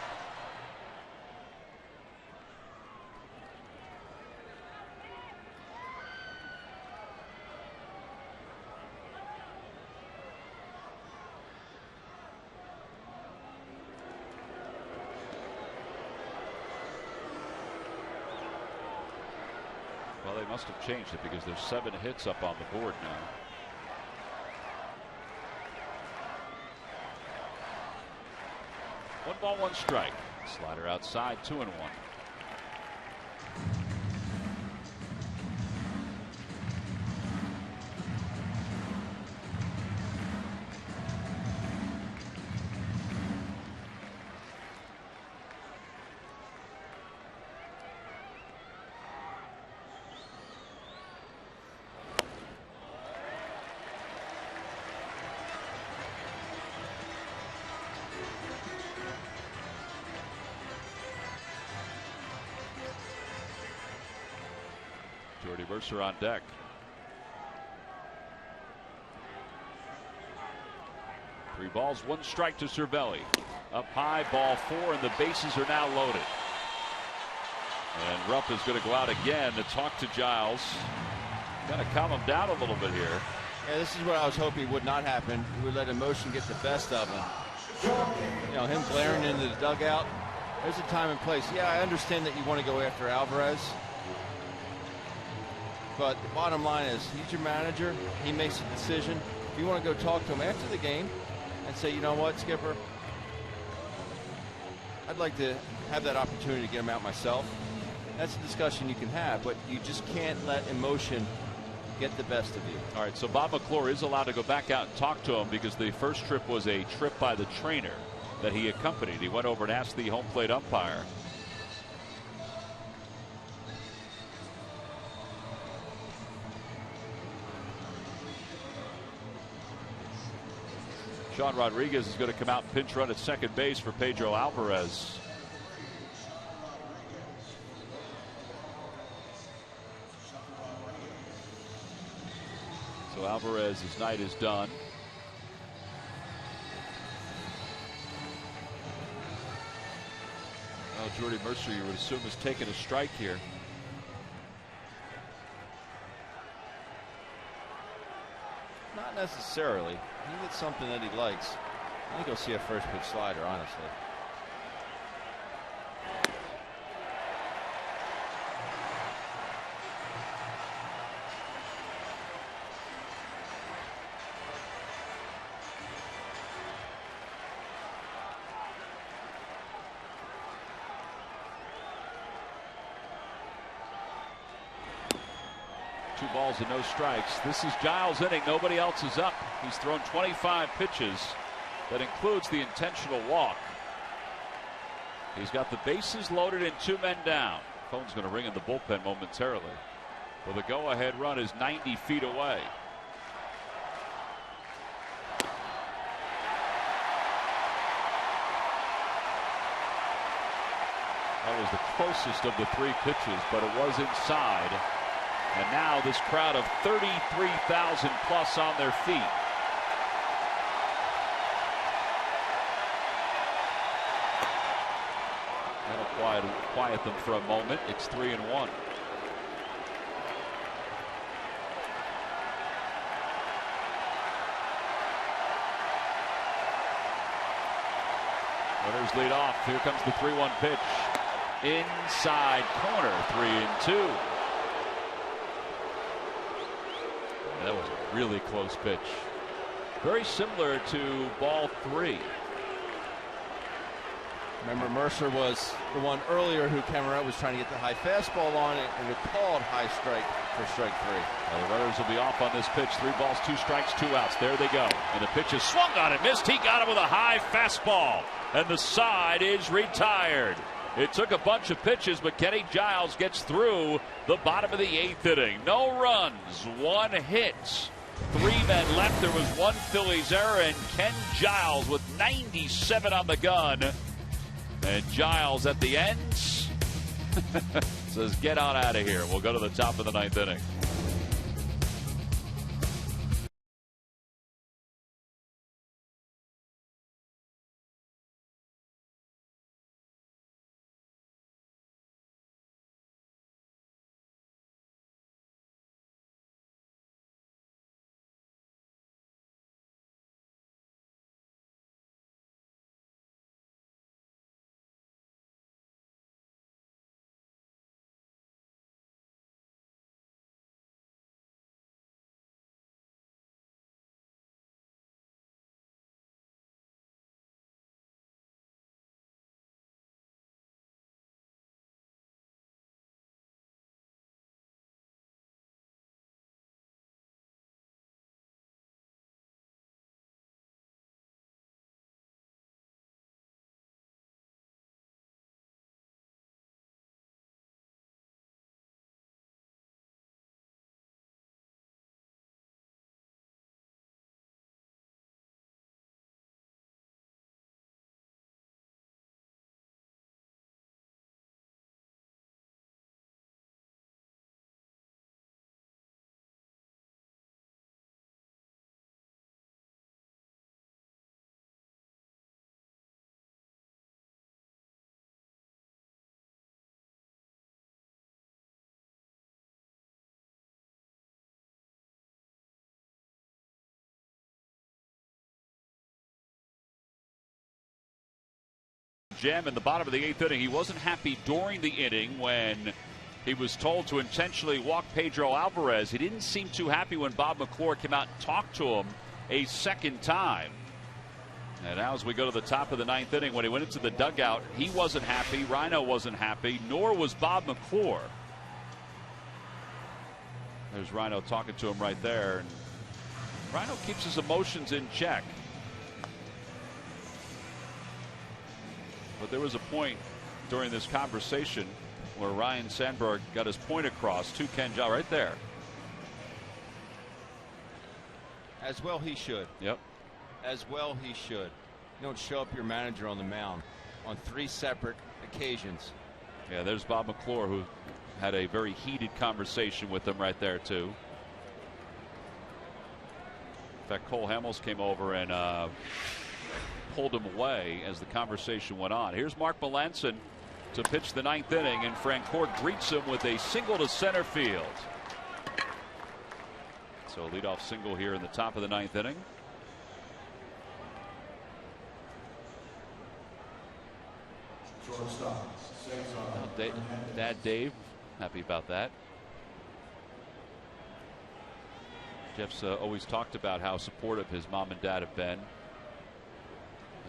Well, they must have changed it because there's 7 hits up on the board now. One ball, 1 strike. Slider outside, 2-1. Jordy Mercer on deck. Three balls, 1 strike to Cervelli. Up high, ball 4, and the bases are now loaded. And Rupp is going to go out again to talk to Giles. Got to calm him down a little bit here. Yeah, this is what I was hoping would not happen. He would let emotion get the best of him. You know, him glaring into the dugout. There's a time and place. Yeah, I understand that you want to go after Alvarez. But the bottom line is, he's your manager. He makes a decision. If you want to go talk to him after the game and say, you know what, Skipper, I'd like to have that opportunity to get him out myself. That's a discussion you can have, but you just can't let emotion get the best of you. All right, so Bob McClure is allowed to go back out and talk to him because the first trip was a trip by the trainer that he accompanied. He went over and asked the home plate umpire. Sean Rodriguez is going to come out and pinch run at second base for Pedro Alvarez. So Alvarez's night is done. Well, Jordy Mercer, you would assume, is taking a strike here. Not necessarily. He gets something that he likes. I think he'll see a first pitch slider, honestly. Two balls and no strikes. This is Giles' inning. Nobody else is up. He's thrown 25 pitches. That includes the intentional walk. He's got the bases loaded and 2 men down. Phone's going to ring in the bullpen momentarily. Well, the go-ahead run is 90 feet away. That was the closest of the 3 pitches, but it was inside. And now this crowd of 33,000 plus on their feet. That'll quiet them for a moment. It's 3-1. Runners lead off. Here comes the 3-1 pitch. Inside corner. 3-2. That was a really close pitch. Very similar to ball 3. Remember, Mercer was the one earlier who Cameron was trying to get the high fastball on it and it called high strike for strike 3. Well, the runners will be off on this pitch. 3 balls, 2 strikes, 2 outs. There they go. And the pitch is swung on and missed. He got it with a high fastball. And the side is retired. It took a bunch of pitches, but Kenny Giles gets through the bottom of the 8th inning. No runs, 1 hit. 3 men left. There was 1 Phillies error, and Ken Giles with 97 on the gun. And Giles at the end says, get on out of here. We'll go to the top of the 9th inning. Jam in the bottom of the 8th inning. He wasn't happy during the inning when he was told to intentionally walk Pedro Alvarez. He didn't seem too happy when Bob McClure came out and talked to him a second time. And now as we go to the top of the 9th inning, when he went into the dugout, he wasn't happy. Rhino wasn't happy, nor was Bob McClure. There's Rhino talking to him right there. And Rhino keeps his emotions in check. But there was a point during this conversation where Ryan Sandberg got his point across to Ken Giles right there. As well he should. Yep. As well he should. You don't show up your manager on the mound on 3 separate occasions. Yeah, there's Bob McClure, who had a very heated conversation with him right there too. In fact, Cole Hamels came over and pulled him away as the conversation went on. Here's Mark Melancon to pitch the 9th inning, and Francoeur greets him with a single to center field. So a leadoff single here in the top of the 9th inning. Dad Dave, happy about that. Jeff's always talked about how supportive his mom and dad have been.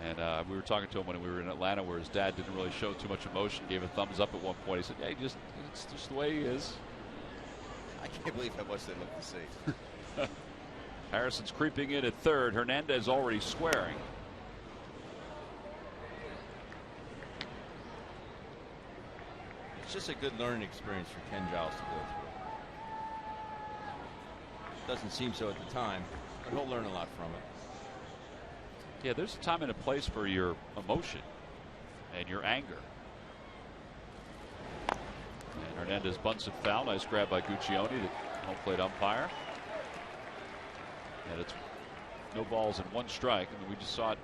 And we were talking to him when we were in Atlanta, where his dad didn't really show too much emotion, gave a thumbs up at one point. He said, yeah, it's just the way he is. I can't believe how much they look to see. Harrison's creeping in at third. Hernandez already squaring. It's just a good learning experience for Ken Giles to go through. Doesn't seem so at the time, but he'll learn a lot from it. Yeah, there's a time and a place for your emotion and your anger. And Hernandez bunts it foul. Nice grab by Guccione, the home plate umpire. And it's no balls and 1 strike. And we just saw it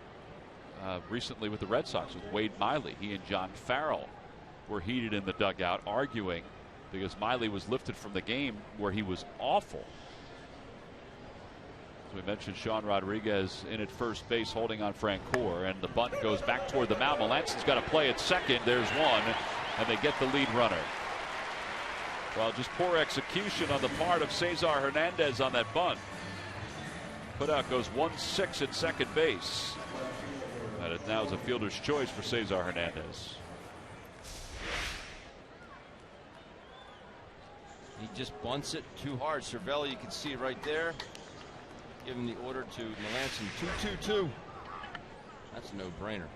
recently with the Red Sox with Wade Miley. He and John Farrell were heated in the dugout, arguing because Miley was lifted from the game where he was awful. As we mentioned, Sean Rodriguez in at first base holding on Francoeur, and the bunt goes back toward the mound. Melancon's got to play at second. There's one, and they get the lead runner. Well, just poor execution on the part of Cesar Hernandez on that bunt. Putout goes 1-6 at second base. And it now is a fielder's choice for Cesar Hernandez. He just bunts it too hard. Cervelli, you can see it right there. Giving the order to Melancon. 2-2-2. That's a no-brainer.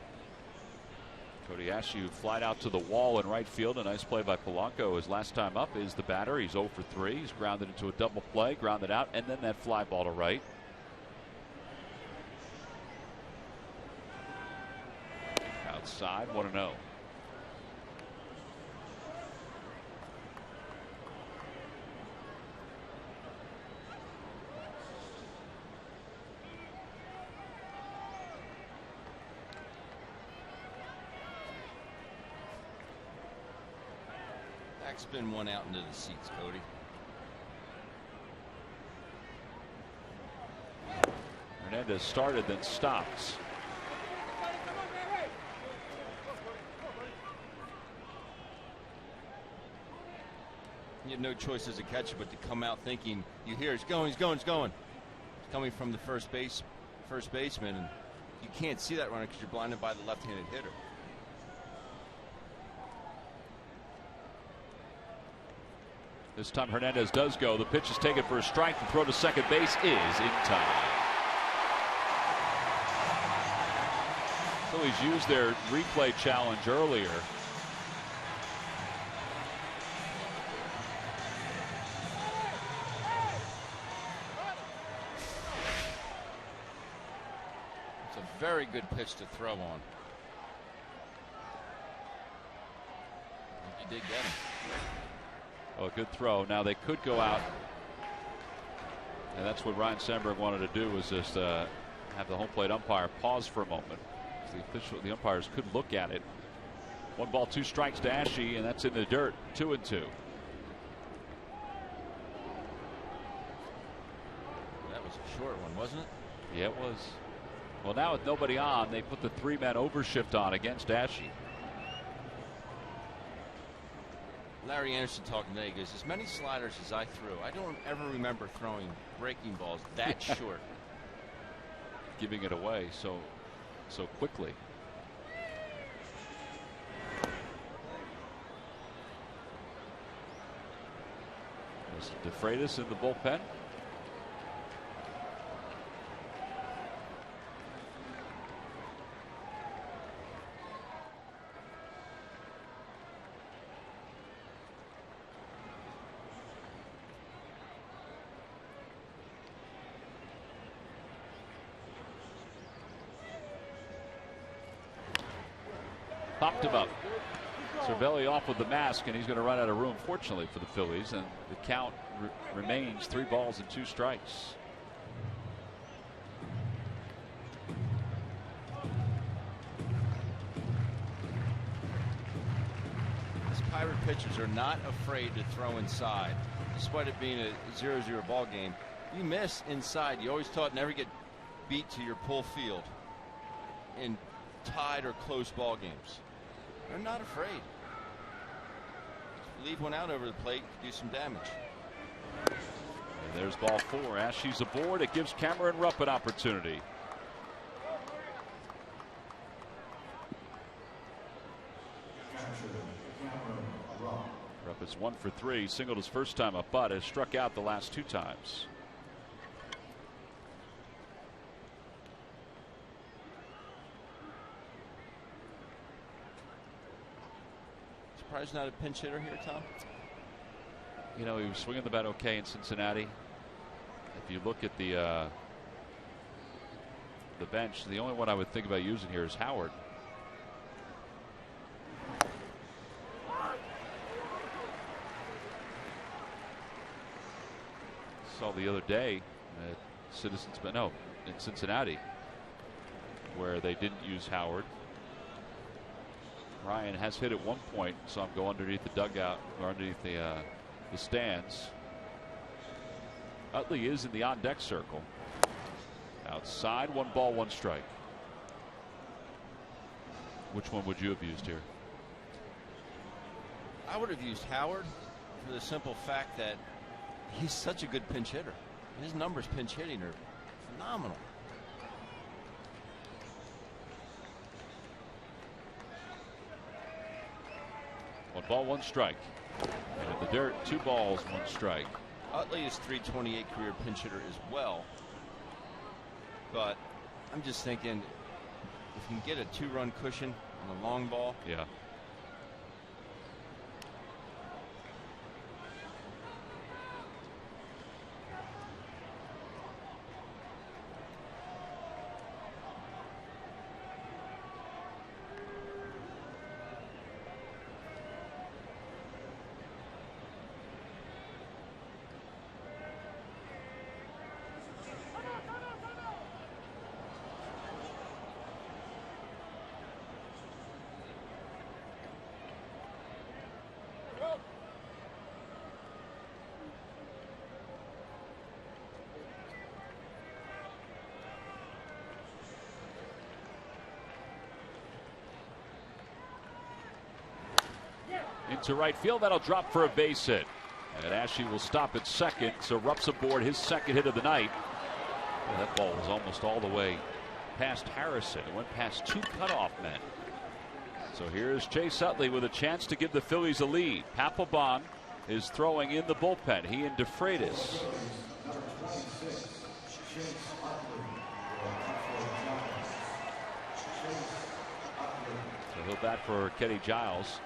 Cody Ashew flied out to the wall in right field. A nice play by Polanco. His last time up is the batter. He's 0 for 3. He's grounded into a double play, grounded out, and then that fly ball to right. Outside, 1-0. Spin one out into the seats, Cody. Hernandez started, then stops. You have no choice as a catcher but to come out thinking, you hear it's going, he's going, he's going. It's coming from the first baseman, and you can't see that runner because you're blinded by the left-handed hitter. This time Hernandez does go. The pitch is taken for a strike. The throw to second base is in time. Phillies used their replay challenge earlier. It's a very good pitch to throw on. You did get him. Oh, a good throw. Now they could go out, and that's what Ryan Sandberg wanted to do, was just have the home plate umpire pause for a moment. The umpires could look at it. 1 ball, 2 strikes to Ashe, and that's in the dirt. 2-2. That was a short one, wasn't it? Yeah, it was. Well, now with nobody on, they put the 3-man overshift on against Ashe. Larry Anderson talking today, goes, as many sliders as I threw, I don't ever remember throwing breaking balls that short. Giving it away so quickly. There's DeFreitas in the bullpen. Popped him up. Cervelli off with the mask, and he's going to run out of room, fortunately for the Phillies, and the count remains 3 balls and 2 strikes. pitchers are not afraid to throw inside, despite it being a 0-0 ball game. You miss inside. You always thought never get beat to your pull field in tied or close ball games. They're not afraid. Leave one out over the plate, do some damage. And there's ball 4. Ashe's aboard. It gives Cameron Rupp an opportunity. Rupp is 1 for 3. Singled his first time up, but has struck out the last 2 times. Surprised not a pinch hitter here, Tom? You know, he was swinging the bat okay in Cincinnati. If you look at the bench, the only one I would think about using here is Howard. Saw the other day at Citizens, but no, in Cincinnati, where they didn't use Howard. Ryan has hit at one point, so I'm going underneath the dugout or underneath the stands. Utley is in the on deck circle. Outside, 1 ball, 1 strike. Which one would you have used here? I would have used Howard for the simple fact that he's such a good pinch hitter. His numbers pinch hitting are phenomenal. One ball, 1 strike. And in the dirt, 2 balls, 1 strike. Utley is .328 career pinch hitter as well. But I'm just thinking if you can get a 2-run cushion on a long ball. Yeah. Into right field. That'll drop for a base hit. And Ashe will stop at second. So Rupp's aboard, his second hit of the night. Well, that ball was almost all the way past Harrison. It went past 2 cutoff men. So here's Chase Utley with a chance to give the Phillies a lead. Papelbon is throwing in the bullpen. He and DeFreitas. So he'll bat for Kenny Giles.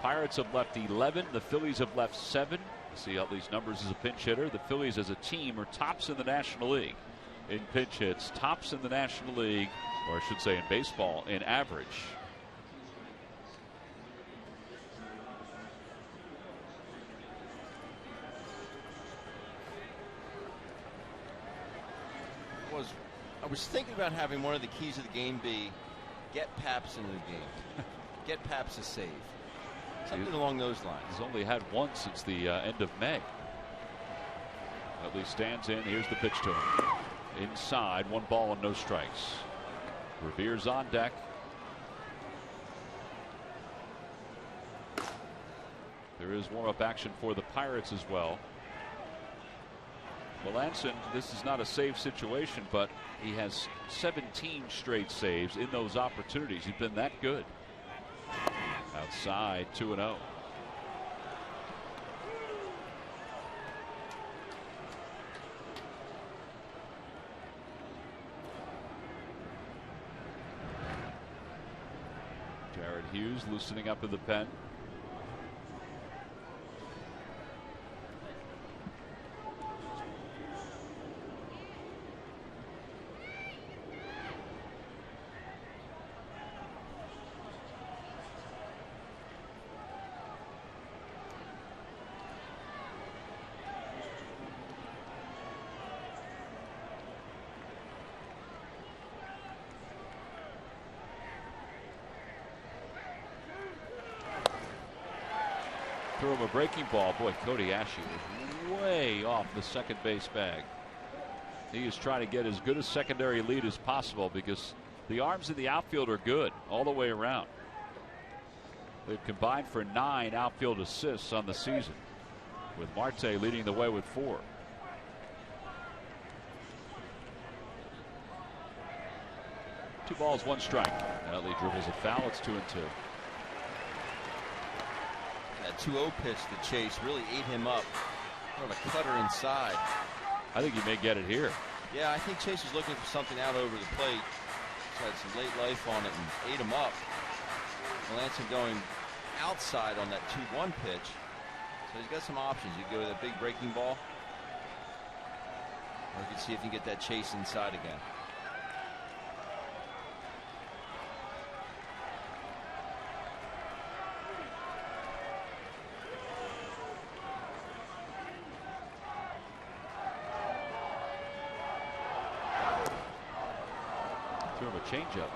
Pirates have left 11. The Phillies have left 7. You see Utley's numbers as a pinch hitter. The Phillies as a team are tops in the National League in pinch hits, tops in the National League, or I should say in baseball, in average. I was thinking about having one of the keys of the game be get Paps into the game. Get Paps a save. Something along those lines. He's only had 1 since the end of May. Utley stands in. Here's the pitch to him. Inside, 1 ball and no strikes. Revere's on deck. There is warm-up action for the Pirates as well. Melanson, this is not a save situation, but he has 17 straight saves in those opportunities. He's been that good. Outside, 2-0. Jared Hughes loosening up in the pen. threw him a breaking ball. Boy, Cody Ashe was way off the second base bag. He is trying to get as good a secondary lead as possible because the arms in the outfield are good all the way around. They've combined for 9 outfield assists on the season, with Marte leading the way with 4. Two balls, 1 strike. Ellie dribbles a foul. It's 2-2. That 2-0 pitch to Chase really ate him up. Sort of a cutter inside. I think he may get it here. Yeah, I think Chase is looking for something out over the plate. He's had some late life on it and ate him up. Melanson going outside on that 2-1 pitch. So he's got some options. You go with a big breaking ball, or you can see if you can get that Chase inside again. Threw him a changeup.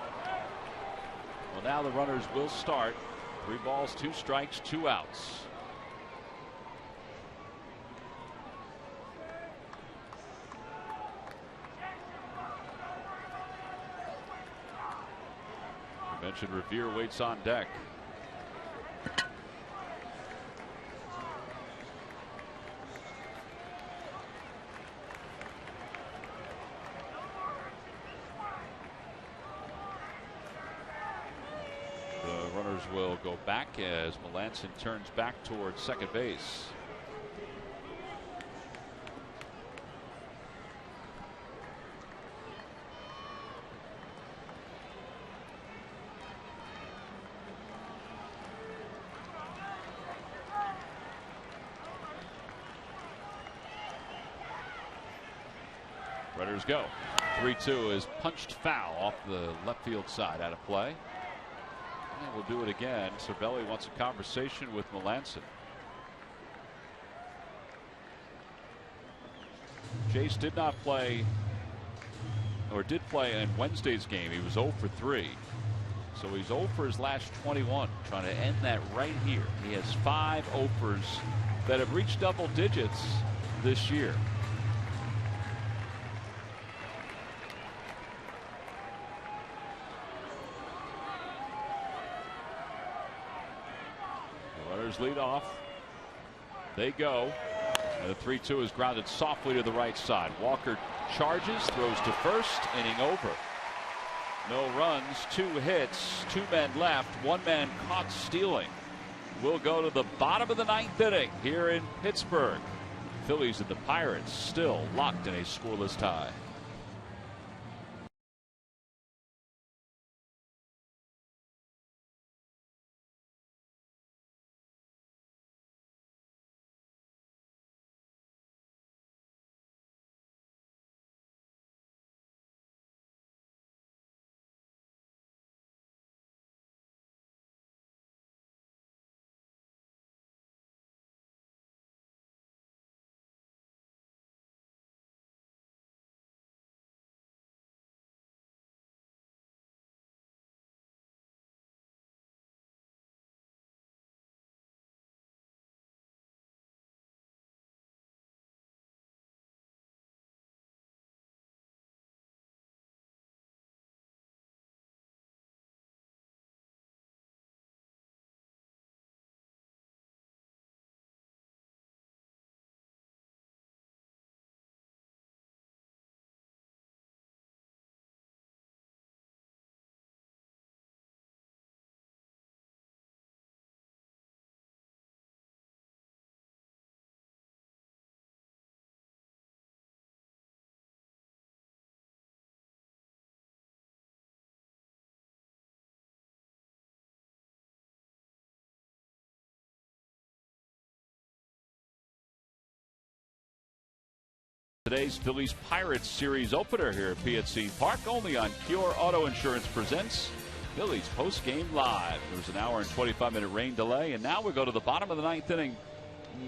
Well, now the runners will start. 3 balls, 2 strikes, 2 outs. I mentioned Revere waits on deck. Will go back as Melanson turns back towards second base. Runners go. 3-2 is punched foul off the left field side, out of play. And we'll do it again. Cervelli wants a conversation with Melanson. Chase did not play, or did play in Wednesday's game. He was 0 for 3. So he's 0 for his last 21. Trying to end that right here. He has 5 0-fers that have reached double digits this year. Lead off. They go. And the 3-2 is grounded softly to the right side. Walker charges, throws to first, inning over. No runs, 2 hits, 2 men left, 1 man caught stealing. We'll go to the bottom of the 9th inning here in Pittsburgh. Phillies and the Pirates still locked in a scoreless tie. Today's Phillies Pirates series opener here at PHI Park, only on Pure Auto Insurance presents Phillies post-game live. There was an hour and 25-minute rain delay, and now we go to the bottom of the 9th inning.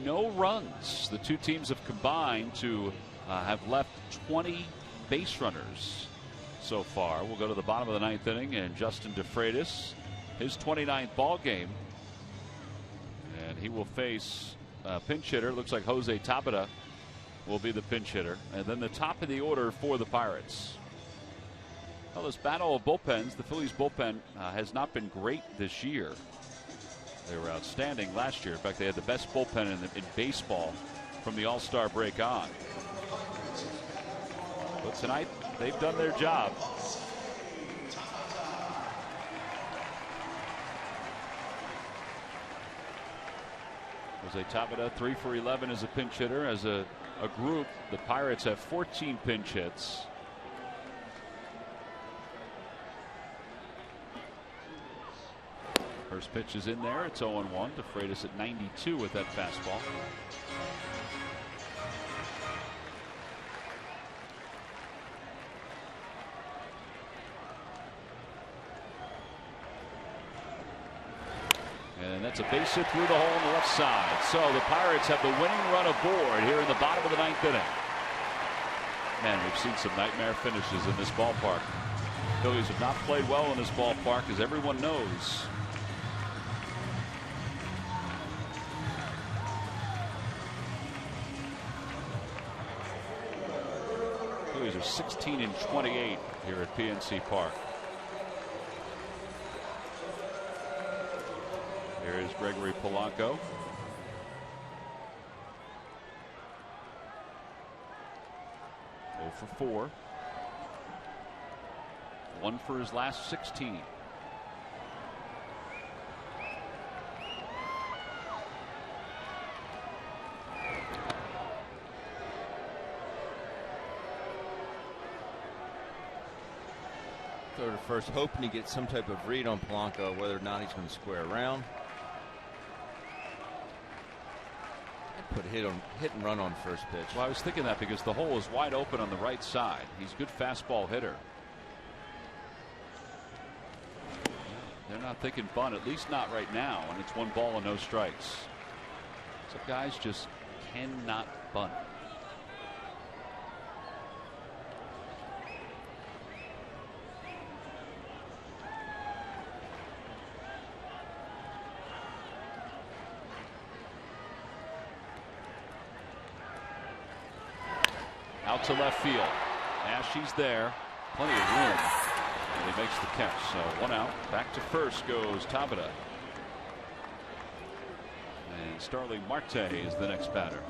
No runs. The 2 teams have combined to have left 20 base runners so far. We'll go to the bottom of the 9th inning, and Justin DeFreitas, his 29th ball game. And And he will face a pinch hitter. Looks like Jose Tabata will be the pinch hitter. And then the top of the order for the Pirates. Well, this battle of bullpens, the Phillies bullpen has not been great this year. They were outstanding last year. In fact, they had the best bullpen in baseball from the All-Star break on. But tonight, they've done their job. Jose Tabata, 3 for 11 as a pinch hitter. As a group, the Pirates have 14 pinch hits. First pitch is in there. It's 0-1 to Freitas at 92 with that fastball. And that's a base hit through the hole on the left side. So the Pirates have the winning run aboard here in the bottom of the 9th inning. Man, we've seen some nightmare finishes in this ballpark. Phillies have not played well in this ballpark, as everyone knows. Phillies are 16-28 here at PNC Park. Here is Gregory Polanco. For 4. 1 for his last 16. Throw to first, hoping to get some type of read on Polanco, whether or not he's going to square around. Put hit and run on first pitch. Well, I was thinking that because the hole is wide open on the right side. He's a good fastball hitter. They're not thinking bunt, at least not right now, and it's 1 ball and no strikes. Some guys just cannot bunt. Out to left field. Ashe's there. Plenty of room. And he makes the catch. So 1 out. Back to first goes Tabata. And Starling Marte is the next batter.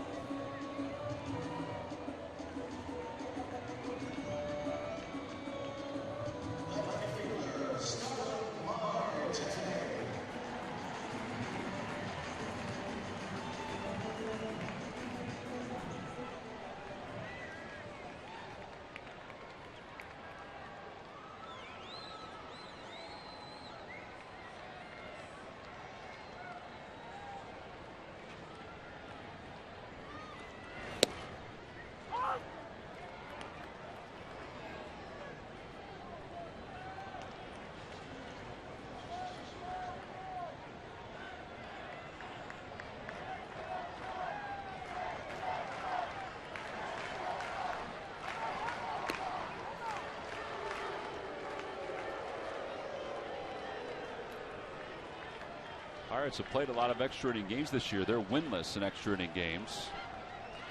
Pirates have played a lot of extra inning games this year. They're winless in extra inning games.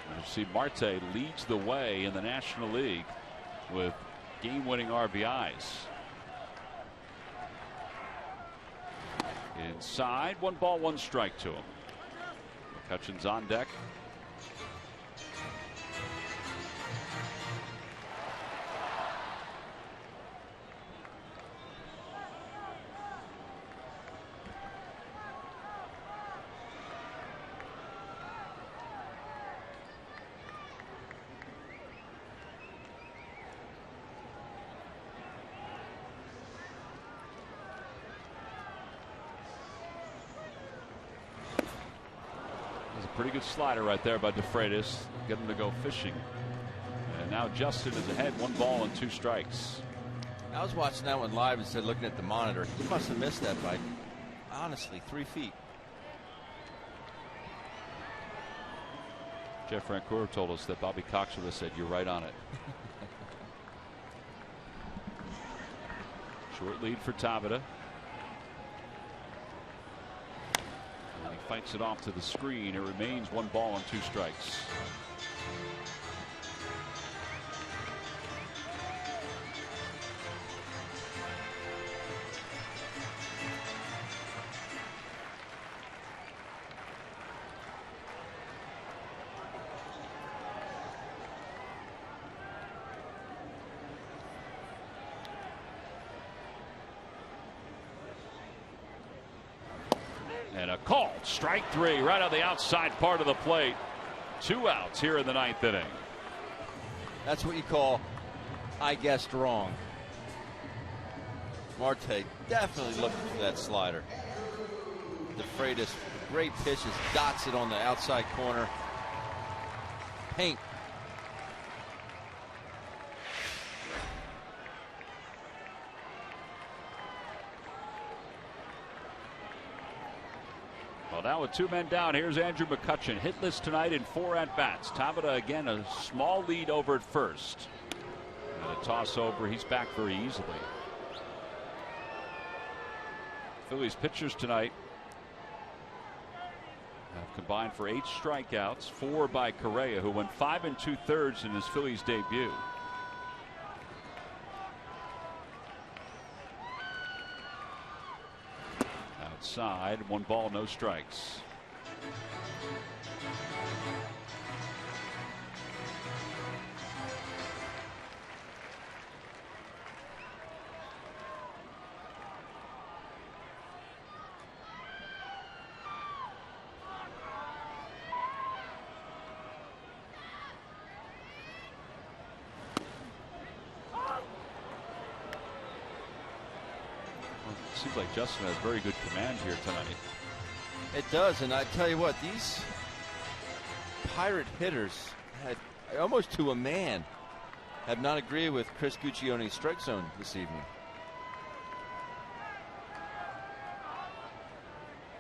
And you see Marte leads the way in the National League with game-winning RBIs. Inside, 1 ball, 1 strike to him. McCutcheon's on deck. Pretty good slider right there by DeFreitas. Get him to go fishing. And now Justin is ahead, 1 ball and 2 strikes. I was watching that one live instead of looking at the monitor. He must have missed that by, honestly, 3 feet. Jeff Francoeur told us that Bobby Cox would have said, "You're right on it." Short lead for Tabata. And he fights it off to the screen. It remains 1 ball and 2 strikes. And a call, strike 3, right on the outside part of the plate. 2 outs here in the 9th inning. That's what you call, I guessed wrong. Marte definitely looking for that slider. DeFreitas, great pitches, dots it on the outside corner. Paint. Well, now with 2 men down, here's Andrew McCutchen, hitless tonight in 4 at-bats. Tampa again a small lead over at first. And a toss over, he's back very easily. Phillies pitchers tonight have combined for 8 strikeouts, 4 by Correa, who went 5 2/3 in his Phillies debut. Outside, 1 ball, no strikes. Seems like Justin has very good command here tonight. It does, and I tell you what, these Pirate hitters had almost to a man have not agreed with Chris Guccione's strike zone this evening.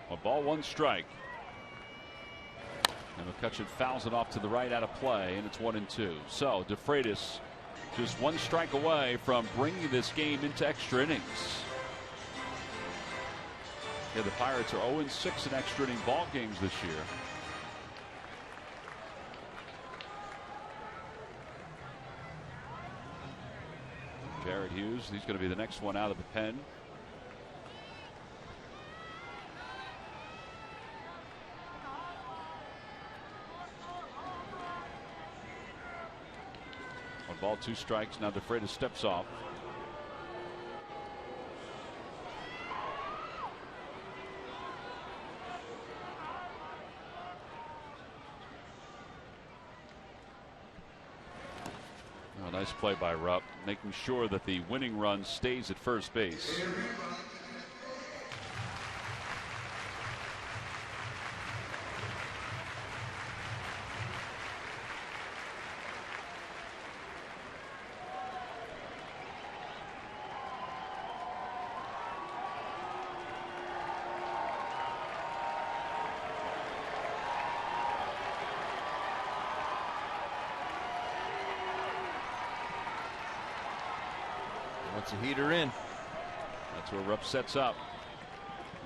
1 ball, 1 strike. And McCutchen fouls it off to the right out of play, and it's 1-2. So DeFreitas just 1 strike away from bringing this game into extra innings. Yeah, the Pirates are 0-6 in extra inning ball games this year. Jared Hughes, he's going to be the next one out of the pen. One ball, 2 strikes. Now DeFreitas steps off. Nice play by Rupp, making sure that the winning run stays at first base. Wants a heater in. That's where Rupp sets up.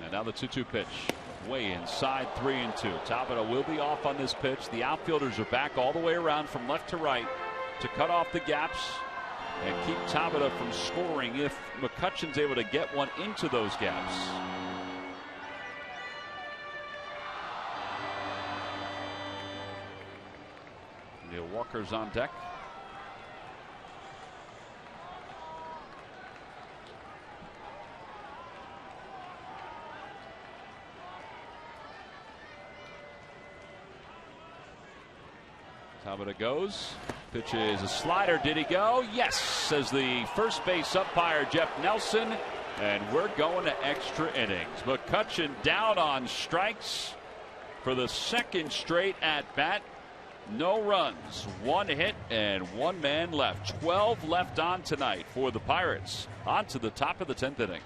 And now the 2-2 pitch. Way inside, 3-2. Tabata will be off on this pitch. The outfielders are back all the way around from left to right to cut off the gaps and keep Tabata from scoring if McCutchen's able to get one into those gaps. Neil Walker's on deck. Tabata goes. Pitch is a slider. Did he go? Yes, says the first base umpire Jeff Nelson. And we're going to extra innings. McCutchen down on strikes for the 2nd straight at bat. No runs, 1 hit, and 1 man left. 12 left on tonight for the Pirates. On to the top of the 10th inning.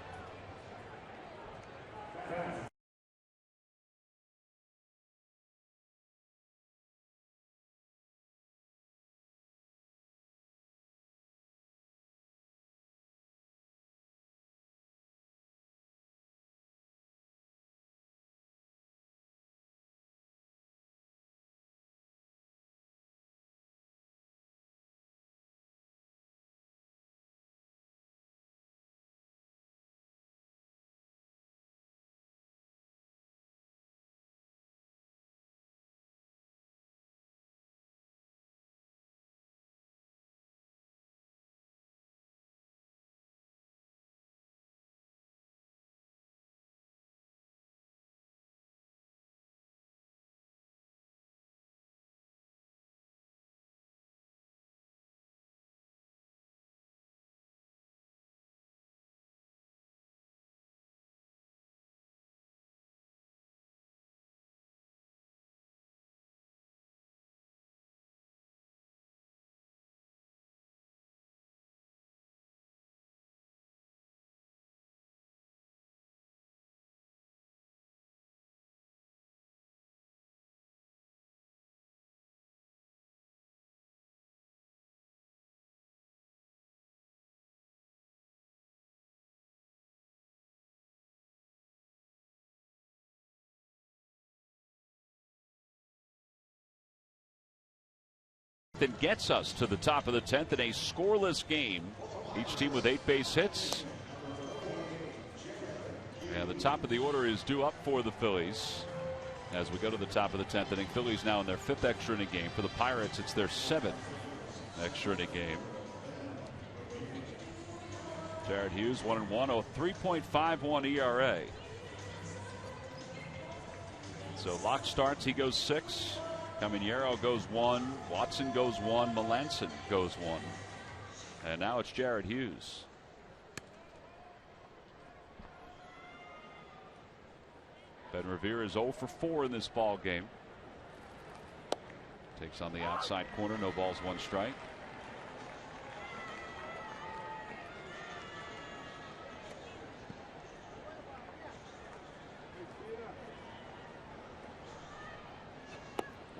That gets us to the top of the 10th in a scoreless game. Each team with 8 base hits. And the top of the order is due up for the Phillies as we go to the top of the 10th inning. Phillies now in their 5th extra inning game. For the Pirates, it's their 7th extra inning game. Jared Hughes 1-1, a 3.51 ERA. So Locke starts, he goes 6. Caminero goes 1. Watson goes 1. Melanson goes 1. And now it's Jared Hughes. Ben Revere is 0 for 4 in this ball game. Takes on the outside corner. No balls, 1 strike.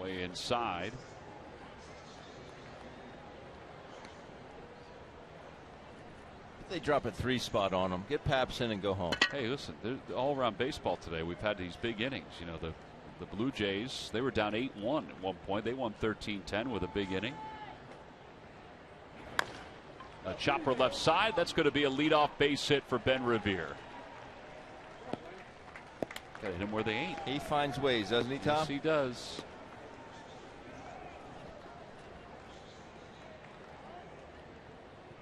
Way inside. They drop a 3 spot on them. Get Paps in and go home. Hey, listen, all around baseball today, we've had these big innings. You know, the Blue Jays, they were down 8-1 at one point. They won 13-10 with a big inning. A chopper left side. That's going to be a leadoff base hit for Ben Revere. Got to hit him where they ain't. He finds ways, doesn't he, Tom? Yes, he does.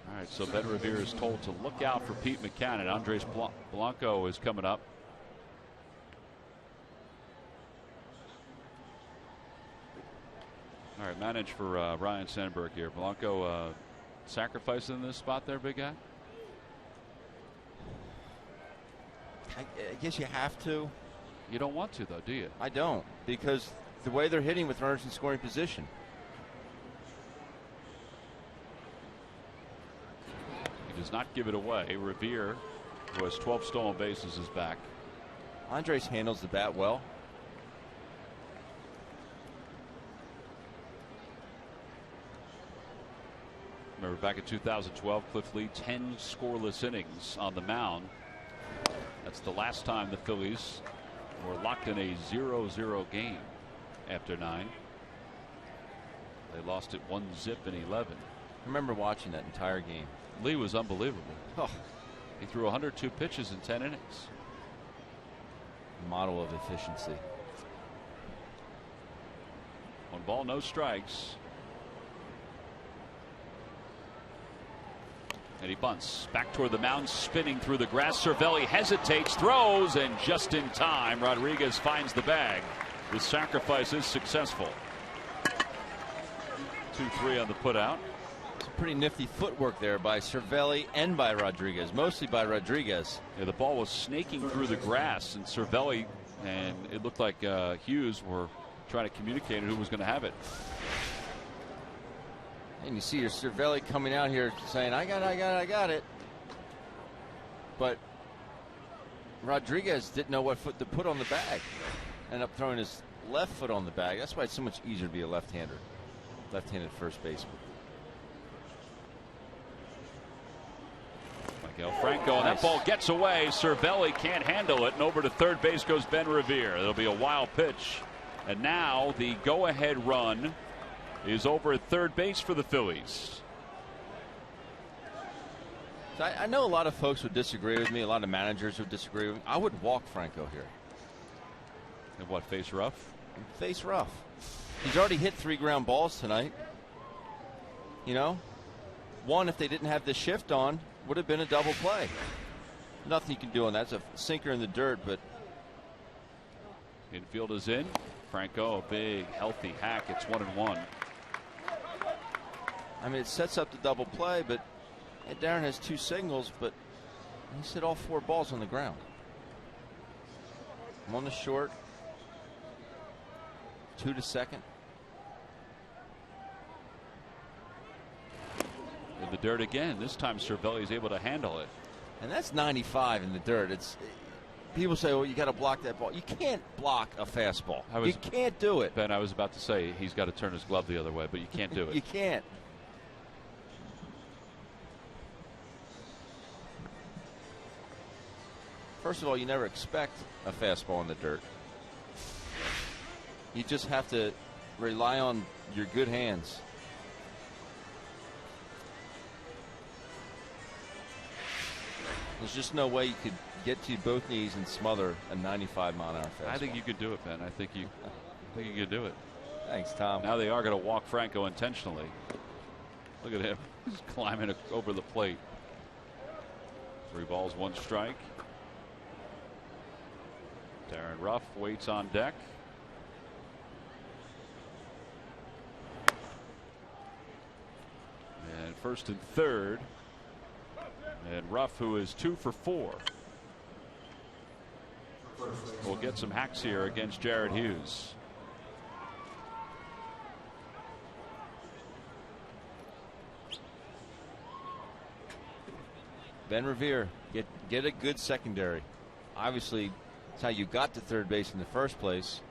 All right, so Ben Revere is told to look out for Pete McCann. Andres Blanco is coming up. All right, manage for Ryan Sandberg here. Blanco sacrificing this spot there, big guy? I guess you have to. You don't want to, though, do you? I don't, because the way they're hitting with runners in scoring position. He does not give it away. Revere, who has 12 stolen bases, is back. Andres handles the bat well. Remember back in 2012, Cliff Lee, 10 scoreless innings on the mound. That's the last time the Phillies were locked in a 0-0 game after 9. They lost it 1-0 in 11. I remember watching that entire game. Lee was unbelievable. Oh. He threw 102 pitches in 10 innings. Model of efficiency. 1 ball, no strikes. And he bunts back toward the mound, spinning through the grass. Cervelli hesitates, throws, and just in time, Rodriguez finds the bag. The sacrifice is successful. 2-3 on the putout. It's pretty nifty footwork there by Cervelli and by Rodriguez, mostly by Rodriguez. Yeah, the ball was snaking through the grass, and Cervelli and it looked like Hughes were trying to communicate who was going to have it. And you see your Cervelli coming out here saying, I got it. But Rodriguez didn't know what foot to put on the bag. Ended up throwing his left foot on the bag. That's why it's so much easier to be a left-hander. Left-handed first baseman. Miguel Franco, and that ball gets away. Cervelli can't handle it, and over to third base goes Ben Revere. It'll be a wild pitch. And now the go-ahead run is over at third base for the Phillies. So I know a lot of folks would disagree with me. A lot of managers would disagree with me. I would walk Franco here. And what, face rough? Face rough. He's already hit 3 ground balls tonight. You know, one, if they didn't have the shift on, would have been a double play. Nothing you can do on that. It's a sinker in the dirt, but. Infield is in. Franco, a big, healthy hack. It's 1-1. I mean, it sets up the double play, but Darren has 2 signals, but he's hit all 4 balls on the ground. I'm on the short. 2 to second. In the dirt again. This time Cervelli is able to handle it. And that's 95 in the dirt. It's people say, "Oh, you got to block that ball." You can't block a fastball. You can't do it. Ben, I was about to say he's got to turn his glove the other way, but you can't do it. You can't. First of all, you never expect a fastball in the dirt. You just have to rely on your good hands. There's just no way you could get to both knees and smother a 95-mile-an-hour fastball. I think you could do it, Ben. I think you could do it. Thanks, Tom. Now they are going to walk Franco intentionally. Look at him. He's climbing over the plate. 3 balls, 1 strike. Darren Ruff waits on deck. And first and third. And Ruff, who is 2 for 4, will get some hacks here against Jared Hughes. Ben Revere, get a good secondary. Obviously, it's how you got to third base in the first place.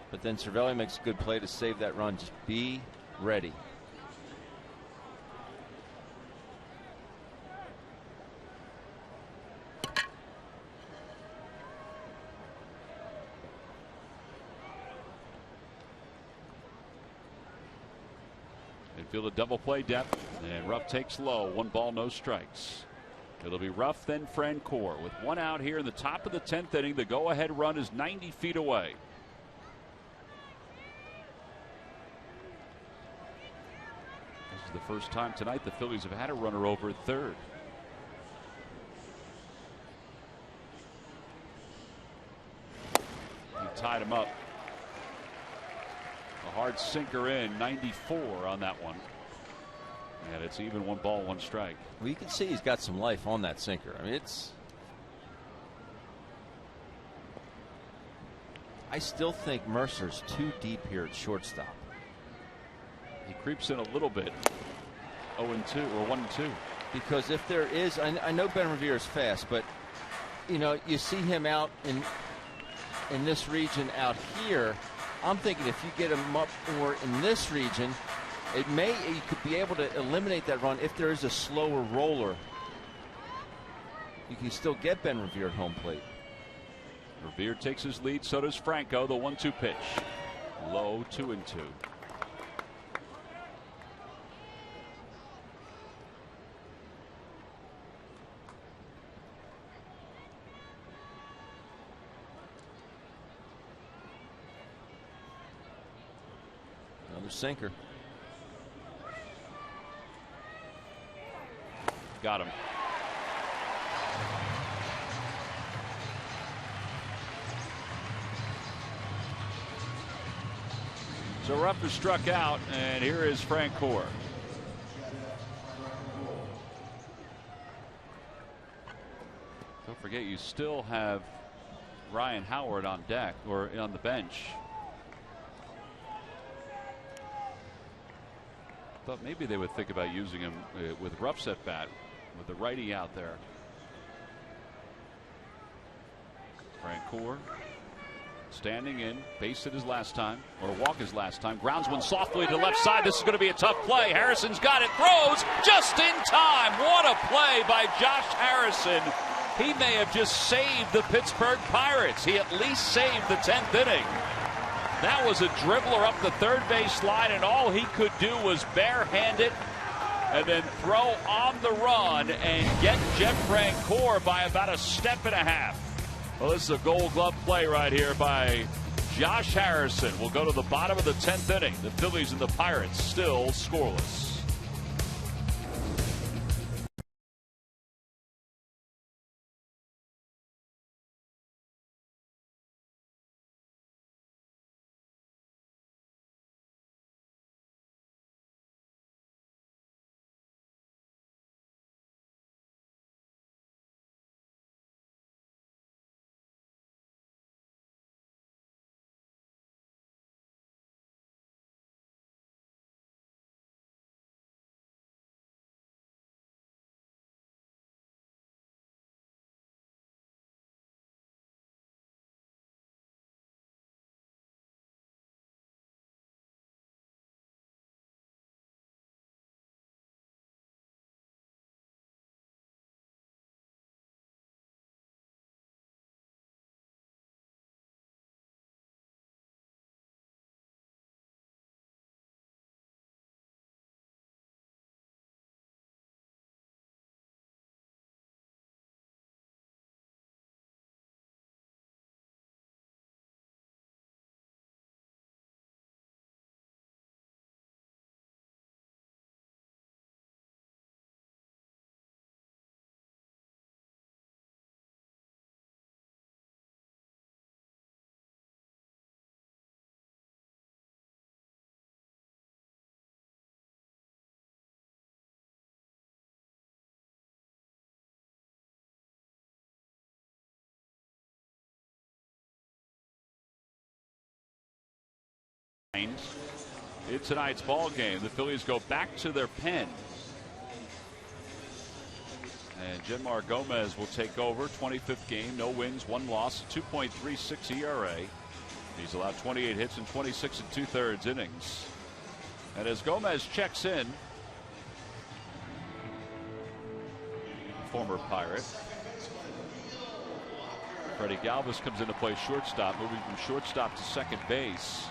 But then Cervelli makes a good play to save that run. Just be ready. Infield a double play depth, and Ruff takes low. 1 ball, no strikes. It'll be Ruff, then Francoeur. With 1 out here in the top of the 10th inning, the go-ahead run is 90 feet away. This is the first time tonight the Phillies have had a runner over at third. He tied him up. A hard sinker in, 94 on that one. And it's even 1 ball, 1 strike. Well, you can see he's got some life on that sinker. I mean, I still think Mercer's too deep here at shortstop. He creeps in a little bit. 0-2 or 1-2. Because if there is, I know Ben Revere is fast, but you know, you see him out in this region out here. I'm thinking if you get him up or in this region, you could be able to eliminate that run if there is a slower roller. You can still get Ben Revere at home plate. Revere takes his lead, so does Franco. The 1-2 pitch. Low, 2-2. Another sinker. Got him. So Ruff is struck out, and here is Francoeur. Don't forget, you still have Ryan Howard on deck or on the bench. Thought maybe they would think about using him with Ruff's at bat, with the righty out there. Francoeur standing in, base hit his last time, or walk his last time. Grounds one softly to left side. This is going to be a tough play. Harrison's got it, throws just in time. What a play by Josh Harrison. He may have just saved the Pittsburgh Pirates. He at least saved the 10th inning. That was a dribbler up the third base line, and all he could do was barehand it and then throw on the run and get Jeff Francoeur by about a step and a half. Well, this is a Gold Glove play right here by Josh Harrison. We'll go to the bottom of the 10th inning. The Phillies and the Pirates still scoreless. In tonight's ball game, the Phillies go back to their pen. And Jenmar Gomez will take over. 25th game, no wins, 1 loss, 2.36 ERA. He's allowed 28 hits in 26 2/3 innings. And as Gomez checks in, former Pirate, Freddie Galvis comes in to play shortstop. Moving from shortstop to second base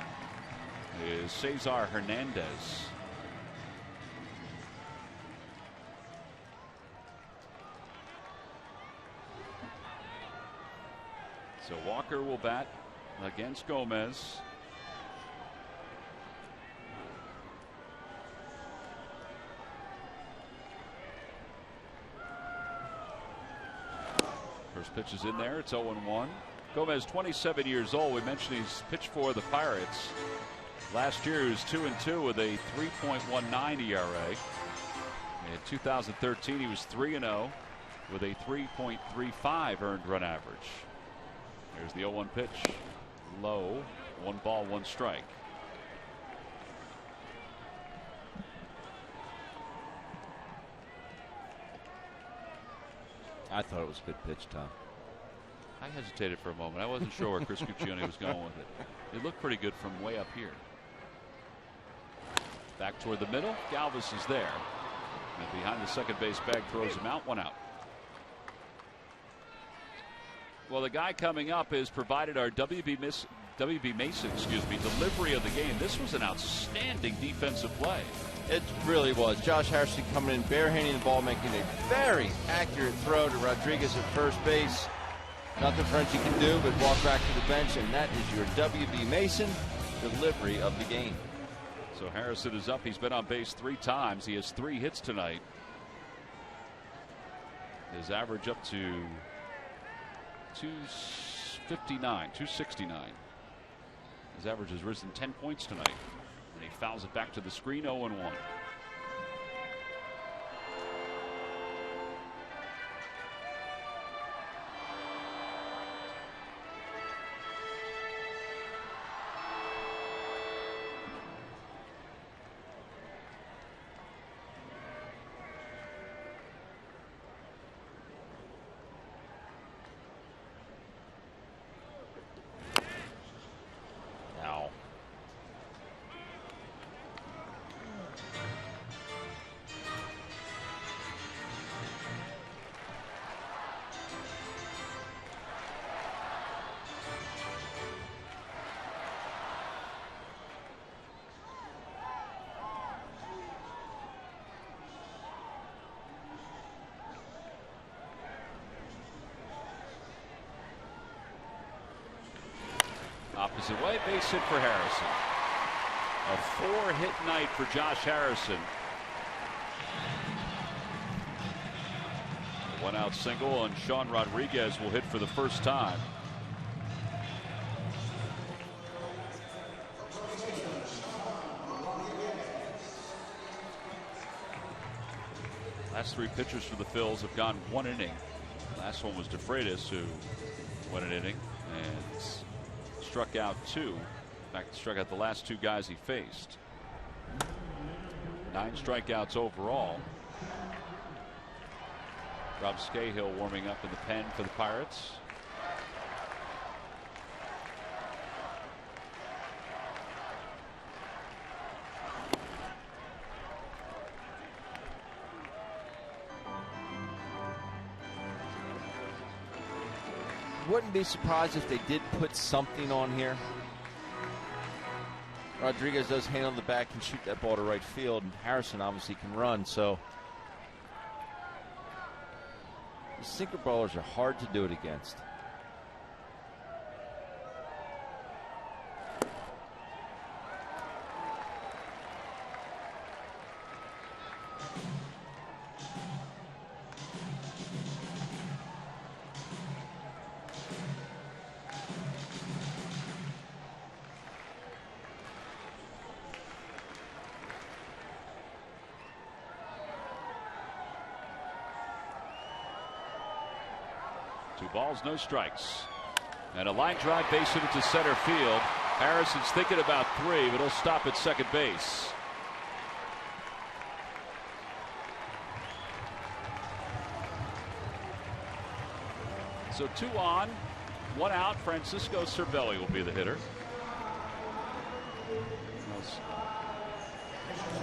is Cesar Hernandez. So Walker will bat against Gomez. First pitch is in there. It's 0-1. Gomez, 27 years old. We mentioned he's pitched for the Pirates. Last year he was 2-2 with a 3.19 ERA. In 2013 he was 3-0 with a 3.35 earned run average. Here's the 0-1 pitch. Low. 1 ball, 1 strike. I thought it was a good pitch, Tom. I hesitated for a moment. I wasn't sure where Chris Cuccione was going with it. It looked pretty good from way up here. Back toward the middle. Galvis is there. And behind the second base bag, throws him out. 1 out. Well, the guy coming up is provided our WB Mason, delivery of the game. This was an outstanding defensive play. It really was. Josh Harrison coming in, barehanding the ball, making a very accurate throw to Rodriguez at first base. Nothing Frenchie can do but walk back to the bench, and that is your WB Mason delivery of the game. So Harrison is up. He's been on base 3 times. He has 3 hits tonight. His average up to 269. His average has risen 10 points tonight. And he fouls it back to the screen. 0-1. Opposite way, base hit for Harrison. A 4-hit night for Josh Harrison. A 1-out single, and Sean Rodriguez will hit for the first time. Last 3 pitchers for the Phils have gone 1 inning. Last one was DeFreitas, who went an inning and struck out 2. In fact, struck out the last 2 guys he faced. 9 strikeouts overall. Rob Scahill warming up in the pen for the Pirates. Wouldn't be surprised if they did put something on here. Rodriguez does handle the back and shoot that ball to right field, and Harrison obviously can run, so the sinker ballers are hard to do it against. Two balls, no strikes. And a line drive base hit to center field. Harrison's thinking about 3, but he'll stop at second base. So 2 on, 1 out. Francisco Cervelli will be the hitter.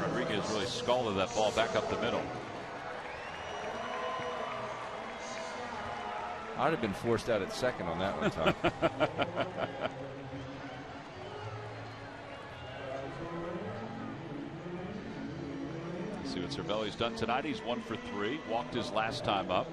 Rodriguez really scalded that ball back up the middle. I'd have been forced out at second on that one, Tom. See what Cervelli's done tonight. He's 1 for 3. Walked his last time up.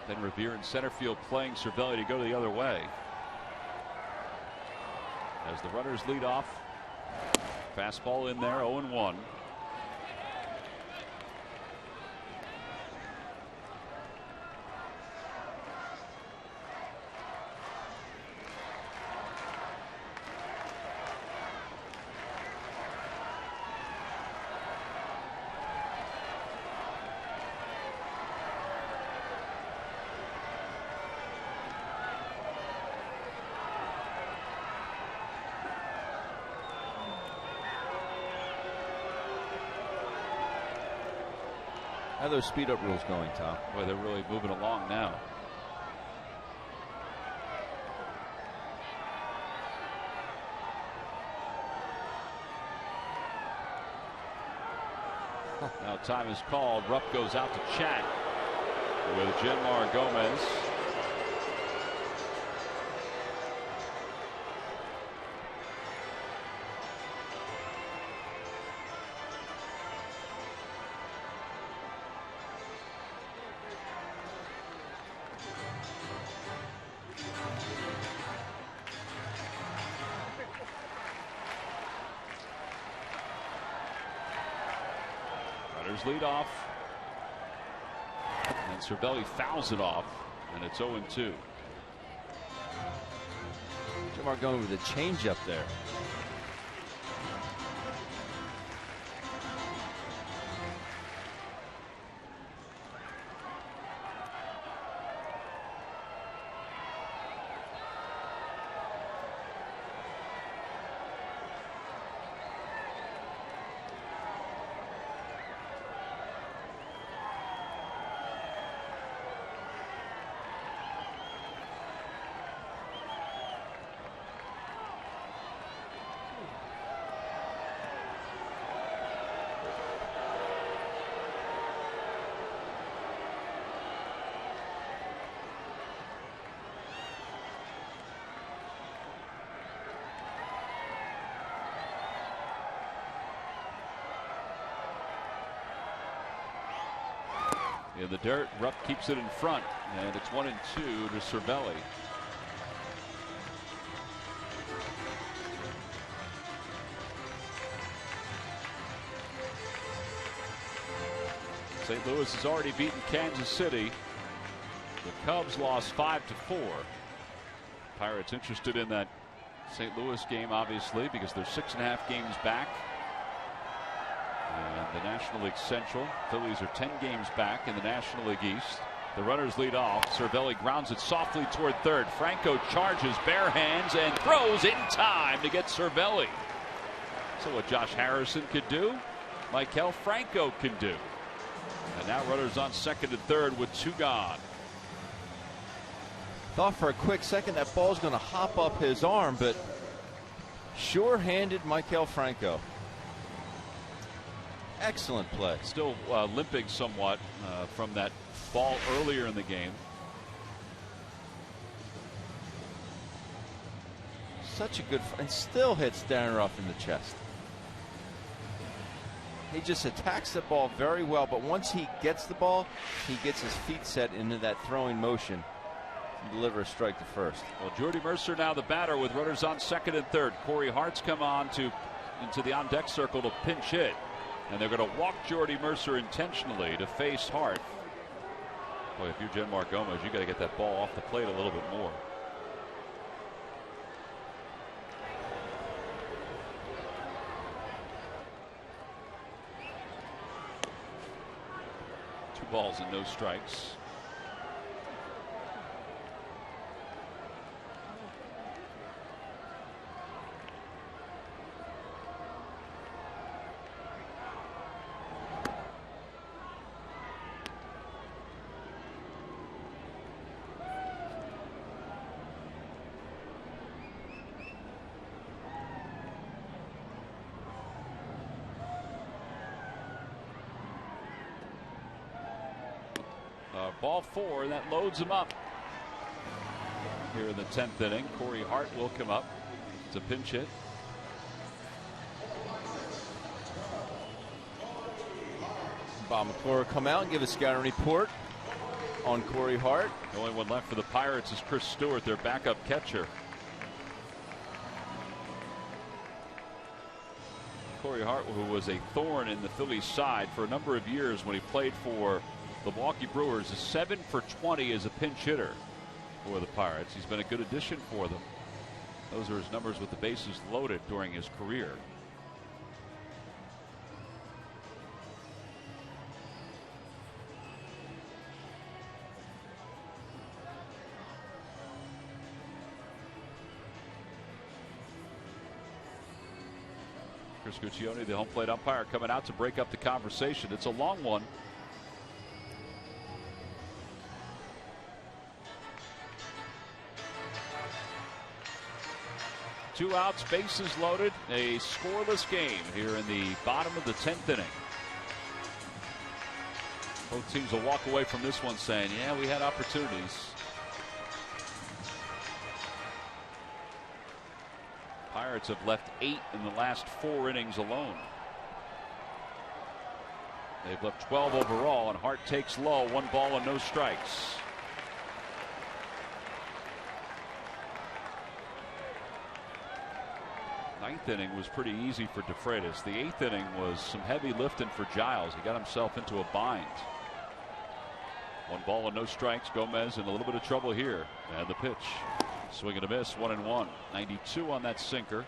Then Revere in center field playing Cervelli to go the other way. As the runners lead off. Fastball in there, 0-1. How are those speed up rules going, Tom? Boy, they're really moving along now. Now time is called. Rupp goes out to chat with Jenmar Gomez. Lead off, and Cervelli fouls it off, and it's 0-2. Jamar going with a changeup there. In the dirt, Rupp keeps it in front, and it's 1-2 to Cervelli. St. Louis has already beaten Kansas City. The Cubs lost 5-4. Pirates interested in that St. Louis game, obviously, because they're 6.5 games back. And the National League Central, Phillies are 10 games back in the National League East. The runners lead off. Cervelli grounds it softly toward third. Franco charges, bare hands, and throws in time to get Cervelli. So what Josh Harrison could do, Maikel Franco can do. And now runners on second and third with 2 gone. Thought for a quick second that ball's going to hop up his arm, but sure-handed Maikel Franco. Excellent play. Still limping somewhat from that ball earlier in the game. Such a good, and still hits Darren Ruff in the chest. He just attacks the ball very well, but once he gets the ball, he gets his feet set into that throwing motion to deliver a strike to first. Well, Jordy Mercer now the batter with runners on second and third. Corey Hart's come on into the on-deck circle to pinch hit. And they're going to walk Jordy Mercer intentionally to face Hart. Boy, if you're Genmar Gomez, you got to get that ball off the plate a little bit more. Two balls and no strikes. Ball 4, that loads him up. Here in the 10th inning, Corey Hart will come up. It's a pinch hit. Bob McClure come out and give a scouting report on Corey Hart. The only one left for the Pirates is Chris Stewart, their backup catcher. Corey Hart, who was a thorn in the Phillies side for a number of years when he played for the Milwaukee Brewers, is 7 for 20 as a pinch hitter for the Pirates. He's been a good addition for them. Those are his numbers with the bases loaded during his career. Chris Guccione, the home plate umpire, coming out to break up the conversation. It's a long one. Two outs, bases loaded, a scoreless game here in the bottom of the 10th inning. Both teams will walk away from this one saying, yeah, we had opportunities. Pirates have left 8 in the last 4 innings alone. They've left 12 overall, and Hart takes low, 1 ball and no strikes. Ninth inning was pretty easy for DeFreitas. The 8th inning was some heavy lifting for Giles. He got himself into a bind. 1 ball and no strikes. Gomez in a little bit of trouble here. And the pitch. Swing and a miss, 1-1. 92 on that sinker.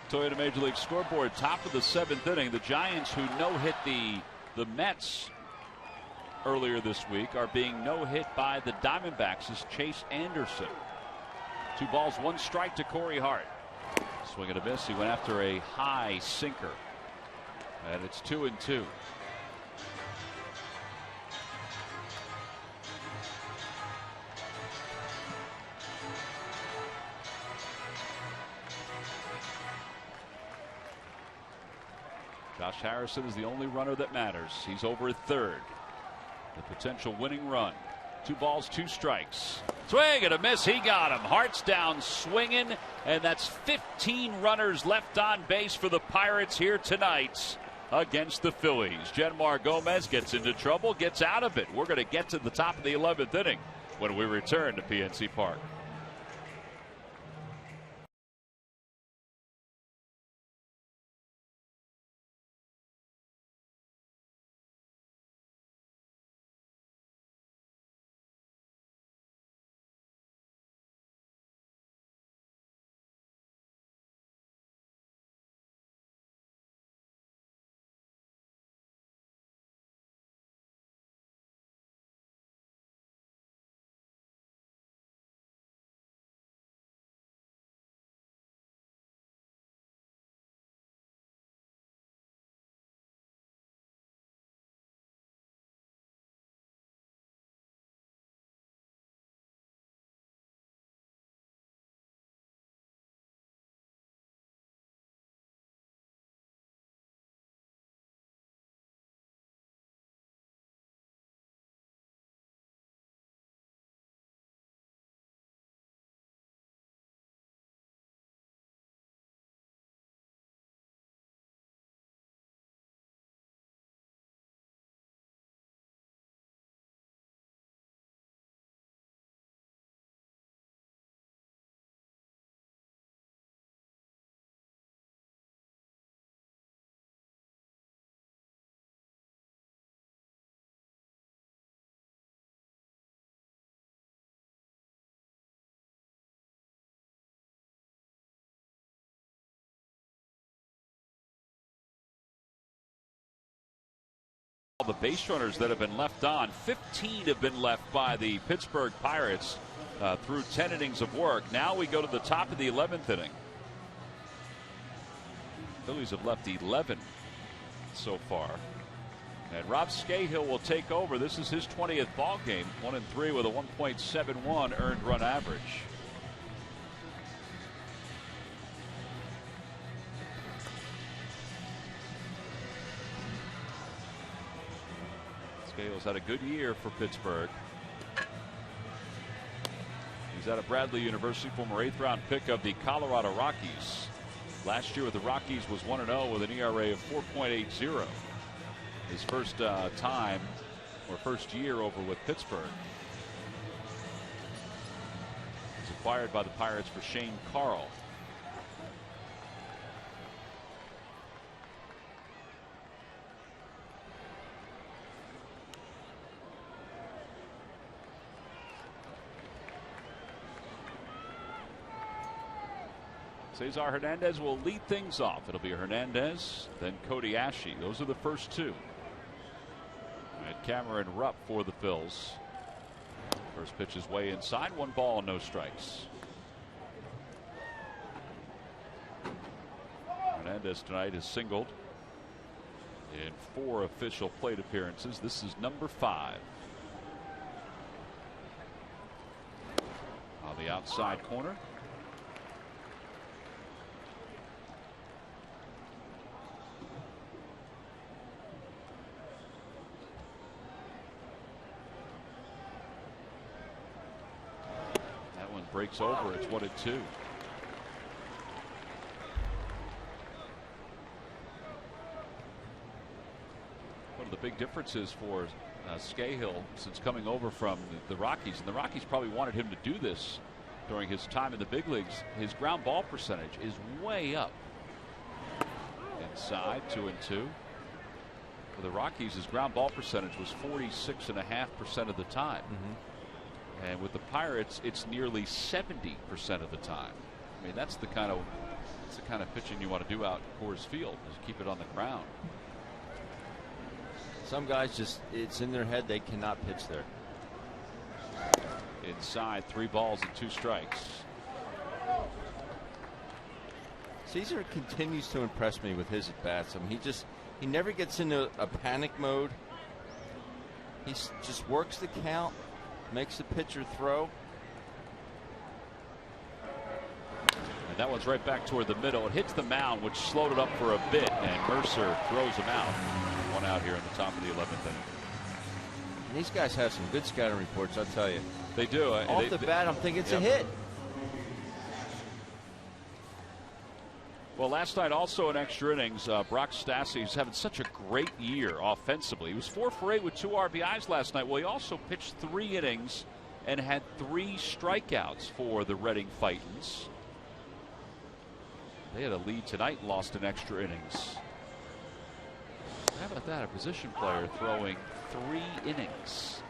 Toyota Major League Scoreboard, top of the 7th inning. The Giants, who no-hit the Mets earlier this week, are being no-hit by the Diamondbacks as Chase Anderson. 2 balls, 1 strike to Corey Hart. Swing and a miss. He went after a high sinker. And it's 2-2. Josh Harrison is the only runner that matters. He's over at third. The potential winning run. 2 balls, 2 strikes. Swing and a miss. He got him. Hart's down swinging, and that's 15 runners left on base for the Pirates here tonight against the Phillies. Genmar Gomez gets into trouble, gets out of it. We're going to get to the top of the 11th inning when we return to PNC Park. The base runners that have been left on, 15 have been left by the Pittsburgh Pirates through 10 innings of work. Now we go to the top of the 11th inning. Phillies have left 11 so far. And Rob Scahill will take over. This is his 20th ball game, 1-3 with a 1.71 earned run average. Scahill's had a good year for Pittsburgh. He's out of Bradley University, former 8th round pick of the Colorado Rockies. Last year with the Rockies was 1-0 with an ERA of 4.80. His first time or first year over with Pittsburgh. He's acquired by the Pirates for Shane Carl. Cesar Hernandez will lead things off. It'll be Hernandez, then Cody Ashe. Those are the first two. And Cameron Rupp for the Phils. First pitch is way inside. 1 ball, no strikes. Hernandez tonight has singled in 4 official plate appearances. This is number 5. On the outside corner. Breaks over. It's 1-2. One of the big differences for Scahill since coming over from the Rockies, and the Rockies probably wanted him to do this during his time in the big leagues, his ground ball percentage is way up. Inside, 2-2. For the Rockies, his ground ball percentage was 46.5% of the time. And with the Pirates, it's nearly 70% of the time. I mean, that's the kind of pitching you want to do out Coors Field, is keep it on the ground. Some guys just, it's in their head they cannot pitch there. Inside, 3 balls and 2 strikes. Caesar continues to impress me with his at bats. I mean, he never gets into a panic mode. He just works the count. Makes the pitcher throw. And that one's right back toward the middle. It hits the mound, which slowed it up for a bit, and Mercer throws him out. 1 out here in the top of the 11th inning. And these guys have some good scouting reports, I'll tell you. They do. Off the bat, I'm thinking it's a hit. Well, last night also in extra innings, Brock Stassi is having such a great year offensively. He was 4 for 8 with 2 RBIs last night. Well, he also pitched 3 innings and had 3 strikeouts for the Reading Fightins. They had a lead tonight and lost in extra innings. How about that? A position player throwing 3 innings.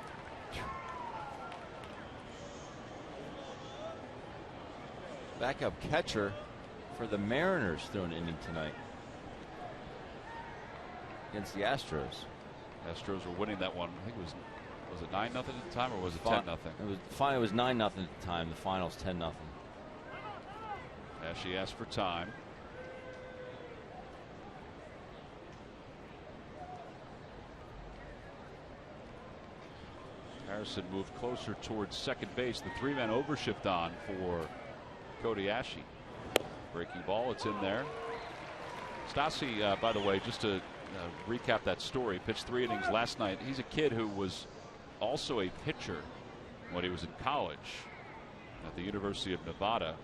Backup catcher for the Mariners threw an inning tonight against the Astros. Astros were winning that one. I think it was it 9-0 at the time, or was it 10-0? It was 9-0 at the time. The finals 10-0. Ashe asked for time. Harrison moved closer towards second base. The 3-man overshift on for Cody Ashe. Breaking ball, it's in there. Stassi, by the way, just to recap that story, pitched 3 innings last night. He's a kid who was also a pitcher when he was in college at the University of Nevada.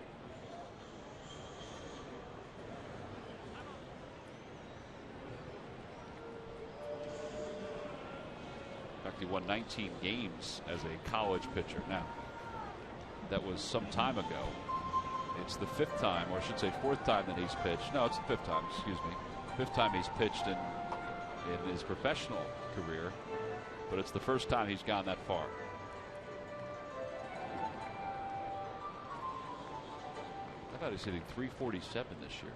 In fact, he won 19 games as a college pitcher. Now, that was some time ago. It's the 5th time, or I should say 4th time that he's pitched. No, it's the 5th time, excuse me. 5th time he's pitched in his professional career, but it's the first time he's gone that far. I thought he was hitting .347 this year.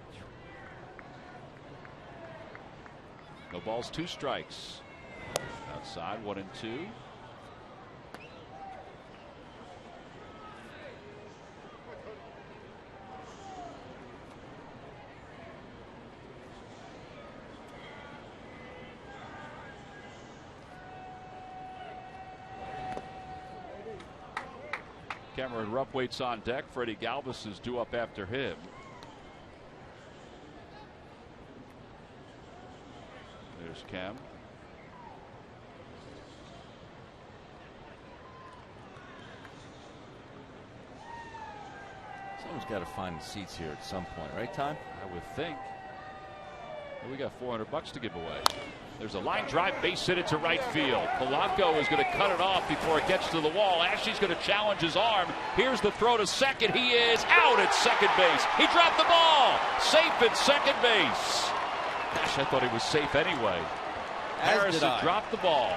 No balls, 2 strikes. Outside, 1-2. Cameron Rupp waits on deck. Freddie Galvis is due up after him. There's Cam. Someone's got to find the seats here at some point, right, Tom? I would think. We got $400 to give away. There's a line drive base hit it to right field. Polanco is going to cut it off before it gets to the wall. Ashley's going to challenge his arm. Here's the throw to second. He is out at second base. He dropped the ball. Safe at second base. Gosh, I thought he was safe anyway. Harrison dropped the ball.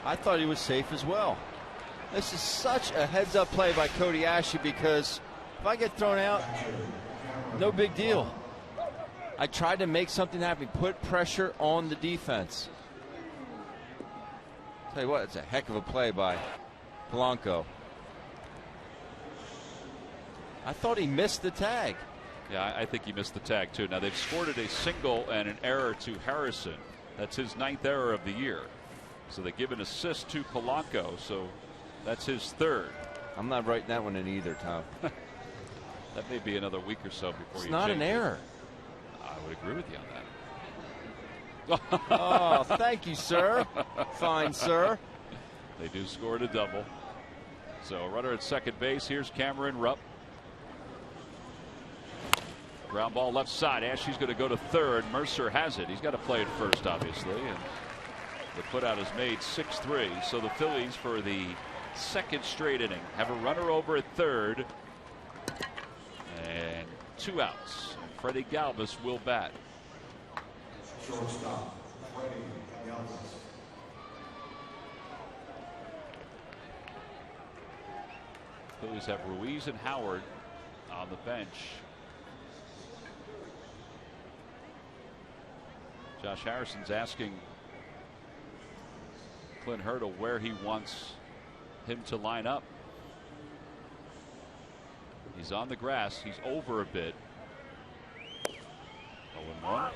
I thought he was safe as well. This is such a heads-up play by Cody Ashley because if I get thrown out, no big deal. I tried to make something happen, put pressure on the defense. Tell you what, it's a heck of a play by Polanco. I thought he missed the tag. Yeah, I think he missed the tag too. Now they've scored a single and an error to Harrison. That's his 9th error of the year. So they give an assist to Polanco. So that's his 3rd. I'm not writing that one in either, Tom. That may be another week or so before it's you not change an error. I would agree with you on that. Oh, thank you, sir. Fine, sir. They do score a double. So a runner at second base. Here's Cameron Rupp. Ground ball left side. Ashley's going to go to third. Mercer has it. He's got to play it first, obviously. And the putout is made 6-3. So the Phillies, for the 2nd straight inning, have a runner over at third. And 2 outs. And Freddie Galvis will bat. Shortstop, Freddie Galvis. Phillies have Ruiz and Howard on the bench. Josh Harrison's asking Clint Hurdle where he wants him to line up. He's on the grass. He's over a bit. 0-1.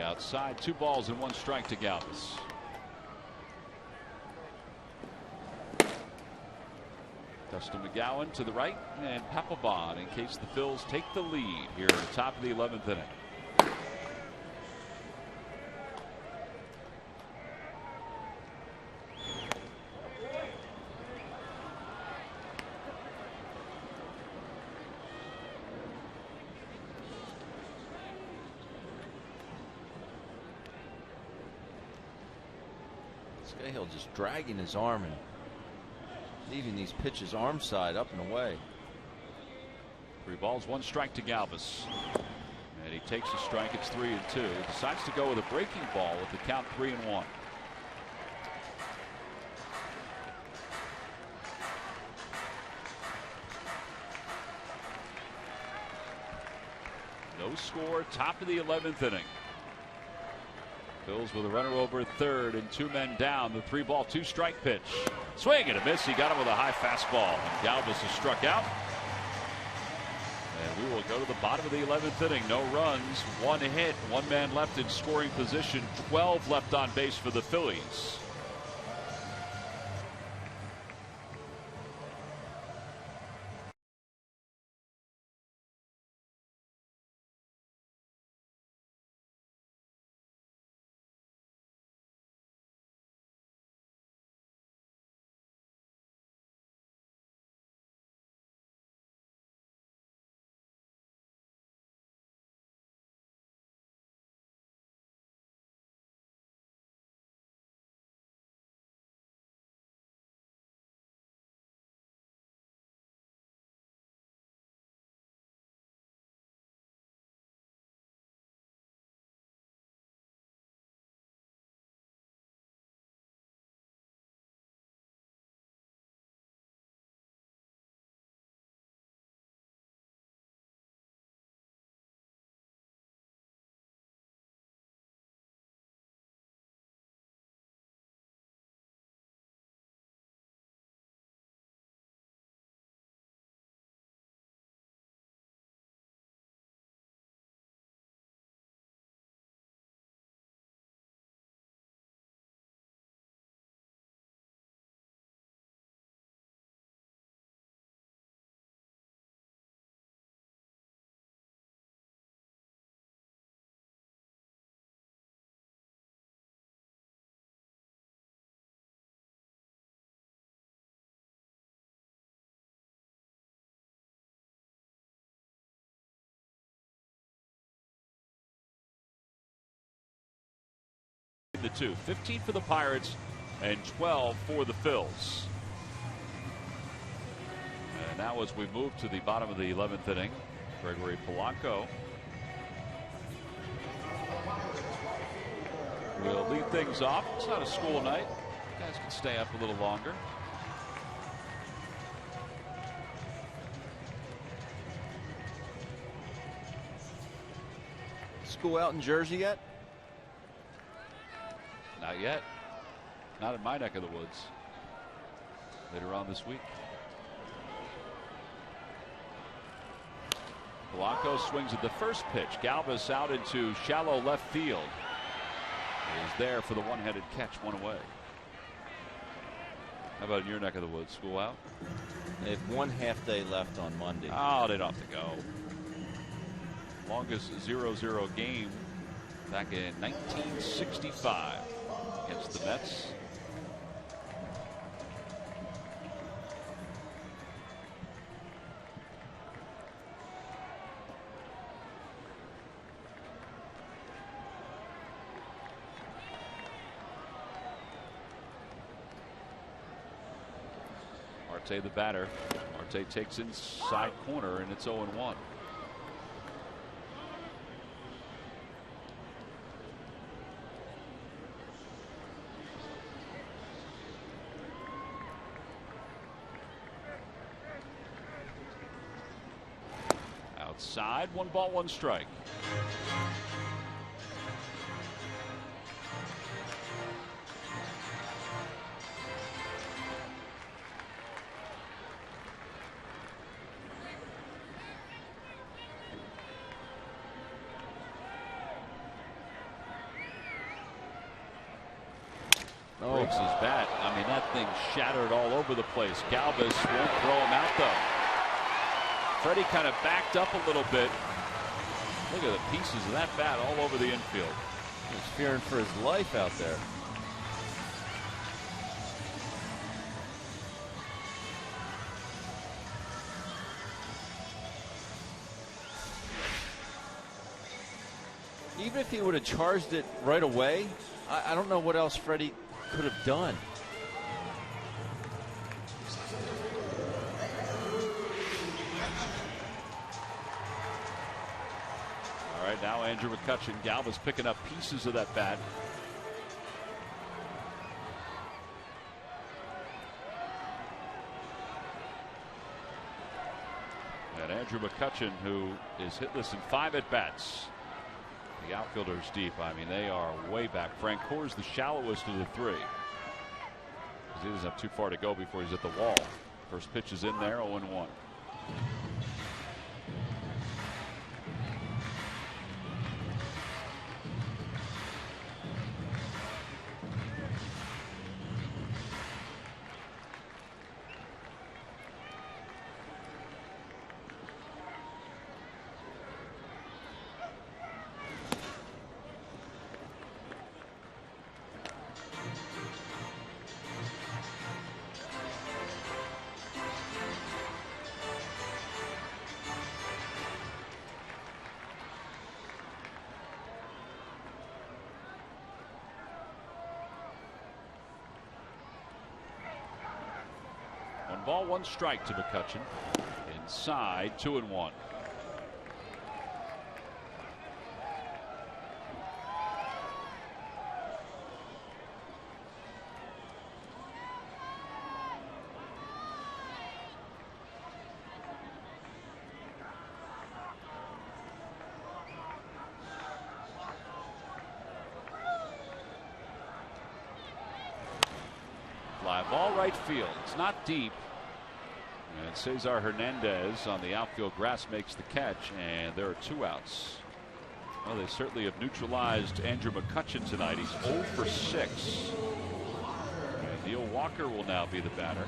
Outside, 2 balls and 1 strike to Galvis. Dustin McGowan to the right and Papelbon in case the Phils take the lead here at the top of the 11th inning. Cahill just dragging his arm and leaving these pitches arm side up and away. 3 balls, 1 strike to Galvis. And he takes a strike. It's 3-2. Decides to go with a breaking ball with the count 3-1. No score, top of the 11th inning. Phils with a runner over at third and 2 men down. The 3-ball, 2-strike pitch. Swing and a miss. He got him with a high fastball. And Galvis is struck out. And we will go to the bottom of the 11th inning. No runs, 1 hit, 1 man left in scoring position. 12 left on base for the Phillies. 15-2. 15 for the Pirates and 12 for the Phils. And now as we move to the bottom of the 11th inning, Gregory Polanco will lead things off. It's not a school night. You guys can stay up a little longer. School out in Jersey yet? Not yet. Not in my neck of the woods. Later on this week. Polanco swings at the first pitch. Galvis out into shallow left field. He's there for the one-handed catch, one away. How about in your neck of the woods? School out? They have 1 half day left on Monday. Oh, they don't have to go. Longest 0-0 game back in 1965 against the Mets. Marte the batter. Marte takes inside corner and it's 0-1. Outside, 1 ball, 1 strike. Breaks his bat. I mean, that thing shattered all over the place. Galvis won't throw him out, though. Freddie kind of backed up a little bit. Look at the pieces of that bat all over the infield. He's fearing for his life out there. Even if he would have charged it right away, I don't know what else Freddie could have done. All right, now Andrew McCutchen. Galvis picking up pieces of that bat. And Andrew McCutchen, who is hitless in 5 at-bats. The outfielders deep. I mean, they are way back. Francoeur's the shallowest of the 3. He doesn't have too far to go before he's at the wall. First pitch is in there, 0-1. Ball, 1 strike to McCutchen. Inside, 2-1. Fly ball right field. It's not deep. And Cesar Hernandez on the outfield grass makes the catch, and there are 2 outs. Well, they certainly have neutralized Andrew McCutchen tonight. He's 0 for 6. And Neil Walker will now be the batter.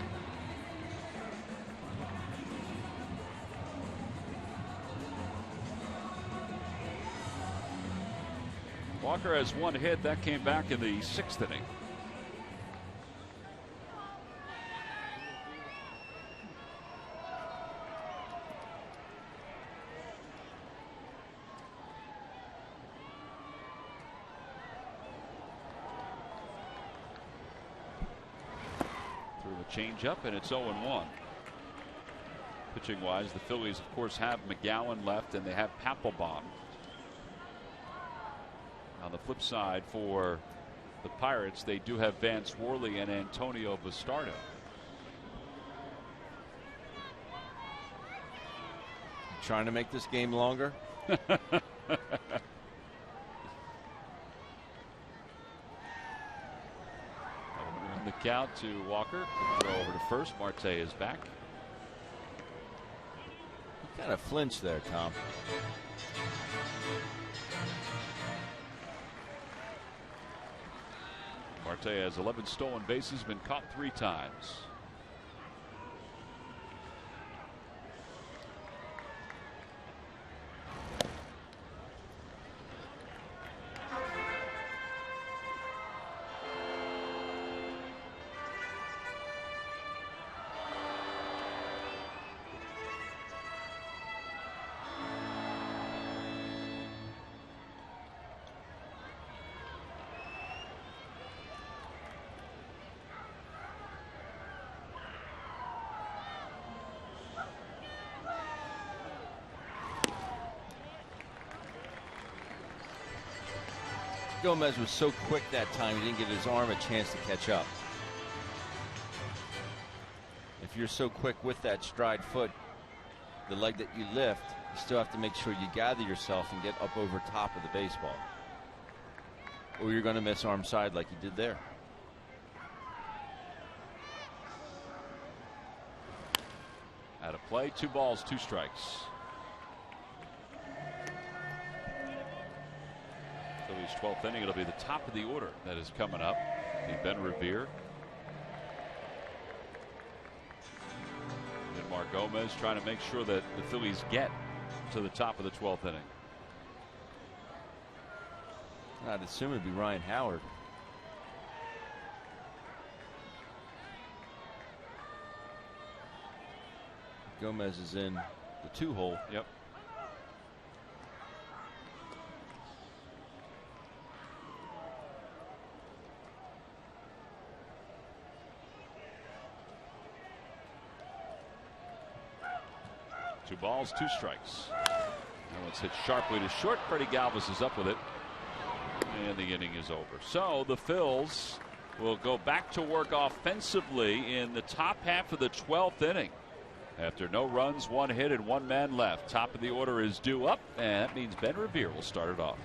Walker has 1 hit. That came back in the 6th inning. A change-up, and it's 0-1. Pitching-wise, the Phillies, of course, have McGowan left, and they have Papelbon. On the flip side, for the Pirates, they do have Vance Worley and Antonio Bastardo. Trying to make this game longer. The count to Walker. Throw over to first. Marte is back. He kind of flinched there, Tom. Marte has 11 stolen bases, been caught 3 times. Gomez was so quick that time, he didn't give his arm a chance to catch up. If you're so quick with that stride foot, the leg that you lift, you still have to make sure you gather yourself and get up over top of the baseball, or you're going to miss arm side like you did there. Out of play, 2 balls, 2 strikes. Phillies 12th inning. It'll be the top of the order that is coming up. The Ben Revere. And Mark Gomez trying to make sure that the Phillies get to the top of the 12th inning. I'd assume it'd be Ryan Howard. Gomez is in the 2-hole. Yep. Two balls, 2 strikes. That one's hit sharply to short. Freddie Galvis is up with it, and the inning is over. So the Phils will go back to work offensively in the top half of the 12th inning. After no runs, 1 hit, and 1 man left. Top of the order is due up, and that means Ben Revere will start it off.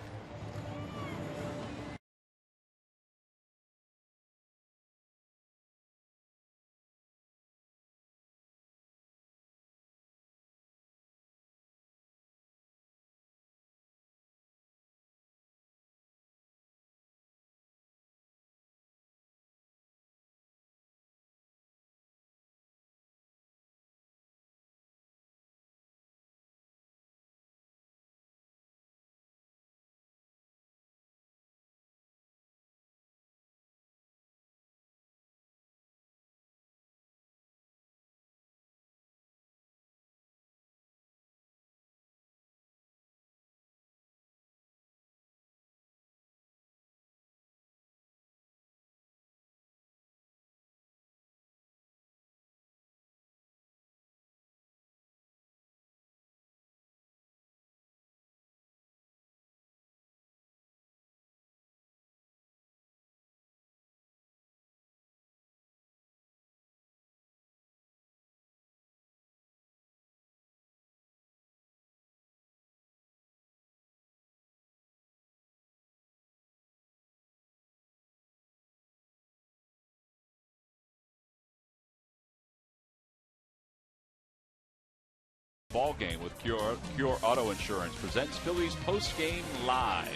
Ball game with Cure Auto Insurance presents Phillies post-game live.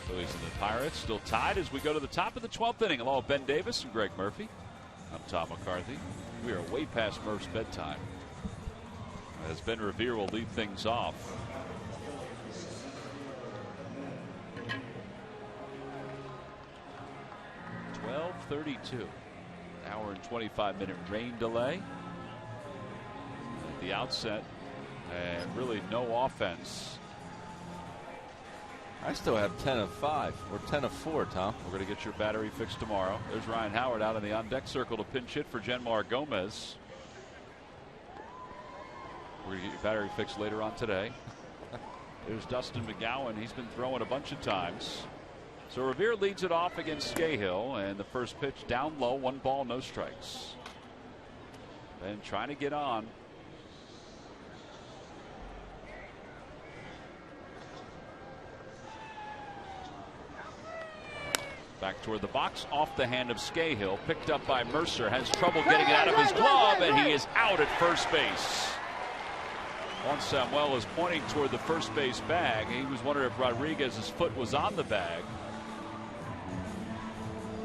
Phillies and the Pirates still tied as we go to the top of the 12th inning. Along with Ben Davis and Greg Murphy. I'm Tom McCarthy. We are way past Murph's bedtime, as Ben Revere will lead things off. .32. Hour and 25-minute rain delay at the outset, and really no offense. I still have 10 of 5 or 10 of 4, Tom. We're going to get your battery fixed tomorrow. There's Ryan Howard out in the on-deck circle to pinch hit for Genmar Gomez. We're going to get your battery fixed later on today. There's Dustin McGowan. He's been throwing a bunch of times. So Revere leads it off against Scahill, and the first pitch down low, 1 ball, no strikes. And trying to get on. Back toward the box, off the hand of Scahill, picked up by Mercer, has trouble getting it out of his glove, and he is out at first base. Juan Samuel is pointing toward the first base bag. He was wondering if Rodriguez's foot was on the bag.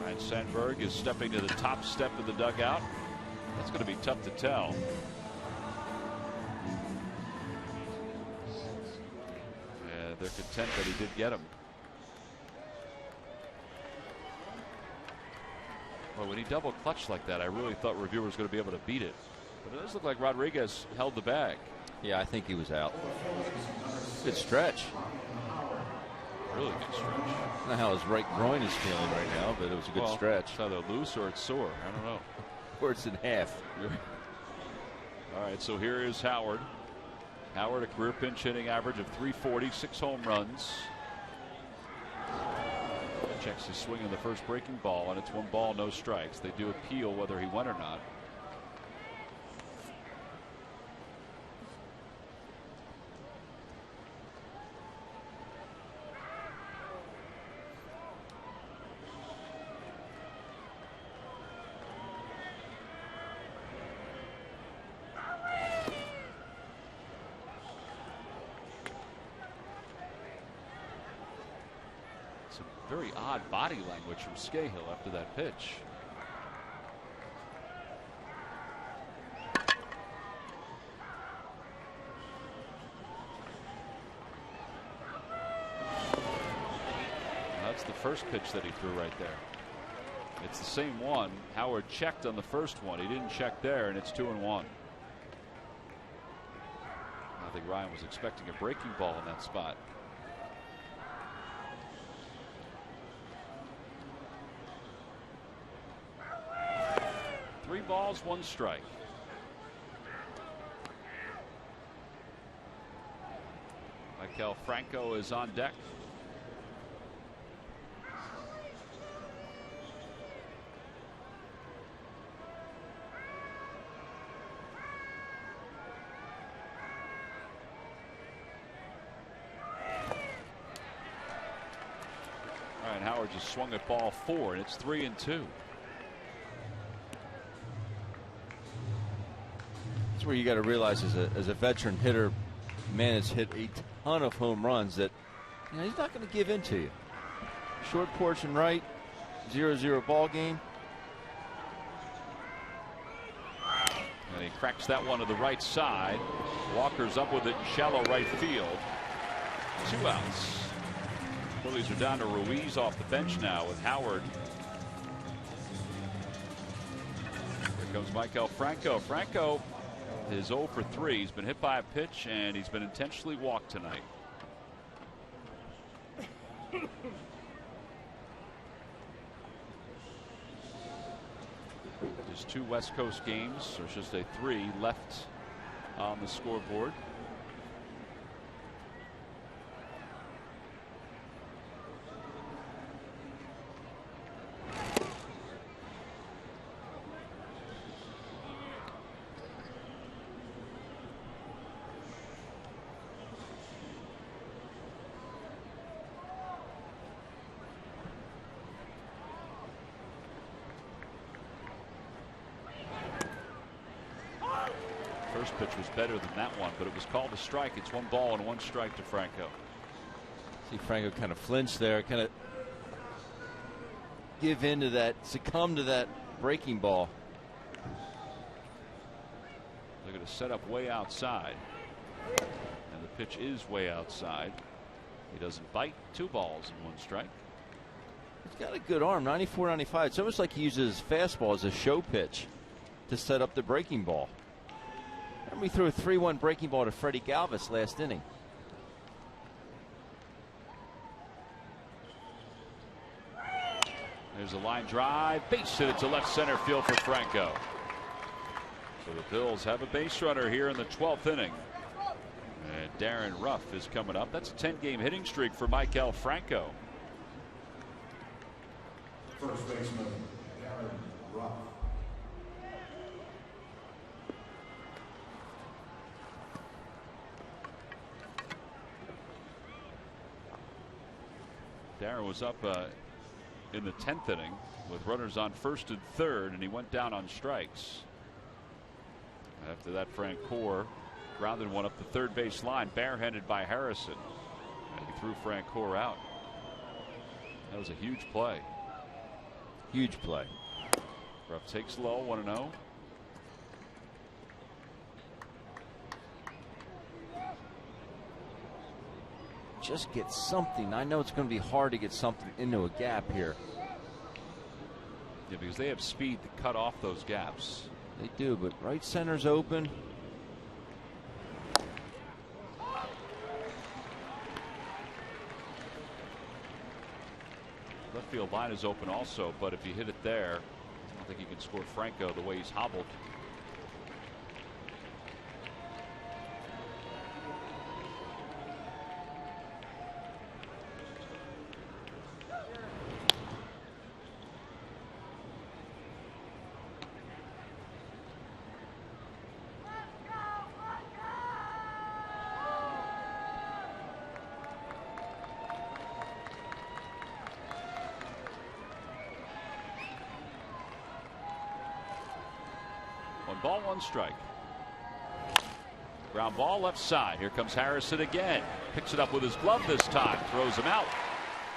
Ryan Sandberg is stepping to the top step of the dugout. That's going to be tough to tell. Yeah, they're content that he did get him. Well, when he double clutched like that, I really thought Revere was going to be able to beat it. But it does look like Rodriguez held the bag. Yeah, I think he was out. Good stretch. Really good stretch. I don't know how his right groin is feeling right now, but it was a good stretch. It's either loose or it's sore. I don't know. Or it's in half. All right, so here is Howard. Howard, a career pinch hitting average of .340, 6 home runs. Checks his swing in the first breaking ball, and it's 1 ball, no strikes. They do appeal whether he went or not. Very odd body language from Scahill after that pitch. That's the first pitch that he threw right there. It's the same one. Howard checked on the first one. He didn't check there, and it's 2-1. I think Ryan was expecting a breaking ball in that spot. Three balls, 1 strike. Michael Franco is on deck. Ryan Howard just swung at ball 4, and it's 3-2. Where you got to realize as a veteran hitter, man has hit a ton of home runs that he's not going to give in to you. Short porch and right, 0-0 ball game. And he cracks that one to the right side. Walker's up with it in shallow right field. 2 outs. Phillies are down to Ruiz off the bench now with Howard. Here comes Michael Franco. Franco is 0 for 3. He's been hit by a pitch, and he's been intentionally walked tonight. Just 2 West Coast games, or should I say 3 left on the scoreboard. First pitch was better than that one, but it was called a strike. It's 1 ball and 1 strike to Franco. See Franco kind of flinch there, kind of give in to that, succumb to that breaking ball. They're going to set up way outside, and the pitch is way outside. He doesn't bite. 2 balls and 1 strike. He's got a good arm, 94-95. It's almost like he uses his fastball as a show pitch to set up the breaking ball. And we threw a 3-1 breaking ball to Freddie Galvis last inning. There's a line drive, base hit to left center field for Franco. So the Phils have a base runner here in the 12th inning. And Darren Ruff is coming up. That's a 10-game hitting streak for Maikel Franco. First baseman, Darren Ruff. Darren was up in the 10th inning with runners on first and third, and he went down on strikes. After that, Francoeur grounded one up the third base line, barehanded by Harrison. And he threw Francoeur out. That was a huge play. Huge play. Ruff takes low, 1-0. Just get something. I know it's going to be hard to get something into a gap here. Yeah, because they have speed to cut off those gaps. They do, but right center's open. Left field line is open also, but if you hit it there, I don't think you can score Franco the way he's hobbled. Ball, one strike. Ground ball left side. Here comes Harrison again. Picks it up with his glove this time. Throws him out.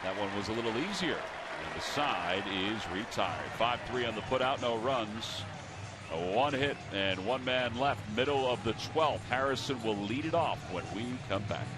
That one was a little easier. And the side is retired. 5-3 on the putout. No runs. One hit and one man left. Middle of the 12th. Harrison will lead it off when we come back.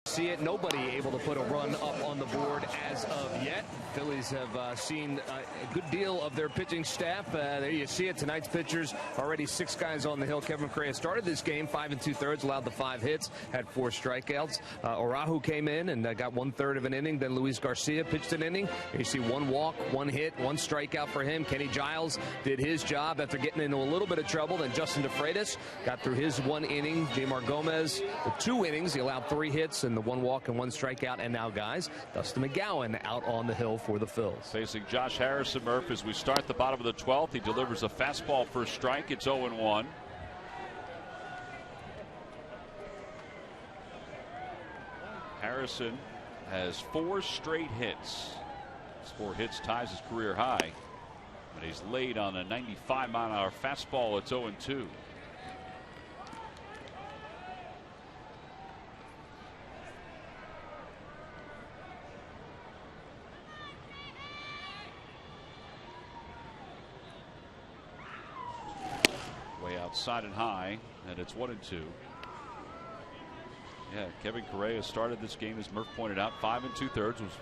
See it. Nobody able to put a run up on the board as of yet. Phillies have seen a good deal of their pitching staff. There you see it. Tonight's pitchers, already 6 guys on the hill. Kevin Correa started this game 5 2/3, allowed the 5 hits, had 4 strikeouts. Arahu came in and got 1/3 of an inning. Then Luis Garcia pitched an inning. And you see 1 walk, 1 hit, 1 strikeout for him. Kenny Giles did his job after getting into a little bit of trouble. Then Justin DeFreitas got through his 1 inning. Jamar Gomez with 2 innings. He allowed 3 hits and the 1 walk and 1 strikeout. And now, guys, Dustin McGowan out on the hill for the Phils. Facing Josh Harrison, Murph, as we start the bottom of the 12th. He delivers a fastball for a strike. It's 0-1. Harrison has 4 straight hits. His 4 hits ties his career high. But he's laid on a 95-mile-an-hour fastball. It's 0-2. outside and high, and it's 1-2. Yeah, Kevin Correa started this game, as Murph pointed out, 5 2/3, was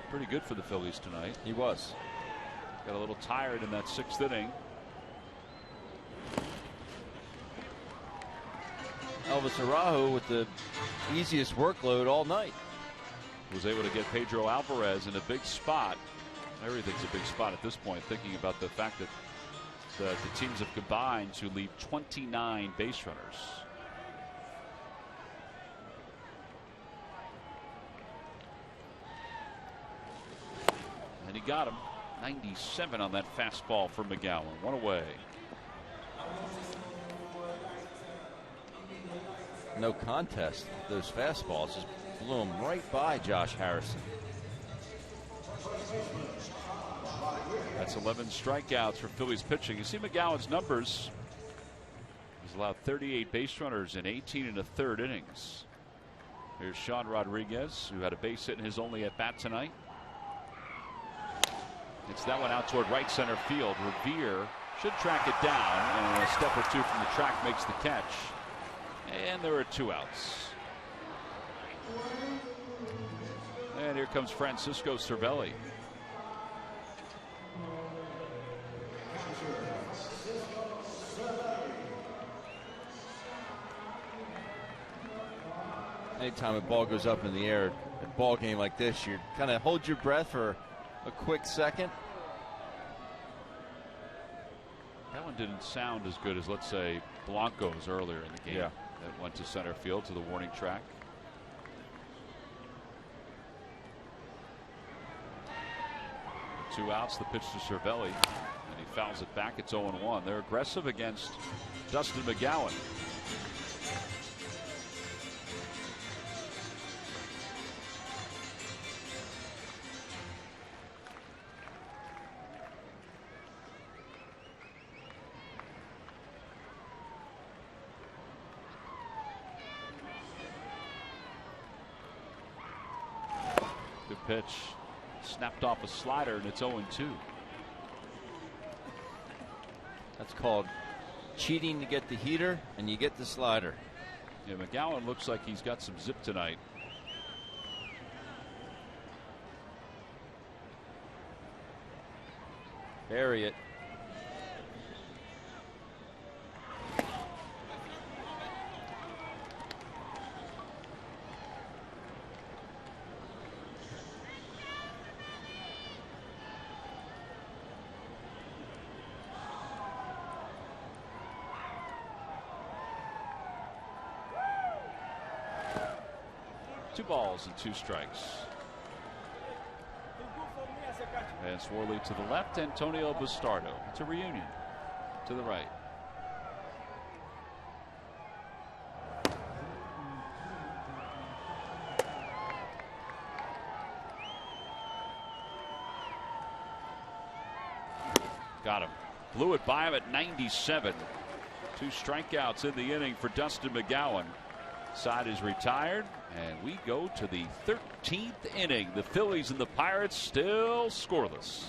pretty good for the Phillies tonight. He was. Got a little tired in that 6th inning. Elvis Araujo with the easiest workload all night. Was able to get Pedro Alvarez in a big spot. Everything's a big spot at this point, thinking about the fact that the teams have combined to leave 29 base runners. And he got him. 97 on that fastball for McGowan. 1 away. No contest. Those fastballs just blew him right by Josh Harrison. That's 11 strikeouts for Phillies pitching. You see McGowan's numbers. He's allowed 38 base runners in 18 1/3 innings. Here's Sean Rodriguez, who had a base hit in his only at bat tonight. It's that one out toward right center field. Revere should track it down, and a step or two from the track makes the catch. And there are 2 outs. And here comes Francisco Cervelli. Anytime a ball goes up in the air, a ball game like this, you kind of hold your breath for a quick second. That one didn't sound as good as, let's say, Blanco's earlier in the game. Yeah. That went to center field to the warning track. Two outs, the pitch to Cervelli, and he fouls it back. It's 0-1. They're aggressive against Dustin McGowan. Good pitch. Snapped off a slider, and it's 0-2. That's called cheating to get the heater, and you get the slider. Yeah, McGowan looks like he's got some zip tonight. Bury it. Two balls and 2 strikes. And Swarley to the left, Antonio Bastardo. It's a reunion to the right. Got him. Blew it by him at 97. 2 strikeouts in the inning for Dustin McGowan. Side is retired, and we go to the 13th inning. The Phillies and the Pirates still scoreless.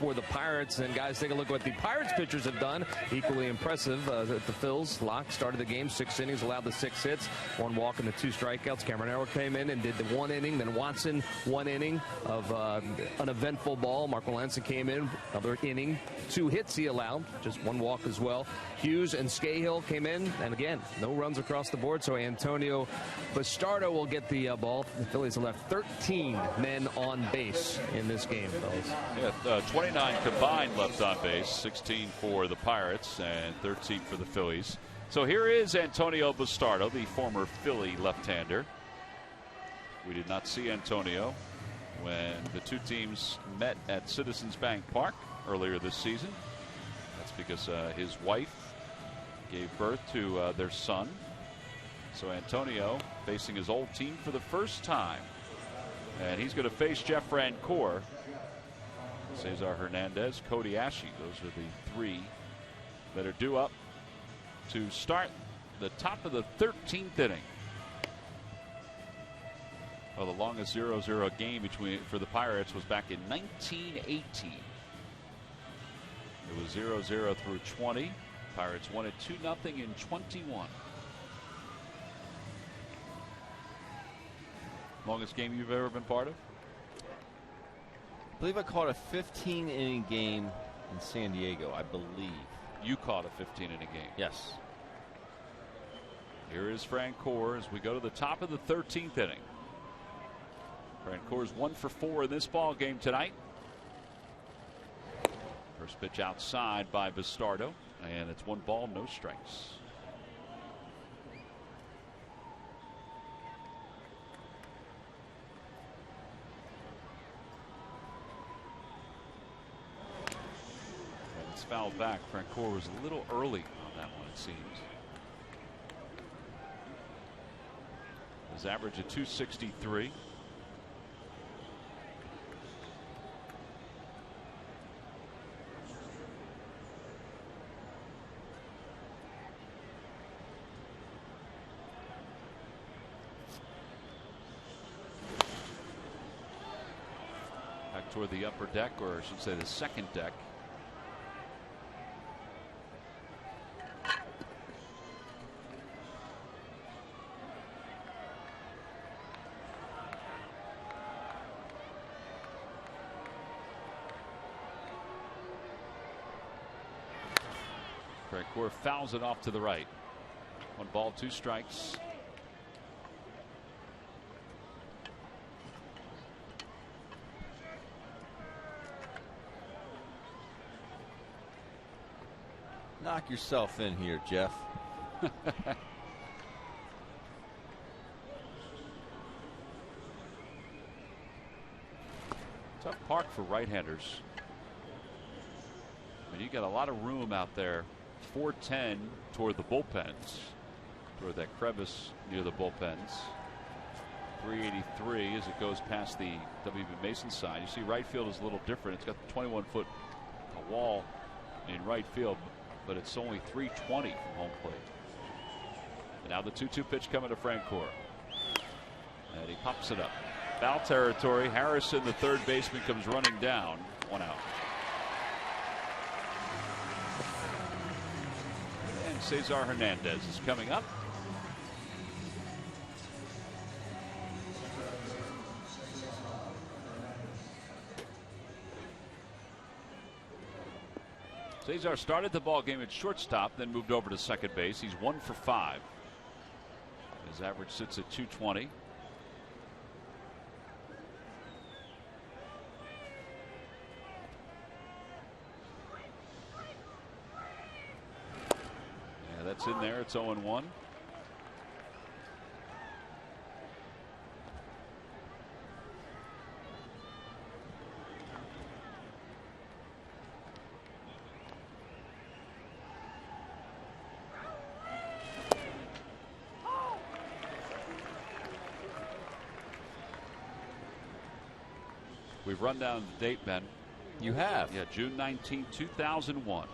for the Pirates. And guys, take a look at what the Pirates pitchers have done. Equally impressive. The Phils, Locke started the game, 6 innings, allowed the 6 hits, 1 walk and the 2 strikeouts. Cameron came in and did the 1 inning. Then Watson, 1 inning of uneventful ball. Mark Melanson came in, another inning, 2 hits he allowed, just 1 walk as well. Hughes and Scahill came in, and again, no runs across the board. So Antonio Bastardo will get the ball. The Phillies have left 13 men on base in this game, fellas. Yeah, 29 combined left on base, 16 for the Pirates and 13 for the Phillies. So here is Antonio Bastardo, the former Philly left-hander. We did not see Antonio when the 2 teams met at Citizens Bank Park earlier this season. That's because his wife gave birth to their son. So Antonio facing his old team for the first time. And he's going to face Jeff Francoeur, Cesar Hernandez, Cody Ashe. Those are the 3 that are due up to start the top of the 13th inning. Well, the longest 0-0 game for the Pirates was back in 1918. It was 0-0 through 20. Pirates won it 2-0 in 21. Longest game you've ever been part of? I believe I caught a 15-inning game in San Diego, I believe. You caught a 15-inning game? Yes. Here is Francoeur as we go to the top of the 13th inning. Francoeur's 1 for 4 in this ball game tonight. First pitch outside by Bastardo, and it's 1 ball, no strikes. And it's fouled back. Francoeur was a little early on that one, it seems. His average of 263. Toward the upper deck, or I should say the second deck. Francoeur fouls it off to the right. 1 ball, 2 strikes. Knock yourself in here, Jeff. Tough park for right-handers. I mean, you got a lot of room out there. 410 toward the bullpens, toward that crevice near the bullpens. 383 as it goes past the W.B. Mason side. You see right field is a little different. It's got the 21-foot wall in right field, but it's only 320 from home plate. And now the 2-2 pitch coming to Francoeur. And he pops it up. Foul territory. Harrison, the third baseman, comes running down. 1 out. And Cesar Hernandez is coming up. Cesar started the ball game at shortstop, then moved over to second base. He's 1 for 5. His average sits at 220. Yeah, that's in there. It's 0-1. We've run down the date, Ben. You have? Yeah, June 19, 2001.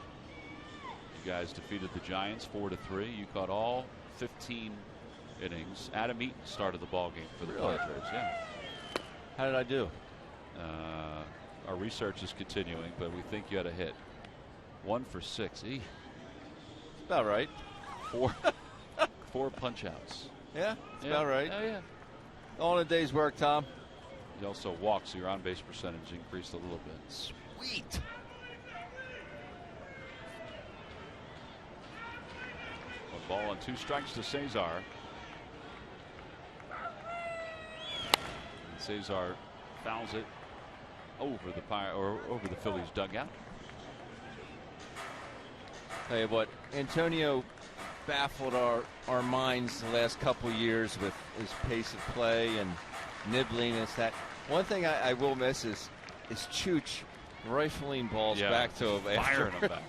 You guys defeated the Giants 4-3. You caught all 15 innings. Adam Eaton started the ball game for the Padres. Yeah. How did I do? Our research is continuing, but we think you had a hit. 1 for 6. About right. 4 punch outs. Yeah, it's about right. Oh, yeah. All in a day's work, Tom. You also walked, so your on base percentage increased a little bit. Sweet. A ball and 2 strikes to Cesar. And Cesar fouls it over the Phillies dugout. Tell you what, Antonio baffled our minds the last couple years with his pace of play and nibbliness. That one thing I will miss is Chooch rifling balls back to him firing him back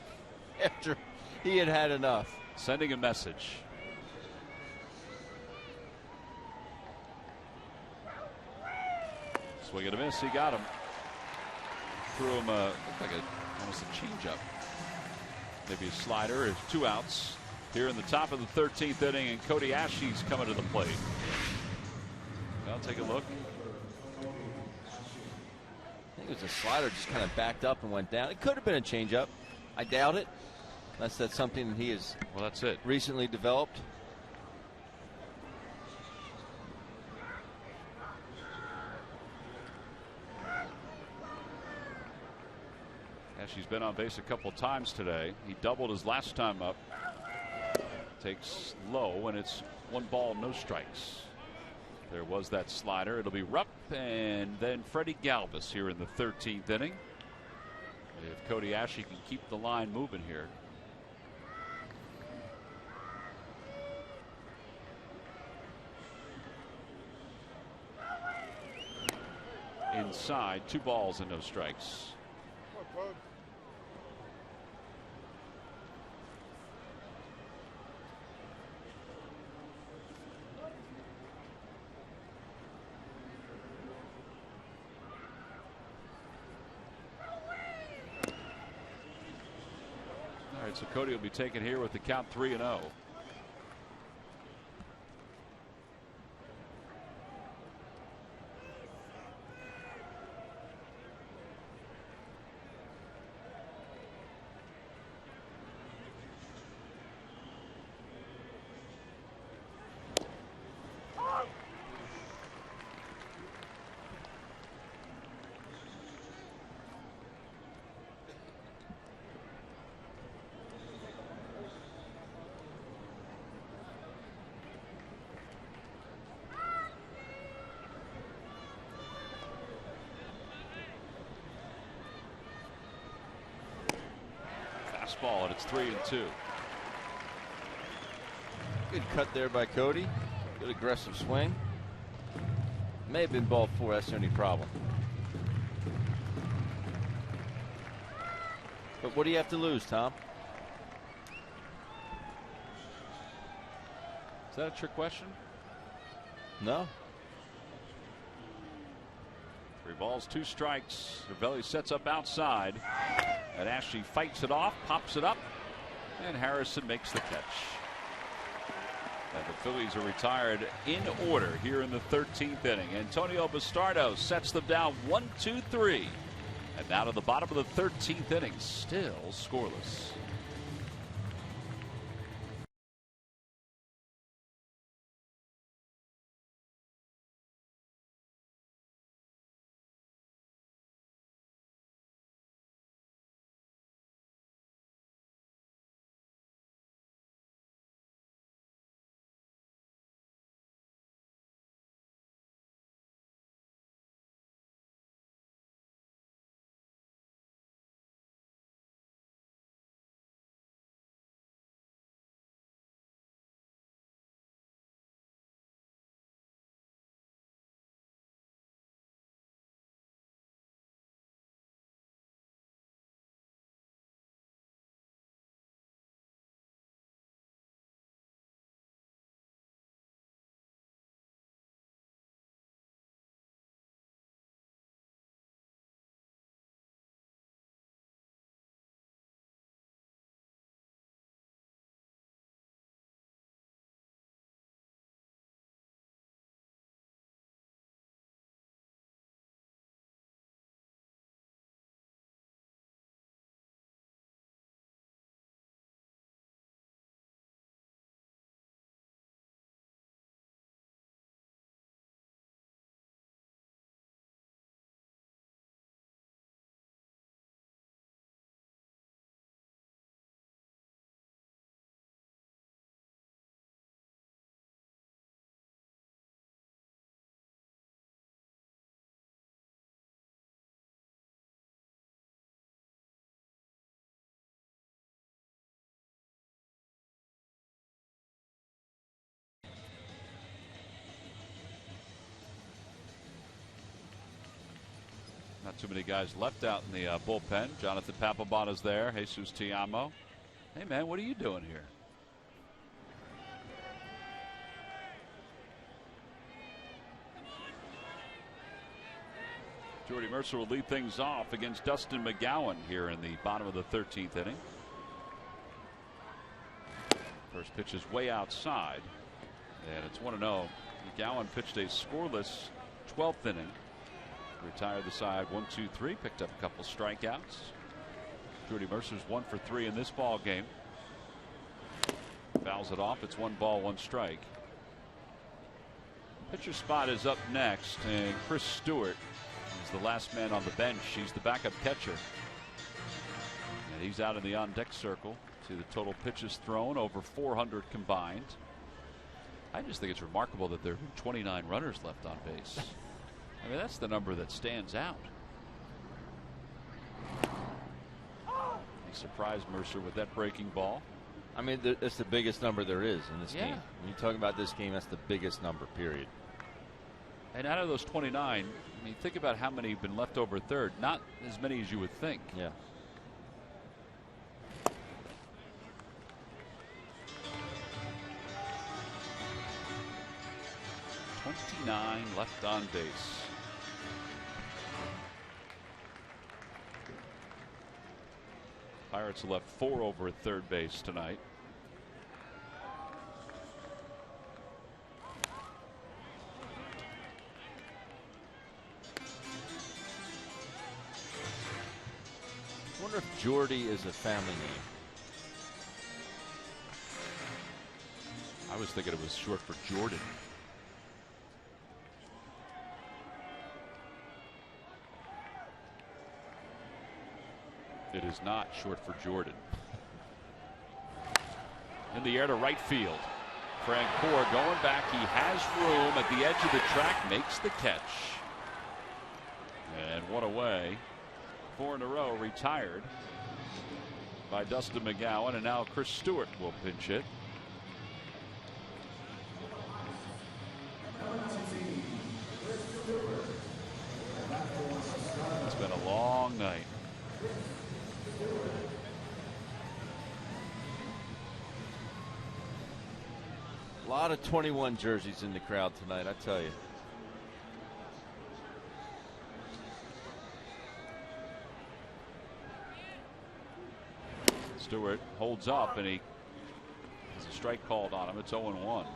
after he had enough. Sending a message. Swing and a miss. He got him. Threw him looked like almost a changeup. Maybe a slider. It's 2 outs here in the top of the 13th inning, and Cody Ashley's coming to the plate. Well, take a look. I think it was a slider, just kind of backed up and went down. It could have been a changeup. I doubt it. That's something that he has that's it. Recently developed. She's been on base a couple times today. He doubled his last time up. Takes low, and it's 1 ball, no strikes. There was that slider. It'll be Rupp and then Freddie Galvis here in the 13th inning. If Cody Ashley can keep the line moving here. Inside, 2 balls and no strikes. All right, so Cody will be taken here with the count 3-0. Ball, and it's 3-2. Good cut there by Cody. Good aggressive swing. May have been ball 4. That's the only problem. But what do you have to lose, Tom? Is that a trick question? No. 3 balls, 2 strikes. Cervelli sets up outside, and Ashley fights it off, pops it up, and Harrison makes the catch. And the Phillies are retired in order here in the 13th inning. Antonio Bastardo sets them down 1-2-3, and now to the bottom of the 13th inning, still scoreless. Too many guys left out in the bullpen. Jonathan Papelbon's there. Jesus Tiamo. Hey, man, what are you doing here? Jordy Mercer will lead things off against Dustin McGowan here in the bottom of the 13th inning. First pitch is way outside, and it's 1-0. McGowan pitched a scoreless 12th inning. Retired the side 1-2-3, picked up a couple strikeouts. Jordy Mercer's 1 for 3 in this ball game. Fouls it off. It's 1 ball, 1 strike. Pitcher spot is up next, and Chris Stewart is the last man on the bench. He's the backup catcher, and he's out in the on-deck circle. See the total pitches thrown, over 400 combined. I just think it's remarkable that there are 29 runners left on base. I mean, that's the number that stands out. He surprised Mercer with that breaking ball. I mean, it's the biggest number there is in this game. When you talk about this game, that's the biggest number, period. And out of those 29, I mean, think about how many have been left over third. Not as many as you would think. Yeah. Nine left on base. Pirates left 4 over at third base tonight. I wonder if Jordy is a family name. I was thinking it was short for Jordan. It is not short for Jordan. In the air to right field. Francoeur going back. He has room at the edge of the track. Makes the catch. And one away. 4 in a row retired by Dustin McGowan. And now Chris Stewart will pinch hit. It's been a long night. A lot of 21 jerseys in the crowd tonight, I tell you. Stewart holds up, and he has a strike called on him. It's 0-1.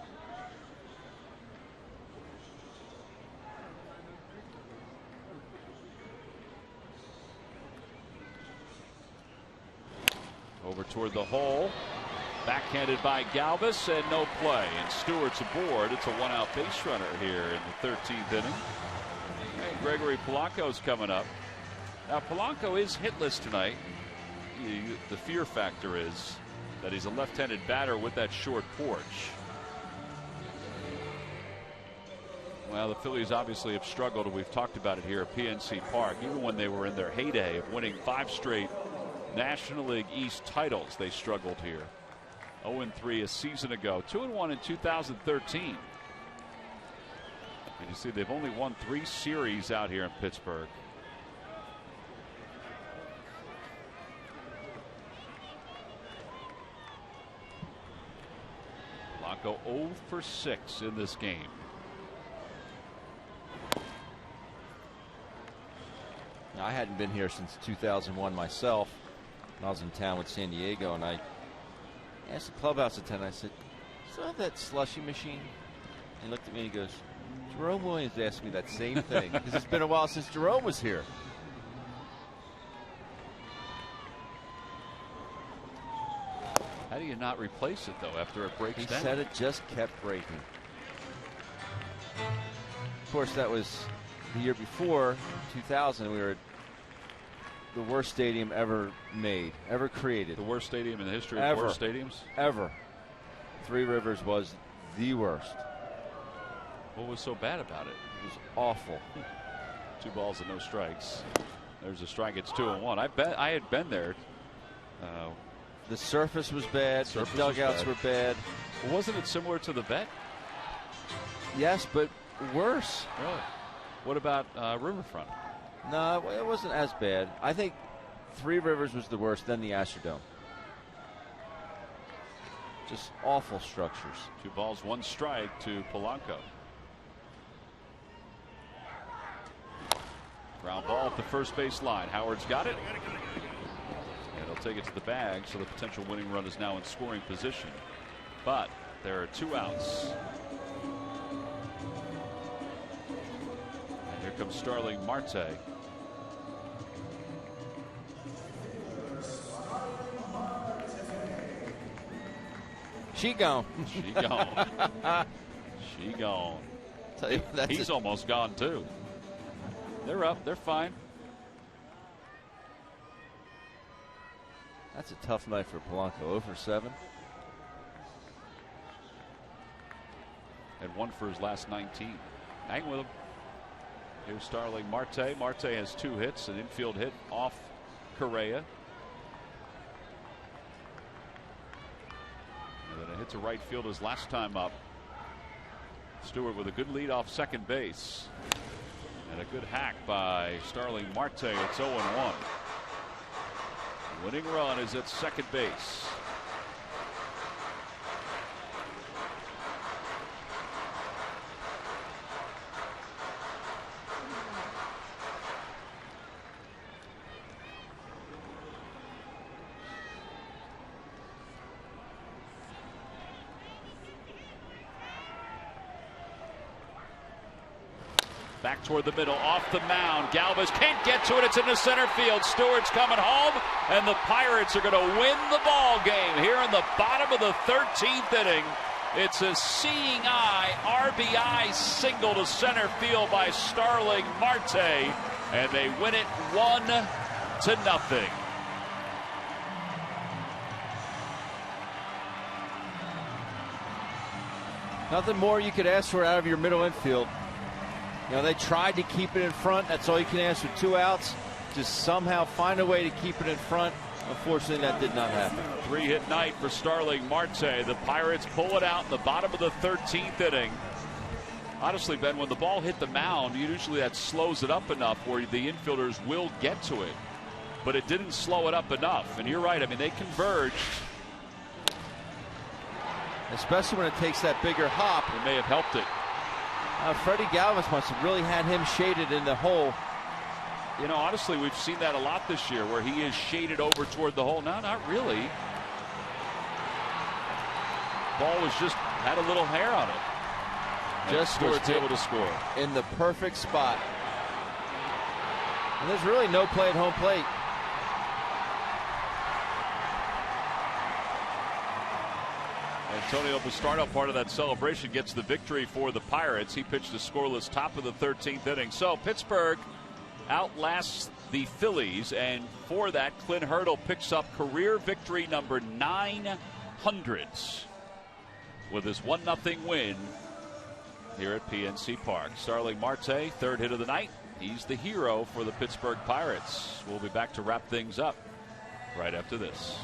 Over toward the hole. Backhanded by Galvis, and no play. And Stewart's aboard. It's a 1-out base runner here in the 13th inning. And Gregory Polanco's coming up. Now, Polanco is hitless tonight. The fear factor is that he's a left-handed batter with that short porch. Well, the Phillies obviously have struggled, and we've talked about it here at PNC Park. Even when they were in their heyday of winning 5 straight National League East titles, they struggled here. 0-3 a season ago, 2-1 in 2013. And you see they've only won 3 series out here in Pittsburgh. Polanco 0 for 6 in this game. Now, I hadn't been here since 2001 myself. I was in town with San Diego, and I asked the clubhouse attendant, I said, "Still have that slushy machine?" He looked at me and he goes, "Jerome Williams asked me that same thing." Because it's been a while since Jerome was here. How do you not replace it, though, after it breaks down? He said it just kept breaking. Of course, that was the year before, 2000. We were at the worst stadium ever made, ever created. The worst stadium in the history of worst stadiums? Ever. Three Rivers was the worst. What was so bad about it? It was awful. 2 balls and no strikes. There's a strike. It's 2-1. I bet I had been there. The surface was bad. The dugouts were bad. Well, wasn't it similar to the vet? Yes, but worse. Really? What about Riverfront? No, it wasn't as bad. I think Three Rivers was the worst, then the Astrodome. Just awful structures. 2 balls, 1 strike to Polanco. Ground ball at the first base line. Howard's got it. And he'll take it to the bag, so the potential winning run is now in scoring position. But there are 2 outs. And here comes Starling Marte. She gone. She gone. She gone. Tell you, He's almost gone too. They're up. They're fine. That's a tough night for Polanco. 0 for 7. And 1 for his last 19. Hang with him. Here's Starling Marte. Marte has 2 hits, an infield hit off Correa. And then a hit to right field his last time up. Stewart with a good lead off second base. And a good hack by Starling Marte. It's 0-1. Winning run is at second base. Back toward the middle, off the mound. Galvis can't get to it. It's in the center field. Stewart's coming home, and the Pirates are going to win the ball game here in the bottom of the 13th inning. It's a seeing eye RBI single to center field by Starling Marte, and they win it 1-0. Nothing more you could ask for out of your middle infield. You know, they tried to keep it in front. That's all you can ask with 2 outs. Just somehow find a way to keep it in front. Unfortunately, that did not happen. 3-hit night for Starling Marte. The Pirates pull it out in the bottom of the 13th inning. Honestly, Ben, when the ball hit the mound, usually that slows it up enough where the infielders will get to it. But it didn't slow it up enough. And you're right. I mean, they converged. Especially when it takes that bigger hop. It may have helped it. Freddie Galvis must have really had him shaded in the hole. You know, honestly, we've seen that a lot this year where he is shaded over toward the hole. No, not really. Ball was just had a little hair on it. Just Stewart's able to score. In the perfect spot. And there's really no play at home plate. Antonio Bastardo, part of that celebration, gets the victory for the Pirates. He pitched a scoreless top of the 13th inning. So Pittsburgh outlasts the Phillies, and for that, Clint Hurdle picks up career victory number 900 with his 1-0 win here at PNC Park. Starling Marte, 3rd hit of the night. He's the hero for the Pittsburgh Pirates. We'll be back to wrap things up right after this.